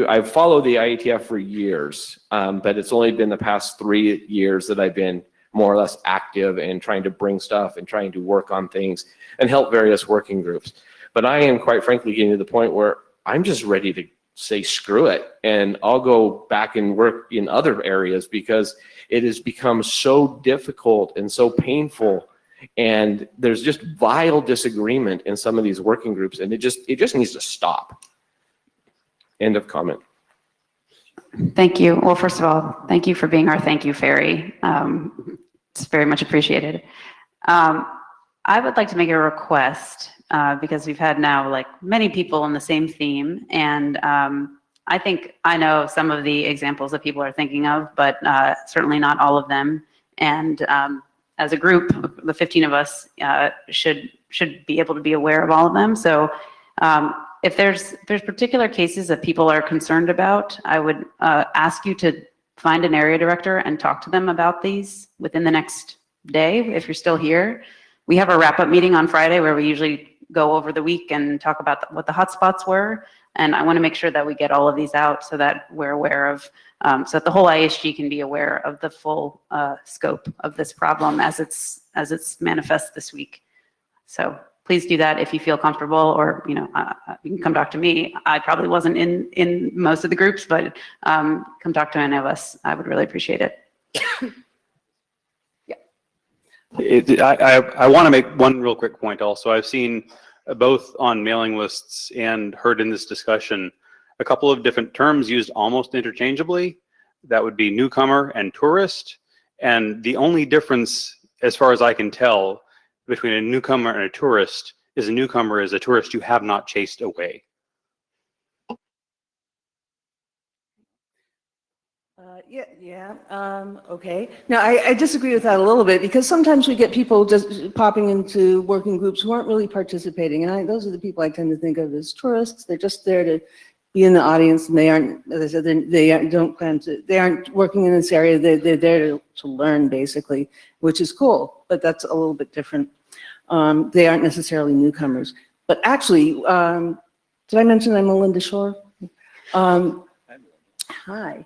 I've followed the IETF for years, but it's only been the past 3 years that I've been more or less active in trying to bring stuff and trying to work on things and help various working groups. But I am quite frankly getting to the point where I'm just ready to say screw it, and I'll go back and work in other areas because it has become so difficult and so painful, and there's just vile disagreement in some of these working groups, and it just needs to stop. End of comment.
Thank you. Well, first of all, thank you for being our thank you fairy. It's very much appreciated. I would like to make a request because we've had now many people on the same theme, and I think I know some of the examples that people are thinking of, but certainly not all of them. And as a group, the 15 of us should be able to be aware of all of them. So if there's particular cases that people are concerned about, I would ask you to find an area director and talk to them about these within the next day if you're still here. We have a wrap-up meeting on Friday where we usually go over the week and talk about what the hotspots were. And I want to make sure that we get all of these out so that we're aware of, so that the whole ISG can be aware of the full scope of this problem as it's manifest this week. So please do that if you feel comfortable, or you can come talk to me. I probably wasn't in most of the groups, but come talk to any of us. I would really appreciate it.
I want to make one real quick point also. I've seen both on mailing lists and heard in this discussion a couple of different terms used almost interchangeably. That would be newcomer and tourist. And the only difference, as far as I can tell, between a newcomer and a tourist is a newcomer is a tourist you have not chased away.
Okay. Now, I disagree with that a little bit, because sometimes we get people just popping into working groups who aren't really participating. And those are the people I tend to think of as tourists. They're just there to be in the audience, and they aren't, as I said, they aren't working in this area. They're there to learn, basically, which is cool, but that's a little bit different. They aren't necessarily newcomers. But actually, did I mention I'm Melinda Shore? Hi.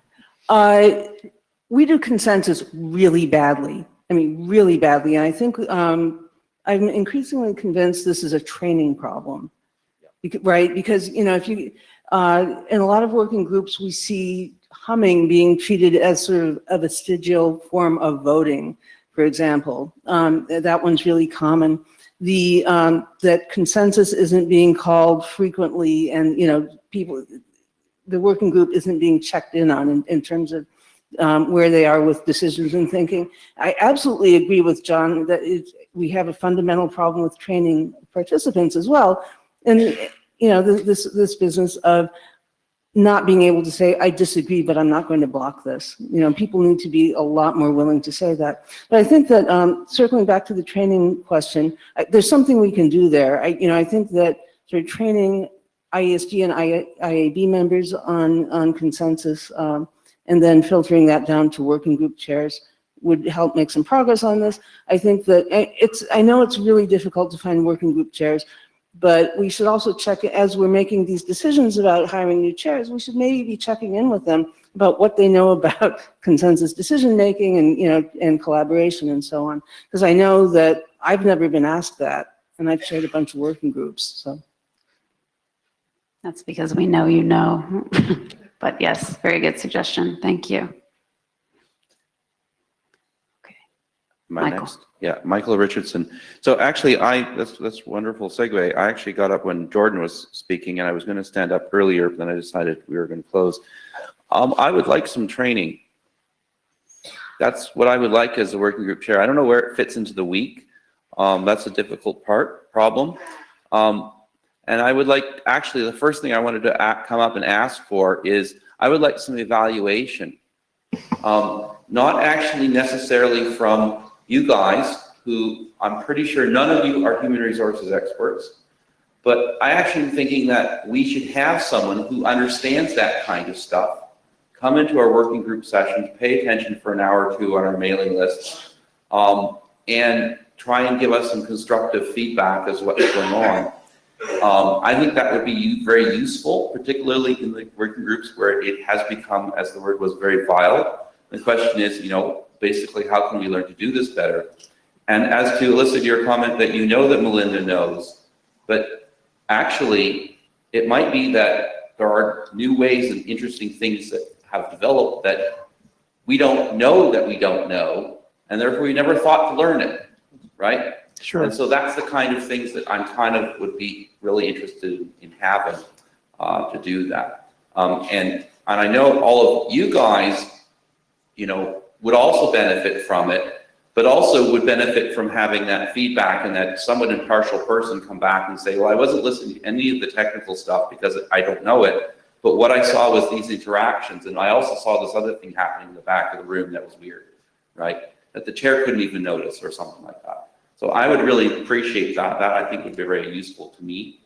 We do consensus really badly. I mean, really badly. And I think I'm increasingly convinced this is a training problem, right? Because, if you, in a lot of working groups, we see humming being treated as sort of a vestigial form of voting, for example. That one's really common. That consensus isn't being called frequently, and, the working group isn't being checked in on in terms of where they are with decisions and thinking. I absolutely agree with John that we have a fundamental problem with training participants as well. And, this business of, not being able to say, I disagree, but I'm not going to block this. You know, people need to be a lot more willing to say that. But I think that, circling back to the training question, there's something we can do there. I think that sort of training IESG and IAB members on consensus, and then filtering that down to working group chairs would help make some progress on this. I think that I know it's really difficult to find working group chairs, but we should also check, as we're making these decisions about hiring new chairs, we should maybe be checking in with them about what they know about consensus decision-making and, and collaboration and so on. Because I know that I've never been asked that, and I've chaired a bunch of working groups, so.
That's because we know you know. But yes, very good suggestion. Thank you. Michael.
Yeah, Michael Richardson. So actually, that's wonderful segue. I actually got up when Jordan was speaking, and I was going to stand up earlier, but then I decided we were going to close. I would like some training. That's what I would like as a working group chair. I don't know where it fits into the week. That's a difficult problem. And I would like, actually, the first thing I wanted to come up and ask for is I would like some evaluation. Not actually necessarily from you guys, who I'm pretty sure none of you are human resources experts, but I actually am thinking that we should have someone who understands that kind of stuff come into our working group sessions, pay attention for an hour or two on our mailing list, and try and give us some constructive feedback as to what's going on. I think that would be very useful, particularly in the working groups where it has become, as the word was, very vile. The question is, basically, how can we learn to do this better? And as to elicit your comment that you know that Melinda knows, but actually, it might be that there are new ways and interesting things that have developed that we don't know, and therefore we never thought to learn it, right?
Sure.
And so that's the kind of things that I'm would be really interested in having to do that. And I know all of you guys, would also benefit from it, but also would benefit from having that feedback and that somewhat impartial person come back and say, well, I wasn't listening to any of the technical stuff because I don't know it, but what I saw was these interactions, and I also saw this other thing happening in the back of the room that was weird, right? That the chair couldn't even notice or something like that. So I would really appreciate that. That I think would be very useful to me.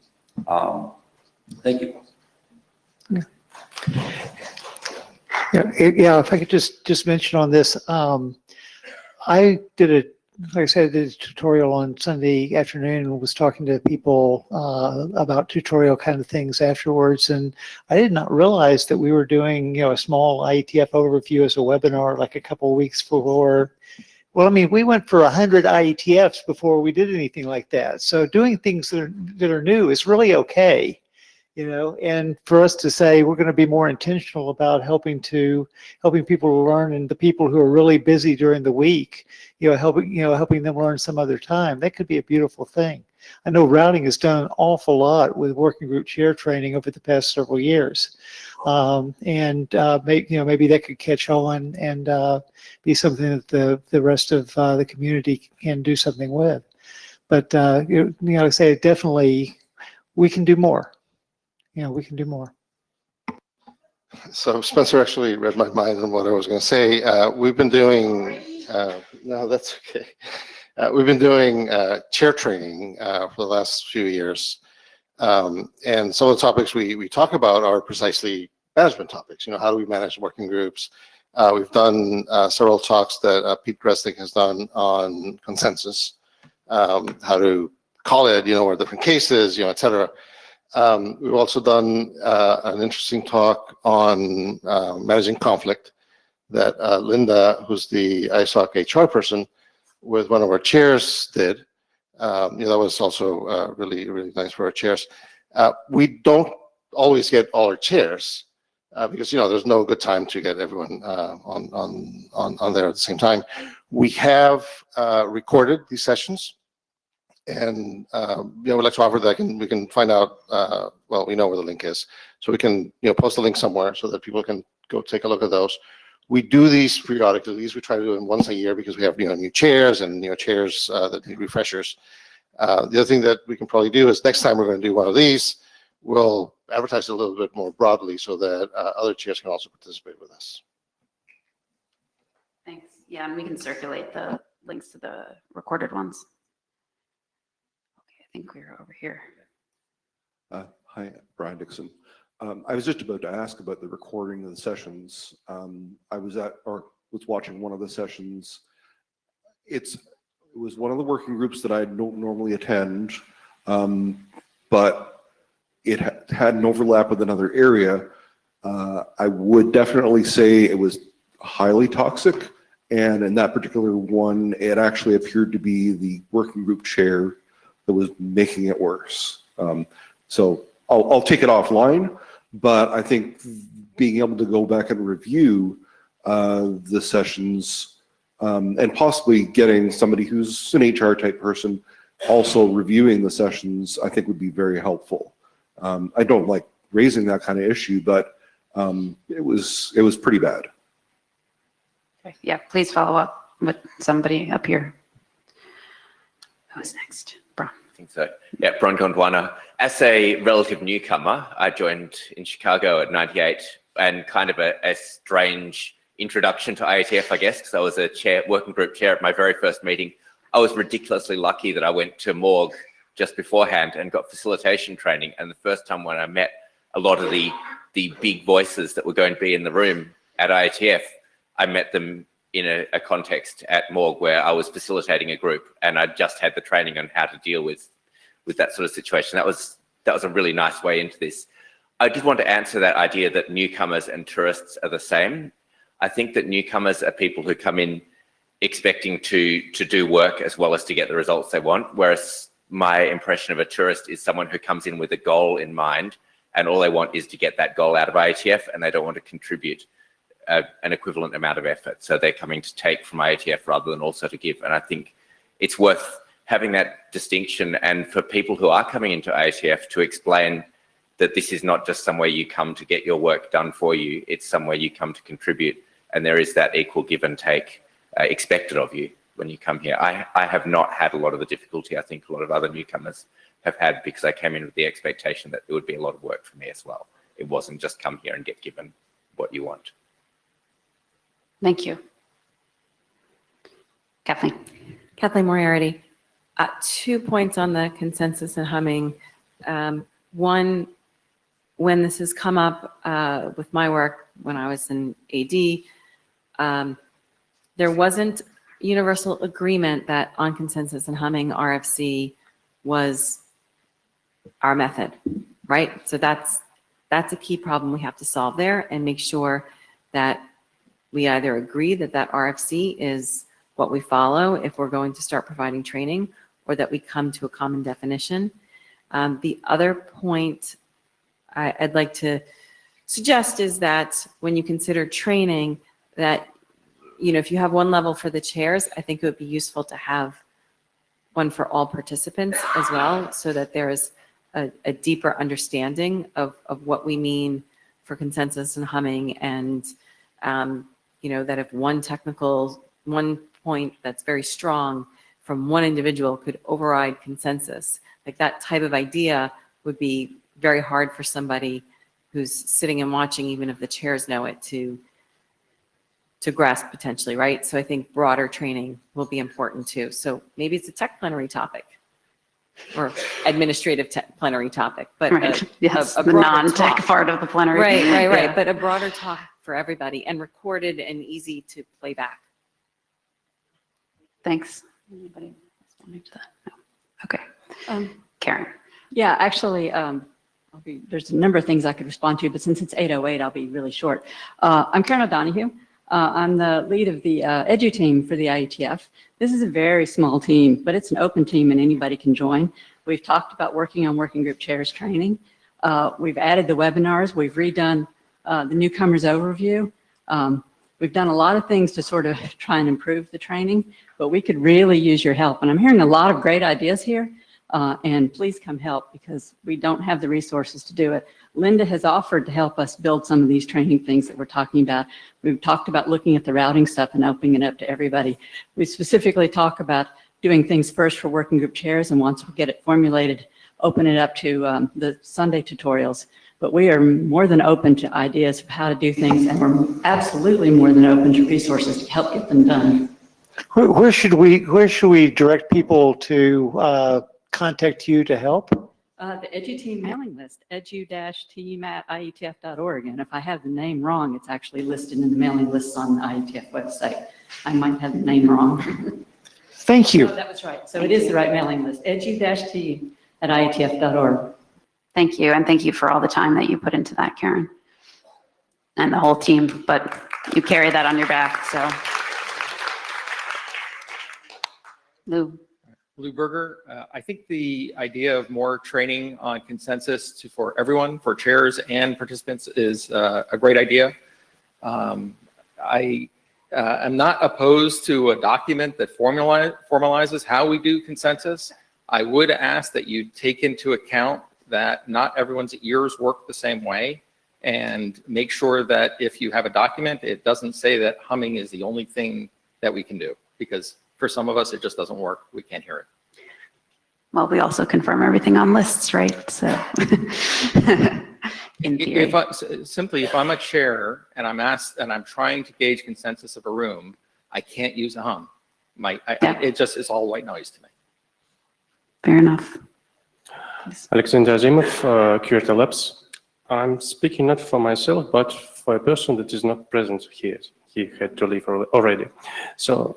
Thank you.
Yeah, if I could just mention on this, I did like I said, I did a tutorial on Sunday afternoon and was talking to people about tutorial kind of things afterwards. And I did not realize that we were doing, a small IETF overview as a webinar like a couple of weeks before. Well, I mean, we went for 100 IETFs before we did anything like that. So doing things that are new is really okay. And for us to say we're going to be more intentional about helping people to learn, and the people who are really busy during the week, helping them learn some other time, that could be a beautiful thing. I know routing has done an awful lot with working group chair training over the past several years, maybe that could catch on and be something that the rest of the community can do something with. But I say definitely we can do more. We can do more.
So Spencer actually read my mind on what I was going to say. We've been doing, no, that's okay. We've been doing chair training for the last few years. And some of the topics we talk about are precisely management topics. How do we manage working groups? We've done several talks that Pete Gresnick has done on consensus, how to call it, what are different cases, et cetera. We've also done an interesting talk on managing conflict that Linda, who's the ISOC HR person, with one of our chairs did. That was also really, really nice for our chairs. We don't always get all our chairs because, there's no good time to get everyone on there at the same time. We have recorded these sessions. And we'd like to offer that we can find out, well, we know where the link is. So we can post the link somewhere so that people can go take a look at those. We do these periodically. These we try to do them once a year because we have new chairs and chairs that need refreshers. The other thing that we can probably do is next time we're going to do one of these, we'll advertise it a little bit more broadly so that other chairs can also participate with us.
Thanks. Yeah, and we can circulate the links to the recorded ones. Okay, I think we're over here.
Hi, Brian Dixon. I was just about to ask about the recording of the sessions. I was watching one of the sessions. It was one of the working groups that I don't normally attend, but it had an overlap with another area. I would definitely say it was highly toxic, and in that particular one, it actually appeared to be the working group chair that was making it worse. So I'll take it offline, but I think being able to go back and review the sessions and possibly getting somebody who's an HR type person also reviewing the sessions, I think would be very helpful. I don't like raising that kind of issue, but it was pretty bad.
Okay. Yeah, please follow up with somebody up here. Who's next? Bron.
I think so. Yeah, Bron Gondwana. As a relative newcomer, I joined in Chicago at 98, and kind of a strange introduction to IETF, I guess, because I was a working group chair at my very first meeting. I was ridiculously lucky that I went to Morg just beforehand and got facilitation training. And the first time when I met a lot of the big voices that were going to be in the room at IETF, I met them in a context at Morg where I was facilitating a group, and I just had the training on how to deal with that sort of situation. That was a really nice way into this. I did want to answer that idea that newcomers and tourists are the same. I think that newcomers are people who come in expecting to do work as well as to get the results they want, whereas my impression of a tourist is someone who comes in with a goal in mind, and all they want is to get that goal out of IETF, and they don't want to contribute an equivalent amount of effort. So they're coming to take from IETF rather than also to give. And I think it's worth having that distinction, and for people who are coming into IETF to explain that this is not just somewhere you come to get your work done for you, it's somewhere you come to contribute, and there is that equal give and take expected of you when you come here. I have not had a lot of the difficulty I think a lot of other newcomers have had, because I came in with the expectation that it would be a lot of work for me as well. It wasn't just come here and get given what you want.
Thank you. Kathleen.
Kathleen Moriarty. 2 points on the consensus and humming. One, when this has come up with my work when I was in AD, there wasn't universal agreement that on consensus and humming RFC was our method, right? So that's a key problem we have to solve there and make sure that we either agree that that RFC is what we follow if we're going to start providing training, or that we come to a common definition. The other point I'd like to suggest is that when you consider training, that, you know, if you have one level for the chairs, I think it would be useful to have one for all participants as well, so that there is a deeper understanding of what we mean for consensus and humming, and you know, that if one point that's very strong from one individual could override consensus, like that type of idea would be very hard for somebody who's sitting and watching, even if the chairs know it, to grasp potentially, right? So I think broader training will be important too. So maybe it's a tech plenary topic or administrative plenary topic, but
right. Yes,
a
the
broader
non-tech
talk.
part of the plenary.
Right.
Yeah.
But a broader talk for everybody, and recorded and easy to play back.
Thanks. Anybody responding to that? No. Okay. Karen.
Yeah, actually, there's a number of things I could respond to, but since it's 8:08, I'll be really short. I'm Karen O'Donohue. I'm the lead of the edu team for the IETF. This is a very small team, but it's an open team and anybody can join. We've talked about working on working group chairs training. We've added the webinars. We've redone the newcomers overview. We've done a lot of things to sort of try and improve the training, but we could really use your help. And I'm hearing a lot of great ideas here, and please come help, because we don't have the resources to do it. Linda has offered to help us build some of these training things that we're talking about. We've talked about looking at the routing stuff and opening it up to everybody. We specifically talk about doing things first for working group chairs, and once we get it formulated open it up to the Sunday tutorials. But we are more than open to ideas of how to do things, and we're absolutely more than open to resources to help get them done.
Where should we direct people to contact you to help?
The EduTeam mailing list, edu-team@ietf.org. And if I have the name wrong, it's actually listed in the mailing lists on the IETF website. I might have the name wrong.
Thank you.
Oh, that was right. So it is the right mailing list, edu-team@ietf.org.
Thank you, and thank you for all the time that you put into that, Karen, and the whole team, but you carry that on your back, so. Lou.
Lou Berger, I think the idea of more training on consensus for everyone, for chairs and participants, is a great idea. I am not opposed to a document that formalizes how we do consensus. I would ask that you take into account that not everyone's ears work the same way, and make sure that if you have a document, it doesn't say that humming is the only thing that we can do, because for some of us, it just doesn't work. We can't hear it.
Well, we also confirm everything on lists, right? So, in theory.
If I'm a chair and I'm asked and I'm trying to gauge consensus of a room, I can't use a hum. It just is all white noise to me.
Fair enough.
Alexander Azimov, Curator Labs. I'm speaking not for myself, but for a person that is not present here. He had to leave already. So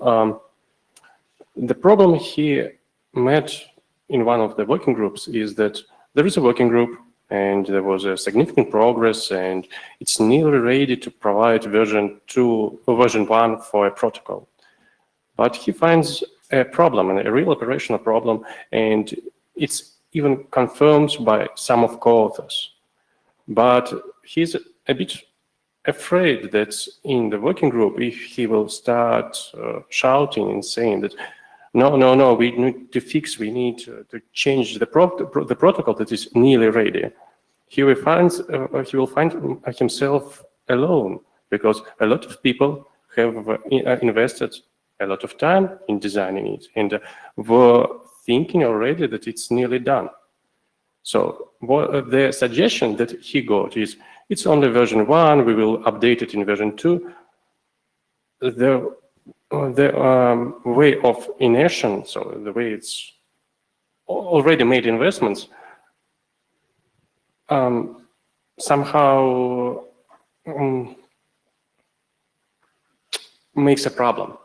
the problem he met in one of the working groups is that there is a working group and there was a significant progress and it's nearly ready to provide version 2 or version 1 for a protocol. But he finds a problem, a real operational problem, and it's even confirmed by some of co-authors. But he's a bit afraid that in the working group, if he will start shouting and saying that, no, we need to fix, we need to change the protocol that is nearly ready, he will find himself alone, because a lot of people have invested a lot of time in designing it and were thinking already that it's nearly done. So the suggestion that he got is, it's only version 1, we will update it in version 2. The way of inertia, so the way it's already made investments, somehow makes a problem,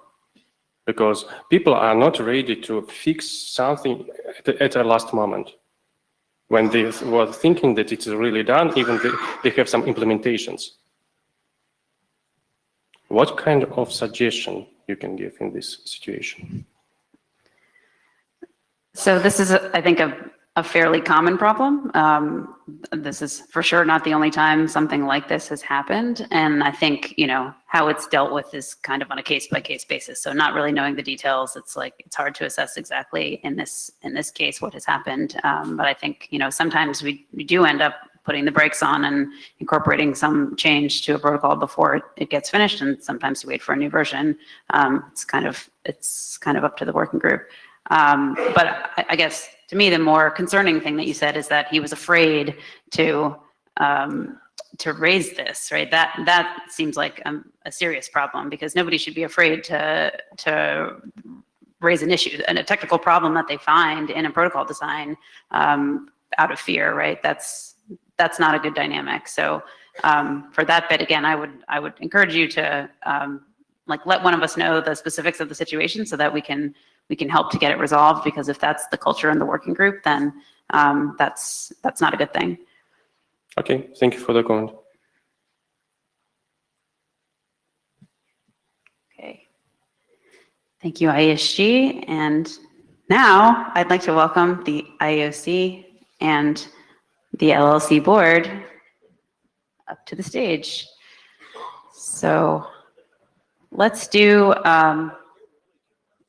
because people are not ready to fix something at the last moment. When they were thinking that it's really done, even they have some implementations. What kind of suggestion you can give in this situation?
So this is, I think, a fairly common problem. This is for sure not the only time something like this has happened. And I think, how it's dealt with is kind of on a case-by-case basis. So not really knowing the details, it's hard to assess exactly in this case what has happened. But I think, sometimes we do end up putting the brakes on and incorporating some change to a protocol before it gets finished. And sometimes you wait for a new version. It's kind of up to the working group. But I guess to me, the more concerning thing that you said is that he was afraid to raise this, right? That seems like a serious problem, because nobody should be afraid to raise an issue and a technical problem that they find in a protocol design out of fear, right? That's not a good dynamic. So for that bit, again, I would encourage you to let one of us know the specifics of the situation so that we can help to get it resolved, because if that's the culture in the working group, then that's not a good thing.
Okay, thank you for the comment.
Okay. Thank you, ISG. And now I'd like to welcome the IOC and the LLC board up to the stage. So let's do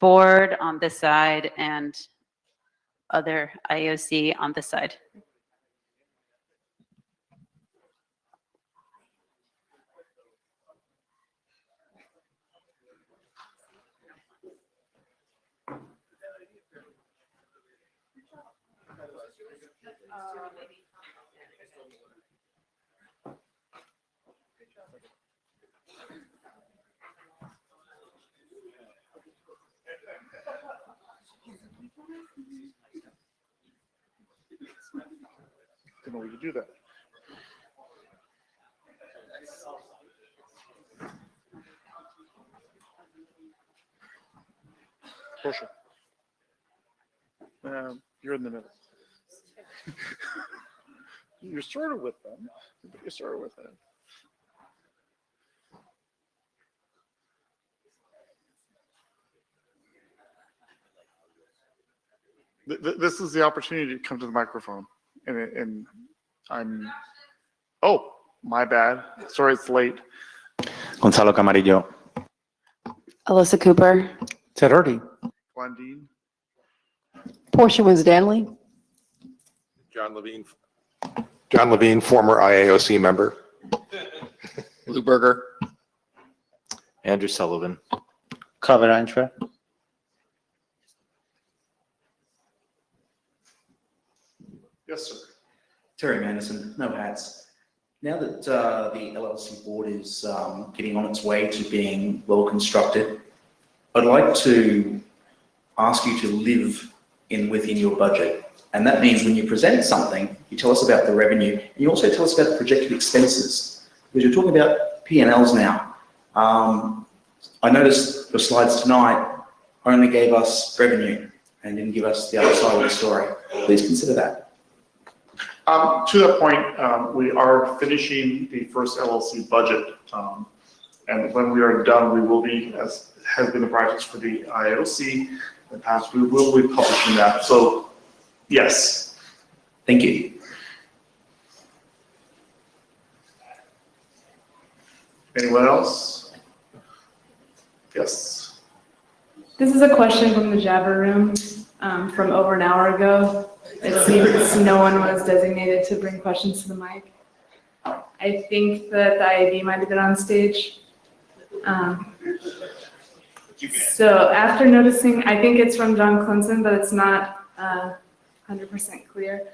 board on this side and other IOC on this side.
Didn't know we could do that. Portia. You're in the middle. You're sort of with them, but you're sort of with them. This is the opportunity to come to the microphone, and oh, my bad. Sorry, it's late.
Gonzalo Camarillo.
Alyssa Cooper.
Ted Hardy.
Blondine.
Portia Winstanley.
John Levine.
John Levine, former IAOC member.
Lou Berger.
Andrew Sullivan. Cover Antra.
Yes, sir.
Terry Manderson, no hats. Now that the LLC board is getting on its way to being well constructed, I'd like to ask you to live within your budget. And that means when you present something, you tell us about the revenue, and you also tell us about the projected expenses, because you're talking about P&Ls now. I noticed the slides tonight only gave us revenue and didn't give us the other side of the story. Please consider that.
To that point, we are finishing the first LLC budget. And when we are done, we will be, as has been the practice for the IOC in the past, we will be publishing that. So, yes.
Thank you.
Anyone else? Yes.
This is a question from the Jabber room from over an hour ago. It seems no one was designated to bring questions to the mic. I think that the IAB might have been on stage. So after noticing, I think it's from John Clinton, but it's not 100% clear.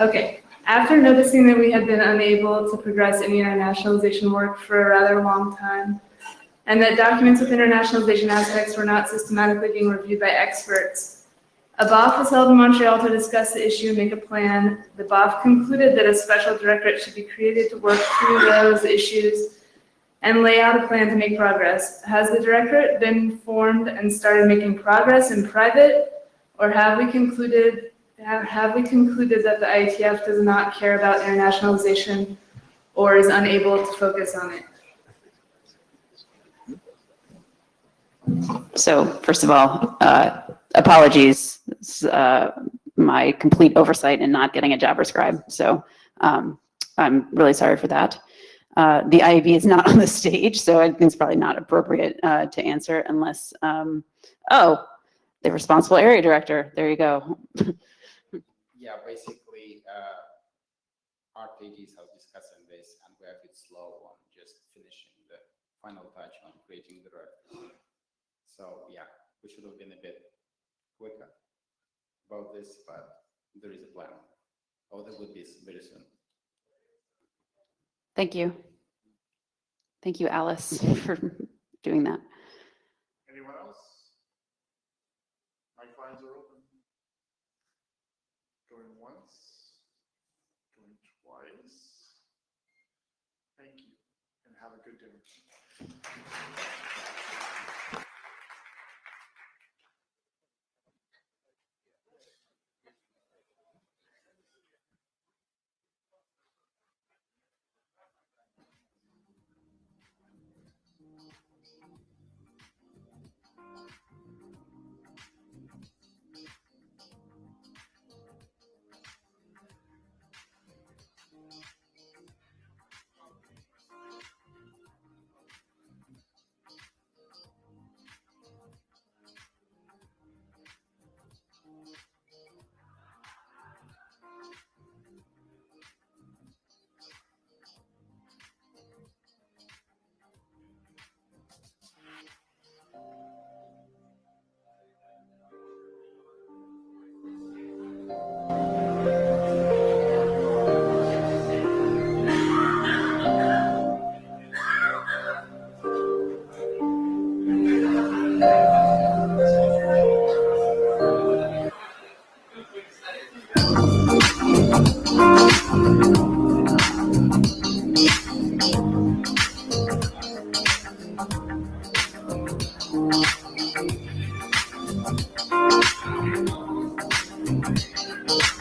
Okay. After noticing that we had been unable to progress any internationalization work for a rather long time, and that documents with internationalization aspects were not systematically being reviewed by experts, a BOF was held in Montreal to discuss the issue and make a plan. The BOF concluded that a special directorate should be created to work through those issues and lay out a plan to make progress. Has the directorate been formed and started making progress in private, or have we concluded that the IETF does not care about internationalization or is unable to focus on it?
So first of all, apologies. It's, my complete oversight in not getting a Jabber scribe. So I'm really sorry for that. The IAB is not on the stage, so I think it's probably not appropriate to answer unless, oh, the responsible area director. There you go.
Yeah, basically, our pages are discussing this, and we're a bit slow on just finishing the final touch on creating the directory. So yeah, we should have been a bit quicker about this, but there is a plan. Oh, there would be very soon.
Thank you. Thank you, Alice, for doing that.
Anyone else? Mic lines are open. Going once, going twice. Thank you, and have a good dinner.
you.